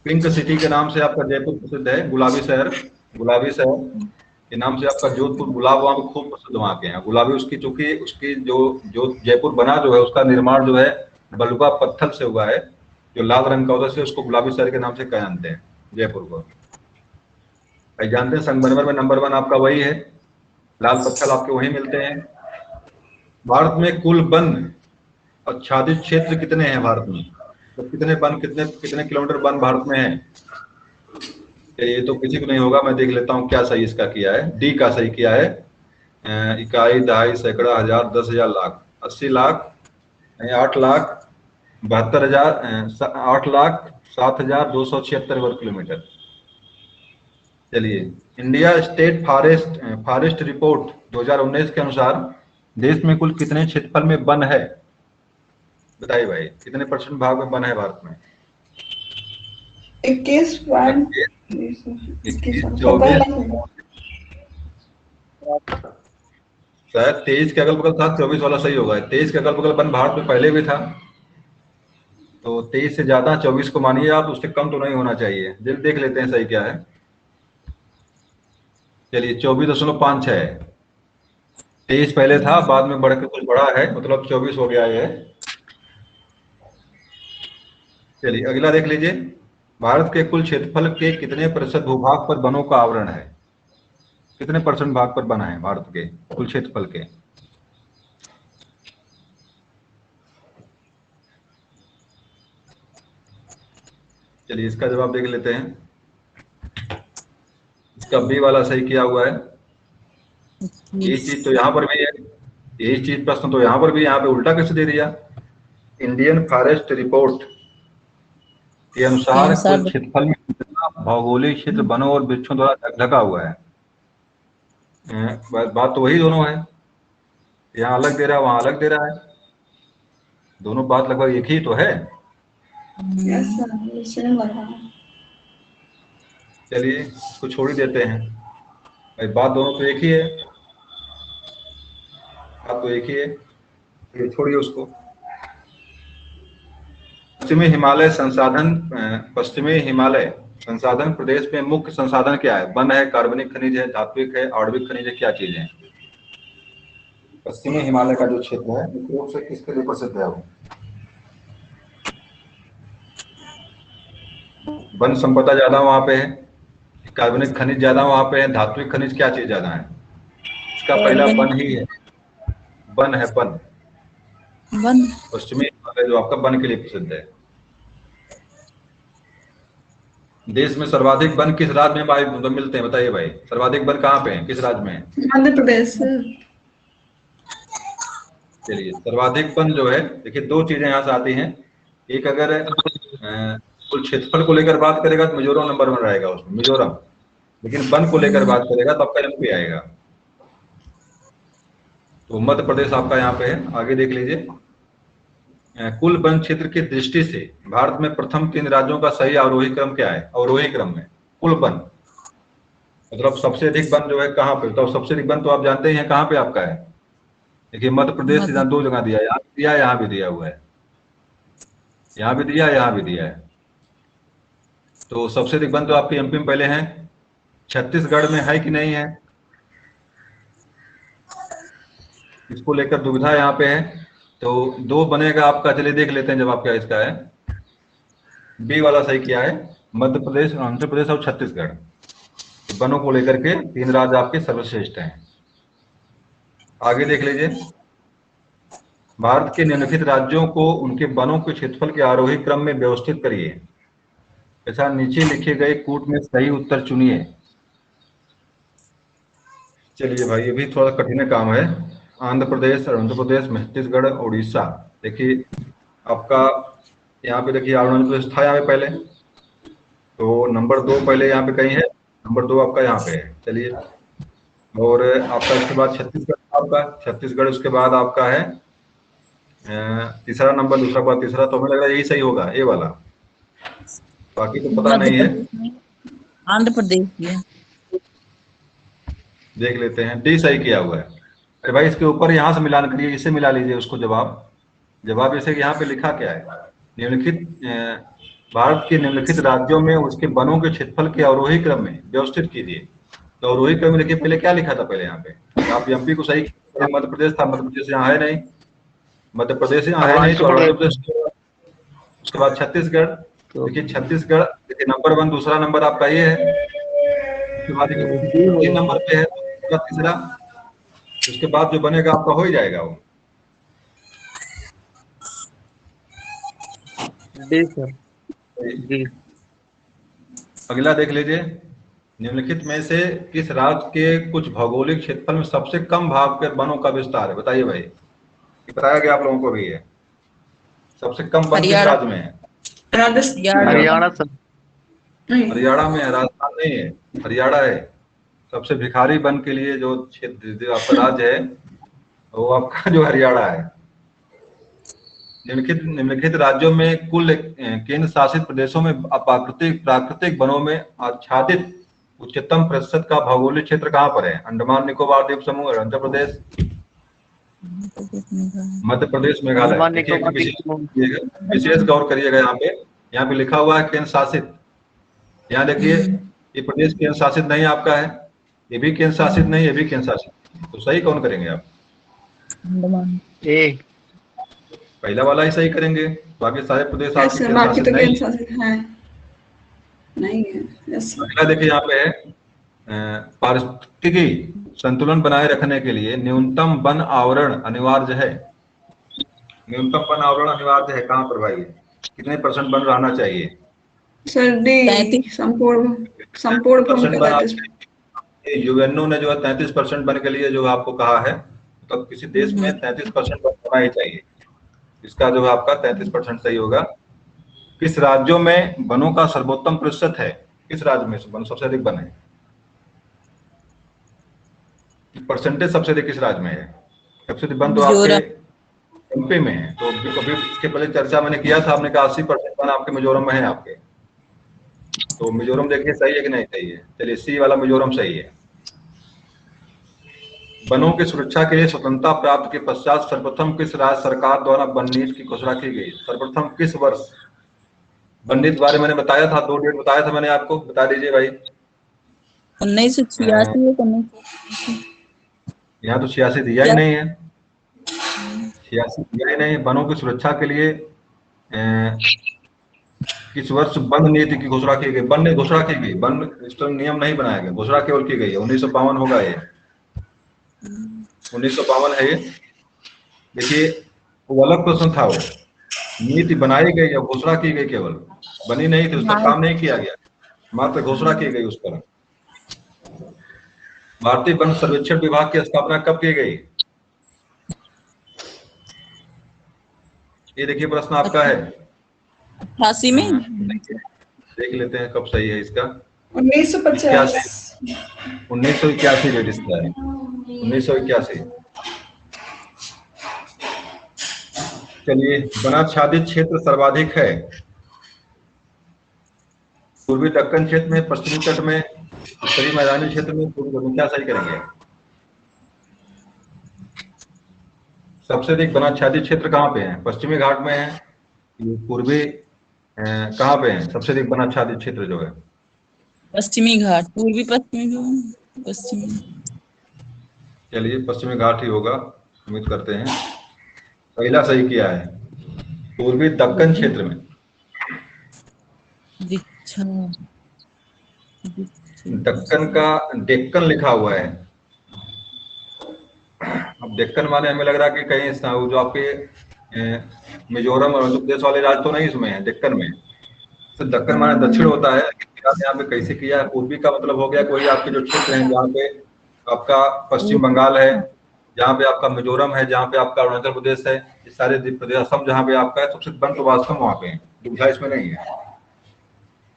S1: पिंक सिटी के नाम से आपका जयपुर प्रसिद्ध है, गुलाबी शहर, गुलाबी शहर के नाम से आपका जोधपुर, गुलाब वहां पे खूब प्रसिद्ध वहां के हैं गुलाबी। उसकी चूंकि उसकी जो जयपुर बना जो है, उसका निर्माण जो है बलुआ पत्थर से हुआ है, जो लाल रंग का होता है, उसको गुलाबी शहर के नाम से कह जानते हैं जयपुर को। भाई जानते हैं संगमरमर में नंबर 1 आपका वही है, लाल पत्थर आपके वही मिलते हैं। भारत में कुल वन आच्छादित क्षेत्र कितने हैं भारत में? तो कितने वन, कितने कितने किलोमीटर वन भारत में है? ये तो किसी को नहीं होगा, मैं देख लेता हूँ क्या सही इसका किया है। डी का सही किया है, इकाई, दहाई, सैकड़ा, हजार, 10,000, लाख, 80 लाख, 8 लाख 72,000, 8 लाख 7,276 वर्ग किलोमीटर। चलिए इंडिया स्टेट फॉरेस्ट रिपोर्ट 2019 के अनुसार देश में कुल कितने क्षेत्रफल में वन है? बताइए भाई, कितने % भाग में वन है भारत में?
S3: 21,
S1: शायद 23 के अगल बगल था, 24 वाला सही होगा। 23 के अगल बगल वन भारत में पहले भी था, तो 23 से ज्यादा 24 को मानिए आप, उससे कम तो नहीं होना चाहिए। जल्द देख लेते हैं सही क्या है। चलिए 24.56 है, 23 पहले था, बाद में बढ़ के कुछ बढ़ा है, मतलब 24 हो गया है। चलिए अगला देख लीजिए, भारत के कुल क्षेत्रफल के कितने % भूभाग पर वनों का आवरण है? कितने % भाग पर वन है भारत के कुल क्षेत्रफल के? चलिए इसका जवाब देख लेते हैं। इसका बी वाला सही किया हुआ है, यही चीज तो यहाँ पर भी है, यही चीज प्रश्न तो यहाँ पर भी, यहाँ पे उल्टा कैसे दे दिया। इंडियन फॉरेस्ट रिपोर्ट के अनुसार कुल क्षेत्रफल में कितना भौगोलिक क्षेत्र वनों और वृक्षों द्वारा ढका हुआ है। बात तो वही दोनों है, यहाँ अलग दे रहा है, वहां अलग दे रहा है, दोनों बात लगभग एक ही तो है।
S3: यस सर, ये सेम लग रहा है।
S1: चलिए इसको छोड़ ही देते हैं भाई, बात दोनों तो एक ही है, बात तो एक ही है, ये छोड़िए उसको। पश्चिमी हिमालय संसाधन प्रदेश में मुख्य संसाधन क्या है? वन है, कार्बनिक खनिज है, धात्विक है, आणविक खनिज है, क्या चीज है? पश्चिमी हिमालय का जो क्षेत्र है मुख्य रूप से किसके लिए प्रसिद्ध है? वो वन संपदा ज्यादा वहां पे है, कार्बनिक खनिज ज्यादा वहां पे है, धात्विक खनिज क्या चीज ज्यादा है? इसका पहला वन ही है, वन है, वन। पश्चिमी हिमालय जो आपका वन के लिए प्रसिद्ध है। देश में सर्वाधिक वन किस राज्य में भाई मिलते हैं? बताइए भाई, सर्वाधिक वन कहाँ पे है, किस राज्य में है?
S3: मध्य प्रदेश।
S1: चलिए सर्वाधिक वन जो है, देखिए दो चीजें यहाँ से आती हैं, एक अगर कुल क्षेत्रफल को लेकर बात करेगा तो मिजोरम नंबर 1 रहेगा उसमें, मिजोरम। लेकिन वन को लेकर बात करेगा तो आपका एमपी आएगा। तो मध्य प्रदेश आपका यहाँ पे है। आगे देख लीजिए, कुल वन क्षेत्र की दृष्टि से भारत में प्रथम 3 राज्यों का सही आरोही क्रम क्या है? अवरोही क्रम में कुल वन, मतलब सबसे अधिक वन जो है कहाँ पे? तो सबसे अधिक वन तो आप जानते ही हैं कहाँ पे आपका है। देखिए मध्य प्रदेश से 2 जगह दिया है, यहाँ भी दिया है, यहाँ भी दिया हुआ है, यहाँ भी दिया है, यहाँ भी दिया है। तो सबसे अधिक वन तो आपके एमपी में पहले है, छत्तीसगढ़ में है कि नहीं है, इसको लेकर दुविधा यहाँ पे है। तो 2 बनेगा आपका, चलिए देख लेते हैं जब आपका इसका है। बी वाला सही किया है, मध्य प्रदेश, आंध्र प्रदेश और छत्तीसगढ़, वनों को लेकर के 3 राज्य आपके सर्वश्रेष्ठ हैं। आगे देख लीजिए, भारत के निम्नलिखित राज्यों को उनके वनों के क्षेत्रफल के आरोही क्रम में व्यवस्थित करिए। ऐसा नीचे लिखे गए कूट में सही उत्तर चुनिए। चलिए भाई, ये भी थोड़ा कठिन काम है। आंध्र प्रदेश, अरुणाचल प्रदेश, छत्तीसगढ़, उड़ीसा। देखिए आपका यहाँ पे, देखिए अरुणाचल प्रदेश था यहाँ पे पहले, तो नंबर 2 पहले यहाँ पे कहीं है, नंबर 2 आपका यहाँ पे है। चलिए, और आपका इसके बाद छत्तीसगढ़, आपका छत्तीसगढ़ उसके बाद आपका है तीसरा नंबर, दूसरा बाद तीसरा। तो हमें लग रहा है यही सही होगा, ये वाला, बाकी तो पता नहीं है।
S7: आंध्र प्रदेश
S1: देख लेते हैं, डी सही किया हुआ है। अरे भाई इसके ऊपर यहाँ से मिलान करिए, इससे मिला लीजिए उसको। जवाब जैसे यहाँ पे लिखा क्या है, निम्नलिखित भारत के निम्नलिखित राज्यों में उसके वनों के क्षेत्रफल के अवरोही क्रम में व्यवस्थित कीजिए। तो अवरोही क्रम में देखिए पहले क्या लिखा था, पहले यहाँ पे आप एमपी को सही, मध्य प्रदेश था, मध्य प्रदेश यहाँ है नहीं, मध्य प्रदेश यहाँ है नहीं, तो अरुणाचल प्रदेश, उसके बाद छत्तीसगढ़। देखिए छत्तीसगढ़, देखिए नंबर 1, दूसरा नंबर आपका ये है, उसके बाद 3 नंबर पे है, तीसरा, उसके बाद जो बनेगा आपका हो ही जाएगा वो। अगला देख लीजिए, निम्नलिखित में से किस राज्य के कुछ भौगोलिक क्षेत्रफल में सबसे कम भाग के वनों का विस्तार है? बताइए भाई, बताया गया आप लोगों को भी है, सबसे कम वन किस राज्य में है?
S3: हरियाणा सर।
S1: हरियाणा में है, राजस्थान नहीं है, हरियाणा है। सबसे भिखारी वन के लिए जो क्षेत्र आपका राज्य है वो आपका जो हरियाणा है। निम्नलिखित राज्यों में कुल केंद्र शासित प्रदेशों में प्राकृतिक वनों में आच्छादित उच्चतम प्रतिशत का भौगोलिक क्षेत्र कहाँ पर है? अंडमान निकोबार द्वीप समूह, अरुणाचल प्रदेश, मध्य प्रदेश, मेघालय। विशेष गौर करिएगा, यहाँ पे लिखा हुआ है केंद्र शासित। यहाँ देखिए ये प्रदेश केंद्र शासित नहीं आपका है, ये भी केंद्र शासित नहीं, ये भी केंद्र शासित। तो सही कौन करेंगे आप?
S5: ए,
S1: पहला वाला ही सही करेंगे, बाकी सारे प्रदेश आपके केंद्र
S3: बाकी तो केंद्र
S1: शासित
S3: शासित है नहीं है। Yes sir.
S1: अगला देखिए यहाँ पे है पारिस्थितिकी संतुलन बनाए रखने के लिए न्यूनतम वन आवरण अनिवार्य है। न्यूनतम वन आवरण अनिवार्य है कहाँ पर भाई? कितने % वन रहना चाहिए?
S3: सर डी, संपूर्ण
S1: यूएनओ ने जो है 33% वन के लिए जो आपको कहा है, तो किसी देश में 33% वन होना ही चाहिए। इसका जो है आपका 33% सही होगा। किस राज्यों में वनों का सर्वोत्तम प्रतिशत है? किस राज्य में वन सबसे अधिक वन है? परसेंटेज सबसे अधिक किस राज्य में है? सबसे अधिक वन तो आपके एमपी में है। तो कभी इसके पहले चर्चा मैंने किया था, आपने कहा 80% वन आपके मिजोरम में है आपके। तो मिजोरम देखिए सही है कि नहीं सही है? चलिए सी वाला मिजोरम सही है। वनों की सुरक्षा के लिए स्वतंत्रता प्राप्त के पश्चात सर्वप्रथम किस राज्य सरकार द्वारा वन नीति की घोषणा की गई? सर्वप्रथम किस वर्ष? वन नीति बारे मैंने बताया था, 2 डेट बताया था मैंने आपको, बता दीजिए भाई।
S7: 1986
S1: यहाँ तो 86 दिया ही नहीं है, 86 दिया ही नहीं। वनों की सुरक्षा के लिए किस वर्ष वन नीति की घोषणा की गई? वन ने घोषणा की गई, वन इस पर नियम नहीं बनाया गया, घोषणा केवल की गई है। 1952 होगा ये, 1952 है ये। देखिए वो अलग प्रश्न था, वो नीति बनाई गई या घोषणा की गई, केवल बनी नहीं थी, उस पर काम नहीं किया गया, मात्र घोषणा की गई उस पर। भारतीय वन सर्वेक्षण विभाग की स्थापना कब की गई? ये देखिए प्रश्न आपका है
S7: 88 में।
S1: देख लेते हैं कब सही है इसका।
S3: 1950।
S1: 1981 डेट इसका है, 1981। चलिए, वनाच्छादित क्षेत्र सर्वाधिक है पूर्वी दक्कन क्षेत्र में, पश्चिमी तट में, उत्तरी मैदानी क्षेत्र में, पूर्वी में। क्या सही करेंगे? सबसे अधिक वनाच्छादित क्षेत्र कहाँ पे है? पश्चिमी घाट में है, पूर्वी कहाँ पे है सबसे अधिक वनाच्छादित क्षेत्र जो है?
S7: पश्चिमी घाट, पूर्वी पश्चिमी।
S1: चलिए पश्चिमी घाट ही होगा, उम्मीद करते हैं। पहला सही किया है, पूर्वी दक्कन क्षेत्र में। दक्कन का डेक्कन लिखा हुआ है। अब डेक्कन माने हमें लग रहा है कि कहीं जो आपके मिजोरम और मध्य प्रदेश वाले राज्य तो नहीं इसमें है, डेक्कन में। तो दक्कन माने दक्षिण होता है, यहाँ पे कैसे किया है? पूर्वी का मतलब हो गया कोई आपके जो क्षेत्र है, जहाँ पे आपका पश्चिम बंगाल है, जहाँ पे आपका मिजोरम है, जहाँ पे आपका अरुणाचल प्रदेश है, ये सारे प्रदेश असम जहाँ पे आपका है, सबसे वन तो वास्तव वहाँ पे है, दूसरा इसमें नहीं है।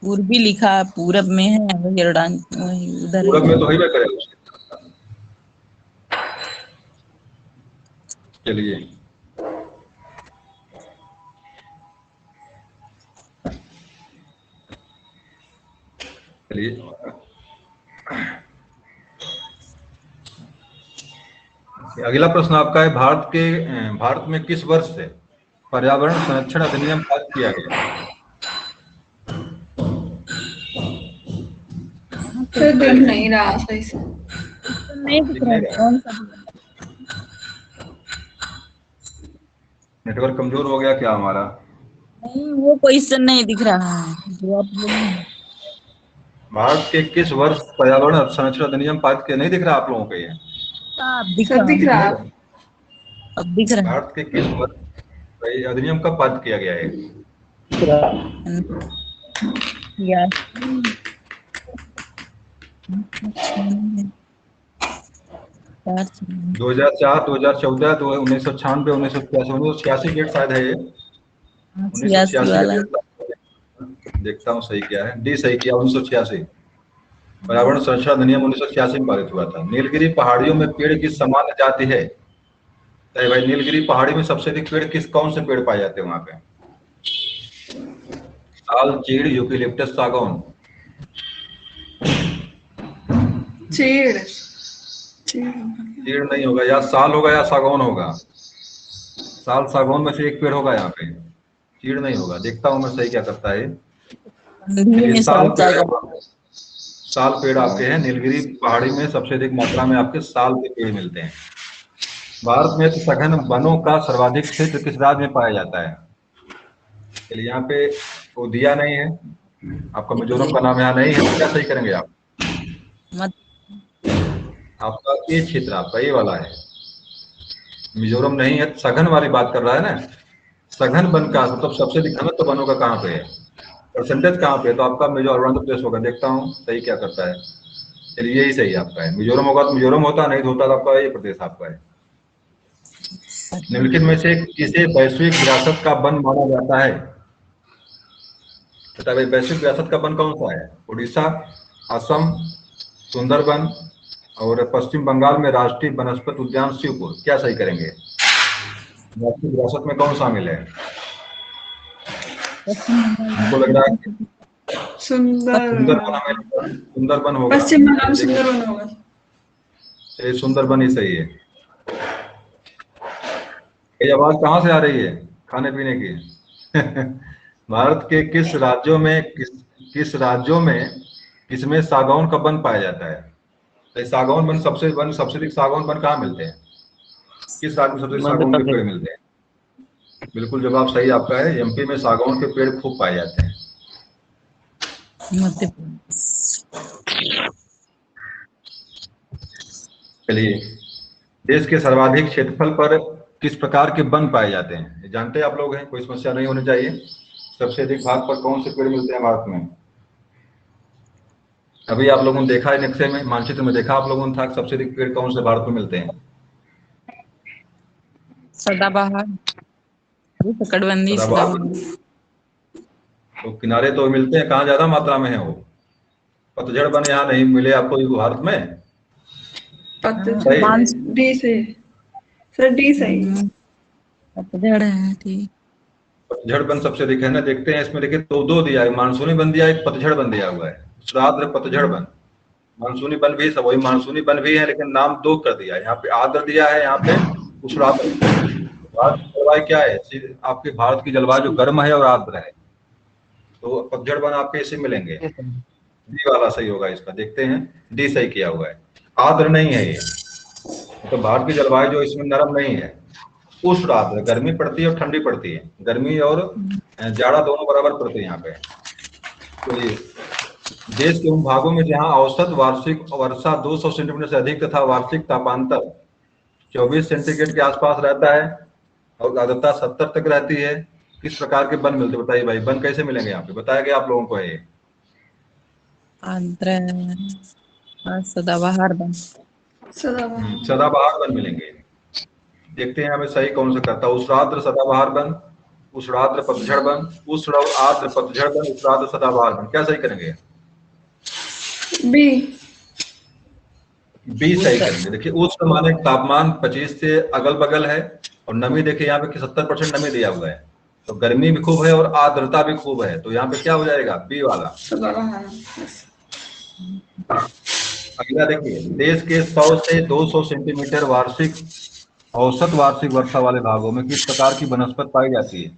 S7: पूर्वी लिखा, पूरब में है, उधर
S1: पूरब में तो ही करेगा। चलिए चलिए अगला प्रश्न आपका है, भारत में किस वर्ष से पर्यावरण संरक्षण अधिनियम पारित किया गया?
S3: फिर दिख नहीं रहा सही से।
S7: नहीं दिख रहा है, कौन सा?
S1: नेटवर्क कमजोर हो गया क्या हमारा?
S7: नहीं, वो क्वेश्चन नहीं दिख रहा है जो आप बोल रहे हैं।
S1: भारत के किस वर्ष पर्यावरण संरक्षण अधिनियम पारित किया? नहीं दिख रहा आप लोगों को ये?
S7: अब दिख
S3: सब दिख रहा है।
S7: अब दिख रहा है।
S1: भारत के किस वर्ष अधिनियम कब पारित किया गया है?
S7: या
S1: 2004, 2014, 1996, 1986 डेट शायद है ये।
S7: 86 वाला।
S1: देखता हूँ सही क्या है। डी सही किया, 1986 पर्यावरण संरक्षण अधिनियम 1986 में पारित हुआ था। नीलगिरी पहाड़ियों में पेड़ की सामान्य जाति है? अरे भाई, नीलगिरी पहाड़ी में सबसे अधिक पेड़ कौन से पेड़ पाए जाते हैं वहां पे? साल, चीड़, यूकेलिप्टस, सागौन? चीड़ नहीं होगा, या साल होगा या सागौन होगा। साल सागौन में से एक पेड़ होगा यहाँ पे, चीड़ नहीं होगा। देखता हूँ मैं सही क्या करता है। साल पेड़ आपके हैं नीलगिरी पहाड़ी में, सबसे अधिक मात्रा में आपके साल के पेड़ मिलते हैं। भारत में सघन वनों का सर्वाधिक क्षेत्र किस राज्य में पाया जाता है? चलिए यहाँ पे वो दिया नहीं है, आपका मिजोरम का नाम यहाँ नहीं है, तो क्या सही करेंगे आप? आपका ये क्षेत्र आपका ये वाला है, मिजोरम नहीं है। सघन वाली बात कर रहा है ना, सघन वन का मतलब सबसे अधिक घनत्व वनों का कहाँ पे है, परसेंटेज कहाँ पे है? तो आपका मिजोरम अरुणाचल प्रदेश होगा। देखता हूँ सही क्या करता है। चलिए यही सही आपका है। मिजोरम होगा तो मिजोरम होता, नहीं तो होता तो आपका ये प्रदेश आपका है। निम्नलिखित में से किसे वैश्विक विरासत का वन माना जाता है? बता भाई, वैश्विक विरासत का वन कौन सा है? उड़ीसा, असम, सुंदरबन और पश्चिम बंगाल में राष्ट्रीय वनस्पति उद्यान शिवपुर। क्या सही करेंगे? वैश्विक विरासत में कौन शामिल है? हमको लग रहा है कि सुंदरबन होगा।
S3: पश्चिम बंगाल सुंदरबन होगा।
S1: चलिए सुंदरबन ही सही है। ये आवाज कहाँ से आ रही है खाने पीने की? भारत के किस राज्यों में किसमें सागौन का वन पाया जाता है? तो सागौन वन सबसे अधिक सागौन वन कहाँ मिलते हैं? किस राज्य में सबसे सागौन के पेड़ मिलते हैं? बिल्कुल जवाब सही आपका है। एमपी में सागौन के पेड़ खूब पाए जाते हैं।
S7: मध्य प्रदेश।
S1: चलिए, देश के सर्वाधिक क्षेत्रफल पर किस प्रकार के वन पाए जाते हैं? जानते हैं आप लोग हैं, कोई समस्या नहीं होनी चाहिए। सबसे अधिक भाग पर कौन से पेड़ मिलते हैं भारत में? अभी आप लोगों ने देखा है नक्शे में, मानचित्र में देखा आप लोगों ने था, सबसे अधिक पेड़ कौन से भारत में मिलते हैं?
S7: सदाबहार, कड़बंदी, सदाबहार।
S1: तो किनारे तो मिलते हैं, कहाँ ज्यादा मात्रा में है वो? पतझड़ वन यहाँ नहीं मिले आपको भारत में?
S3: डी से सर, डी सही।
S7: पतझड़ है, ठीक।
S1: पतझड़ वन सबसे अधिक है ना। देखते हैं इसमें, देखिए दो दिया है, मानसूनी वन दिया है, एक पतझड़ वन दिया हुआ है। आर्द्र पतझड़ वन, मानसूनी वन भी सब वही मानसूनी वन भी है, लेकिन नाम दो कर दिया है। यहाँ पे आर्द्र दिया है, यहाँ पे उष्णार्द्र। जलवायु क्या है आपके भारत की? जलवायु जो गर्म है और आर्द्र है, तो पतझड़ वन आपके इसे मिलेंगे। डी वाला सही होगा इसका। देखते हैं, डी सही किया हुआ है। आर्द्र नहीं है ये, तो भारत की जलवायु जो इसमें नरम नहीं है, उष्ण आर्द्र, गर्मी पड़ती है और ठंडी पड़ती है, गर्मी और जाड़ा दोनों बराबर पड़ते हैं यहाँ पे। तो ये देश के उन भागों में जहां औसत वार्षिक वर्षा 200 सेंटीमीटर से अधिक तथा वार्षिक तापांतर 24 सेंटीग्रेड के आसपास रहता है और आर्द्रता 70 तक रहती है, किस प्रकार के वन मिलते? बताइए भाई, वन कैसे मिलेंगे यहाँ पे? बताया गया आप लोगों को है।
S7: सदाबहार वन।
S1: सदाबहार वन मिलेंगे। देखते हैं हमें सही कौन सा करता है। उष्णार्द्र सदाबहार वन, उष्णार्द्र पतझड़ वन, उष्ण आर्द्र पतझड़ वन, उष्णार्द्र सदाबहार वन। क्या सही करेंगे? बी सही करेंगे। देखिए उष्ण माने तापमान 25 से अगल बगल है, और नमी देखिए यहाँ पे 70% नमी दिया हुआ है, तो गर्मी भी खूब है और आर्द्रता भी खूब है, तो यहाँ पे क्या हो जाएगा? बी वाला। अगला देखिए, देश के 100 से 200 सेंटीमीटर औसत वार्षिक वर्षा वाले भागों में किस प्रकार की वनस्पति पाई जाती है?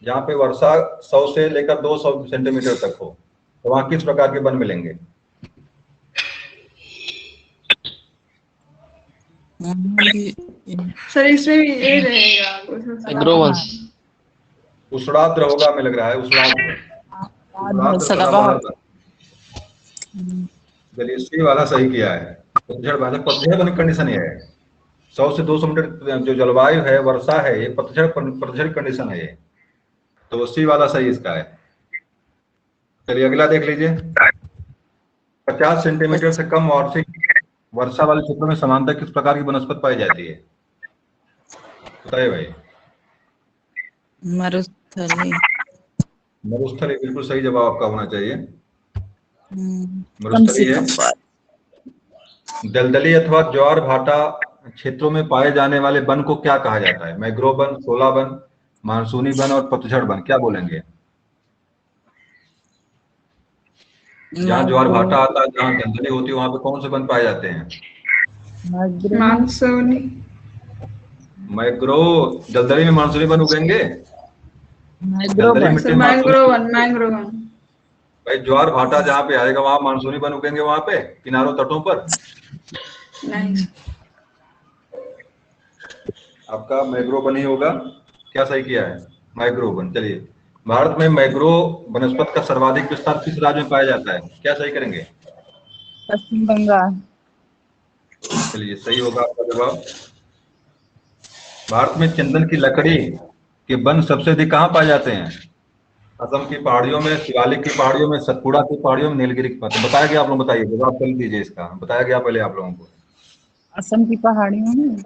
S1: जहाँ पे वर्षा 100 से लेकर 200 सेंटीमीटर तक हो, तो वहां किस प्रकार के वन मिलेंगे?
S3: सर इसमें भी ये रहेगा,
S1: उष्णार्द्र होगा, हमें लग रहा है उष्णार्द्र सदाबहार। चलिए सी वाला सही किया है। पतझड़ वन कंडीशन है, 100 से 200 मीटर जो जलवायु है, वर्षा है, ये पतझड़ कंडीशन है ये, तो सी वाला सही इसका है। चलिए अगला देख लीजिए। 50 सेंटीमीटर से कम वार्षिक वर्षा वाले क्षेत्रों में समानता किस प्रकार की वनस्पति पाई जाती है? बताइए भाई। मरुस्थली बिल्कुल सही जवाब आपका होना चाहिए। मरुस्थली है। दलदली अथवा ज्वार भाटा क्षेत्रों में पाए जाने वाले वन को क्या कहा जाता है? मैंग्रोव वन, शोला वन, मानसूनी वन और पतझड़ वन। क्या बोलेंगे? जहाँ ज्वार भाटा आता है, जहाँ दलदली होती है, वहां पे कौन से वन पाए जाते हैं?
S3: मानसूनी।
S1: मैंग्रोव। दलदली में मानसूनी वन उगेंगे?
S3: मैंग्रोव।
S1: भाई ज्वार भाटा जहाँ पे आएगा वहां मानसूनी वन उगेंगे, वहां पे किनारों तटों पर
S3: नहीं।
S1: आपका मैंग्रोव वन ही होगा। क्या सही किया है? Mangrove one. चलिए, भारत में मैंग्रोव वनस्पति का सर्वाधिक विस्तार किस राज्य में पाया जाता है? क्या सही करेंगे?
S7: पश्चिम बंगाल।
S1: चलिए सही होगा आपका जवाब। भारत में चंदन की लकड़ी के वन सबसे अधिक कहाँ पाए जाते हैं? असम की पहाड़ियों में, शिवालिक की पहाड़ियों में, सतपुड़ा की पहाड़ियों में, नीलगिरी की पहाड़ियों में। बताया गया, आप लोग बताइए, जवाब कर दीजिए इसका। बताया गया पहले आप लोगों को।
S7: असम की पहाड़ियों में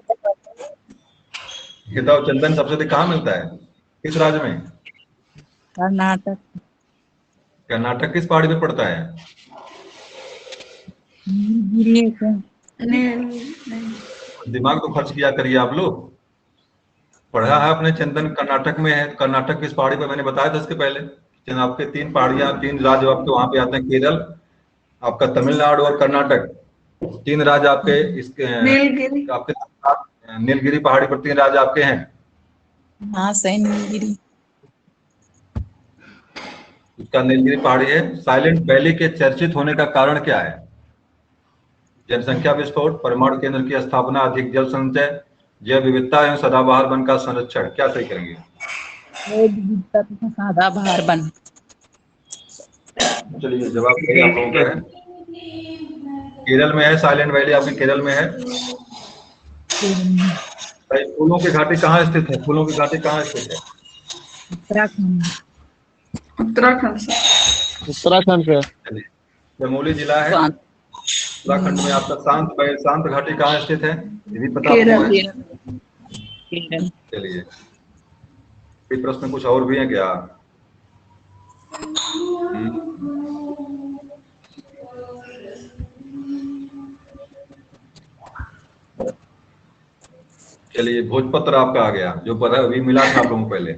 S1: गेंदा और चंदन सबसे अधिक कहाँ मिलता है, किस राज्य में?
S7: कर्नाटक,
S1: कर्नाटक किस पहाड़ी पे पड़ता है?
S7: नीलगिरी है क्या?
S3: नहीं
S1: दिमाग तो खर्च किया करिए आप लोग। पढ़ा है आपने, चंदन कर्नाटक में है। कर्नाटक किस पहाड़ी पे, मैंने बताया था इसके पहले। आपके 3 पहाड़ियां, 3 राज्य आपके वहां पे आते हैं, केरल, आपका तमिलनाडु और कर्नाटक। 3 राज्य आपके इसके
S3: नीलगिरी।
S1: आपके नीलगिरी पहाड़ी पर 3 राज्य आपके हैं।
S7: हाँ सही, नीलगिरी।
S1: इसका नीलगिरी पहाड़ी है। साइलेंट वैली के चर्चित होने का कारण क्या है? जनसंख्या विस्फोट, परमाणु केंद्र की स्थापना, अधिक जल संचय, जैव विविधता एवं सदाबहार वन का संरक्षण। क्या सही करेंगे?
S7: जैव विविधता तथा सदाबहार वन।
S1: चलिए, जवाब सही आप लोगों का है। केरल में है साइलेंट वैली, आपके केरल में है। भाई, फूलों की घाटी कहाँ स्थित है? फूलों की घाटी कहाँ स्थित है?
S7: उत्तराखंड।
S3: उत्तराखंड से।
S5: उत्तराखंड से।
S1: चलिए, चमोली जिला है
S7: शांत।
S1: उत्तराखंड में। आपका शांत घाटी कहाँ स्थित है, ये भी पता आपको
S3: केरल।
S1: है?
S7: केरल।
S1: चलिए, ये प्रश्न कुछ और भी है क्या? चलिए, भोजपत्र आपका आ गया, जो पता अभी मिला था आप लोगों को पहले।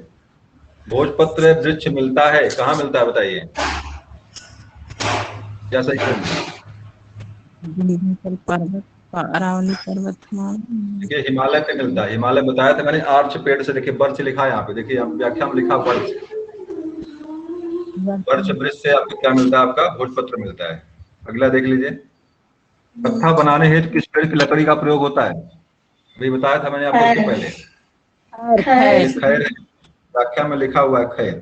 S1: भोजपत्र वृक्ष मिलता है, कहाँ मिलता है बताइए? क्या सही करेंगे?
S7: हिमाचल पर्वत, अरावली पर्वतमाला।
S1: देखिए, हिमालय पे मिलता है। हिमालय बताया था मैंने, आर्च पेड़ से। देखिए, बर्च लिखा है यहाँ पे, देखिए यहाँ व्याख्या में लिखा बर्च। बर्च वृक्ष से आपको क्या मिलता है? आपका भोजपत्र मिलता है। अगला देख लीजिए, तख्ता बनाने हेतु किस पेड़ की लकड़ी का प्रयोग होता है? अभी बताया था मैंने आपको इसके पहले। ये
S3: खैर।
S1: खैर है, व्याख्या में लिखा हुआ है खैर।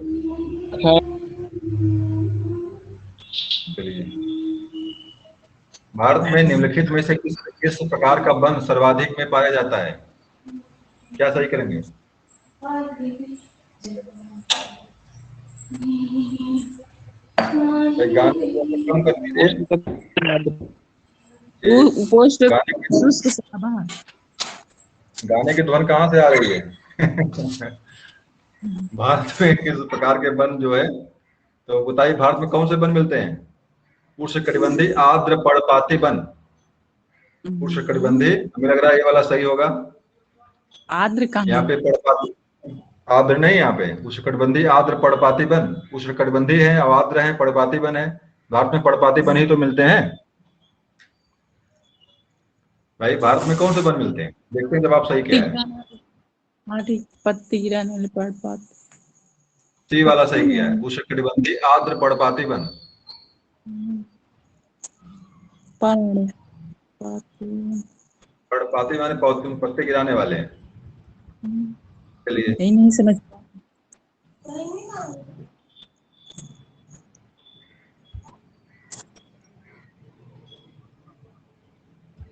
S1: चलिए, भारत में निम्नलिखित में से किस प्रकार का वन सर्वाधिक में पाया जाता है? क्या सही करेंगे? गाने को कम कर दीजिए।
S7: पोस्ट
S1: गाने की
S7: शुष्क सदाबहार।
S1: गाने की ध्वन कहाँ से आ रही है? भारत में किस प्रकार के वन जो है, तो बताइए, भारत में कौन से वन मिलते हैं? उष्णकटिबंधीय आर्द्र पर्णपाती वन। उष्णकटिबंधीय, हमें लग रहा है ये वाला सही होगा।
S7: आर्द्र कहाँ
S1: यहाँ
S7: है?
S1: पे पर्णपाती, आर्द्र नहीं, यहाँ पे उष्णकटिबंधीय आर्द्र पर्णपाती वन। उष्णकटिबंधीय है, आर्द्र है, पर्णपाती वन है। भारत में पर्णपाती वन ही तो मिलते हैं भाई। भारत में कौन से वन मिलते हैं? देखते हैं जवाब सही क्या है।
S7: हाँ ठीक, पत्ती गिराने वाले पर्णपात।
S1: सी वाला सही किया है, उष्णकटिबंधीय आर्द्र पर्णपाती वन। पर्णपाती माने पत्ते गिराने वाले हैं। चलिए,
S7: यही नहीं समझ।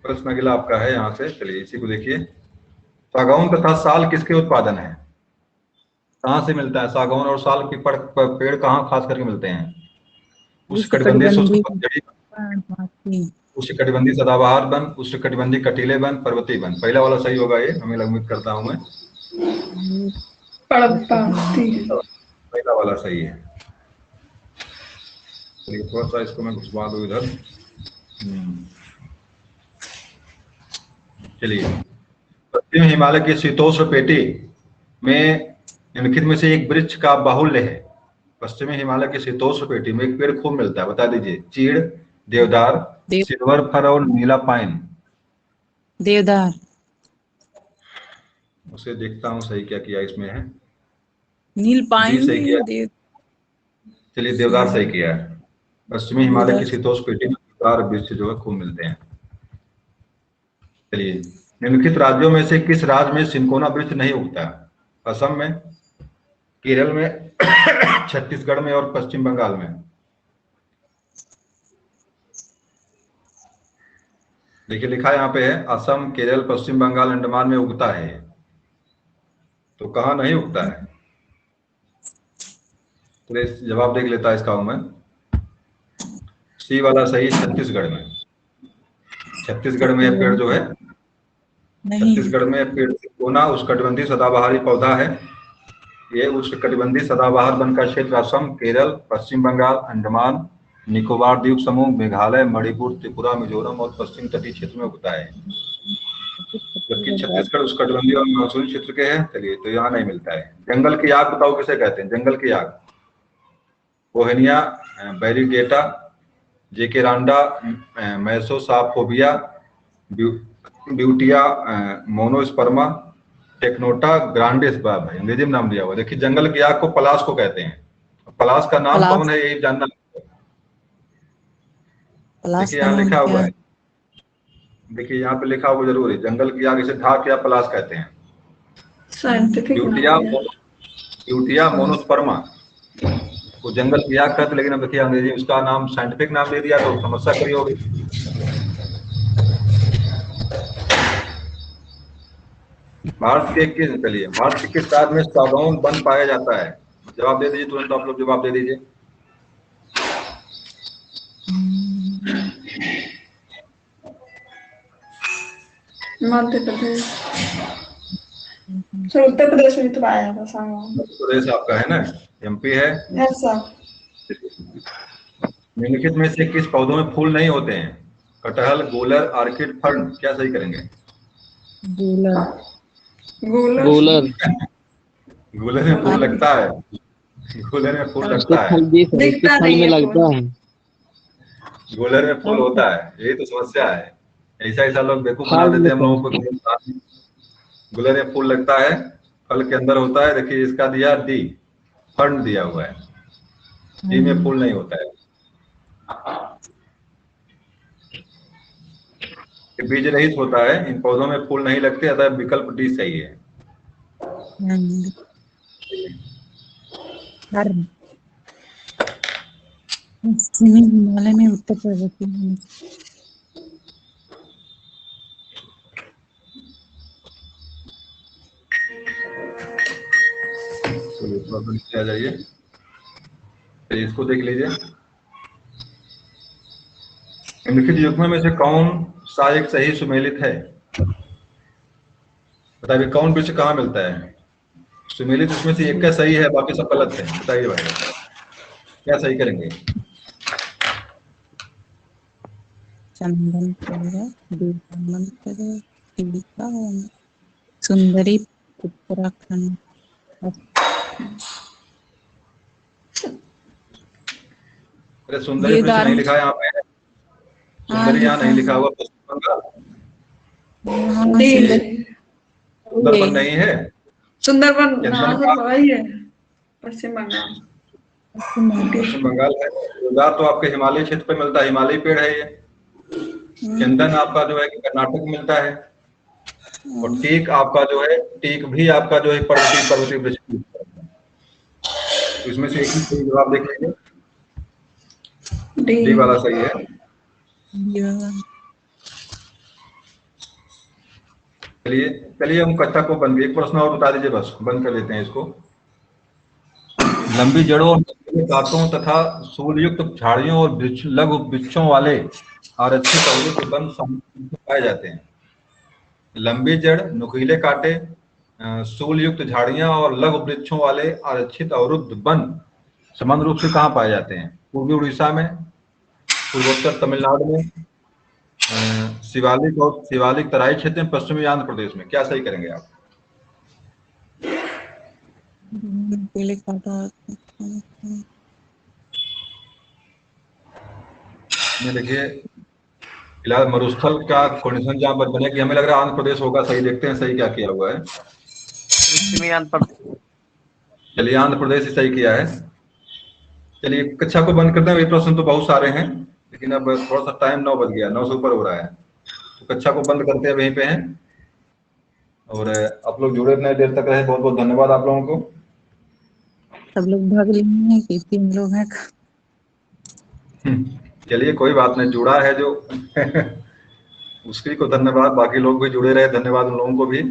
S1: प्रश्न अगला आपका है यहाँ से। चलिए, इसी को देखिए, सागौन तथा साल किसके उत्पादन है? कहाँ से मिलता है सागौन और साल की पेड़ कहाँ खास करके मिलते हैं? उष्णकटिबंधीय शुष्क पतझड़ी, उष्णकटिबंधीय सदाबहार वन, उष्णकटिबंधीय कटीले वन, पर्वतीय वन। पहला वाला सही होगा, ये हमें उम्मीद करता हूं मैं। पहला वाला सही है। चलिए, थोड़ा सा इसको मैं घुसवा दूं इधर। चलिए, पश्चिम हिमालय की शीतोष्ण पेटी में निम्नलिखित में से एक वृक्ष का बाहुल्य है। पश्चिमी हिमालय की शीतोष्ण पेटी में एक पेड़ खूब मिलता है, बता दीजिए। चीड़, देवदार, सिल्वर फर और नीला पाइन।
S7: देवदार।
S1: उसे देखता हूँ सही क्या किया इसमें है।
S7: नील पाइन
S1: सही किया।
S7: देव।
S1: चलिए, देवदार सही किया है। पश्चिमी हिमालय की शीतोष्ण पेटी में देवदार वृक्ष जो है खूब मिलते हैं। चलिए, निम्नलिखित राज्यों में से किस राज्य में सिनकोना वृक्ष नहीं उगता? असम में, केरल में, छत्तीसगढ़ में और पश्चिम बंगाल में। देखिए, लिखा यहाँ पे है असम, केरल, पश्चिम बंगाल, अंडमान में उगता है। तो कहाँ नहीं उगता है? तो इस जवाब देख लेता है इसका हूं मैं। सी वाला सही, छत्तीसगढ़ में। छत्तीसगढ़ में यह पेड़ जो है,
S7: नहीं
S1: छत्तीसगढ़ में पेड़ कोना उष्णकटिबंधीय सदाबहारी पौधा है। ये उष्णकटिबंधीय सदाबहार वन का क्षेत्र असम, केरल, पश्चिम बंगाल, अंडमान निकोबार द्वीप समूह, मेघालय, मणिपुर, त्रिपुरा, मिजोरम और पश्चिम तटीय क्षेत्र में उगता है। जबकि छत्तीसगढ़ उष्णकटिबंधीय और मानसूनी क्षेत्र के हैं। चलिए, तो यहाँ नहीं मिलता है। जंगल की आग बताओ किसे कहते हैं? जंगल की आग, कोहेनिया बैरिगेटा, जेकेरांडा मैसोसाफोबिया, ब्यूटिया मोनोस्पर्मा, टेक्नोटा ग्रांडिस। भाई अंग्रेजी में नाम दिया हुआ। देखिए, जंगल की आग को पलाश को कहते हैं। पलाश का नाम
S7: पलाश।
S1: कौन है, यही जानना।
S7: पलाश
S1: देखिए
S7: का
S1: यहाँ
S7: नाम
S1: लिखा
S7: क्या
S1: हुआ
S7: है?
S1: है, देखिए यहाँ पे लिखा हुआ जरूर है, जंगल की आग इसे ढाक या पलाश कहते हैं।
S3: साइंटिफिक
S1: ब्यूटिया
S3: नाम है।
S1: ब्यूटिया मोनोस्पर्मा को जंगल की आग कहते, लेकिन अब देखिए अंग्रेजी उसका नाम साइंटिफिक नाम दे दिया तो समस्या खड़ी होगी। भारत के किस चलिए भारत के किस राज्य में सागौन वन पाया जाता है? जवाब दे दीजिए तुरंत, आप लोग जवाब दे दीजिए।
S3: मध्य प्रदेश। सर उत्तर प्रदेश में तो पाया था सागौन।
S1: मध्य प्रदेश आपका है ना, एमपी है।
S3: Yes sir.
S1: निम्नलिखित में से किस पौधों में फूल नहीं होते हैं? कटहल, गोलर, ऑर्किड, फर्न। क्या सही करेंगे?
S3: गोलर।
S1: गोलर में फूल लगता है, गोलर में फूल लगता है,
S3: दिखता नहीं है फूल।
S1: गोलर में फूल होता है। यही तो समस्या है। ऐसा ऐसा लोग बेवकूफ बना देते हैं हम लोगों को। गोलर में फूल लगता है, फल के अंदर होता है। देखिए इसका दिया डी, फर्न दिया हुआ है। डी में फूल नहीं होता है। बीज रहित होता है, इन पौधों में फूल नहीं लगते, अतः विकल्प डी सही है।
S7: हिमालय में उत्तर प्रदेश में।
S1: चलिए आ जाइए, इसको देख लीजिए। निम्नलिखित युग्मों में से कौन सा एक सही सुमेलित है? बताइए कौन वृक्ष कहाँ मिलता है? सुमेलित इसमें से एक का सही है, बाकी सब गलत है। बताइए भाई, क्या सही करेंगे?
S7: चंदन सुंदरी उत्तराखंड।
S1: अरे सुंदरी वृक्ष नहीं लिखा है यहाँ पे, सुंदरी यहाँ नहीं लिखा हुआ। पश्चिम बंगाल सुंदरबन नहीं है।
S3: सुंदरबन
S1: चंदन
S3: वही है, पश्चिम बंगाल।
S1: पश्चिम बंगाल है। देवदार तो आपके हिमालय क्षेत्र पे मिलता है, हिमालयी पेड़ है ये। चंदन आपका जो है कर्नाटक में मिलता है। और टीक आपका जो है, टीक भी आपका जो है पर्वतीय वृक्ष मिलता है। तो इसमें से एक ही सही जवाब देख लीजिए, डी वाला सही है। चलिए चलिए हम कक्षा को बंद, एक प्रश्न और बता दीजिए, बस बंद कर देते हैं इसको। लंबी जड़ों और कांटों तथा सूलयुक्त झाड़ियों और लघु वृक्षों वाले आरक्षित अवरुद्ध वन पाए जाते हैं। लंबी जड़, नुकीले कांटे, सूलयुक्त झाड़ियां और लघु वृक्षों वाले आरक्षित अवरुद्ध वन सामान्य रूप से कहाँ पाए जाते हैं? पूर्वी उड़ीसा में, पूर्वोत्तर तमिलनाडु में, शिवालिक तराई क्षेत्र में, पश्चिमी आंध्र प्रदेश में। क्या सही करेंगे आप? देखिए फिलहाल मरुस्थल का कंडीशन जहाँ पर बने कि हमें लग रहा है आंध्र प्रदेश होगा। सही, देखते हैं सही क्या किया हुआ है। चलिए आंध्र प्रदेश ही सही किया है। चलिए कक्षा को बंद करते हैं। ये प्रश्न तो बहुत सारे हैं, लेकिन अब थोड़ा सा टाइम 9 बज गया, 9 से ऊपर हो रहा है, तो कक्षा को बंद करते हैं, वहीं पे हैं। और आप लोग जुड़े इतने देर तक रहे, बहुत बहुत धन्यवाद आप लोगों को।
S7: सब लोग भाग लिए हैं कि 3 लोग हैं?
S1: चलिए कोई बात नहीं, जुड़ा है जो उसकी को धन्यवाद, बाकी लोग भी जुड़े रहे, धन्यवाद उन लोगों को भी।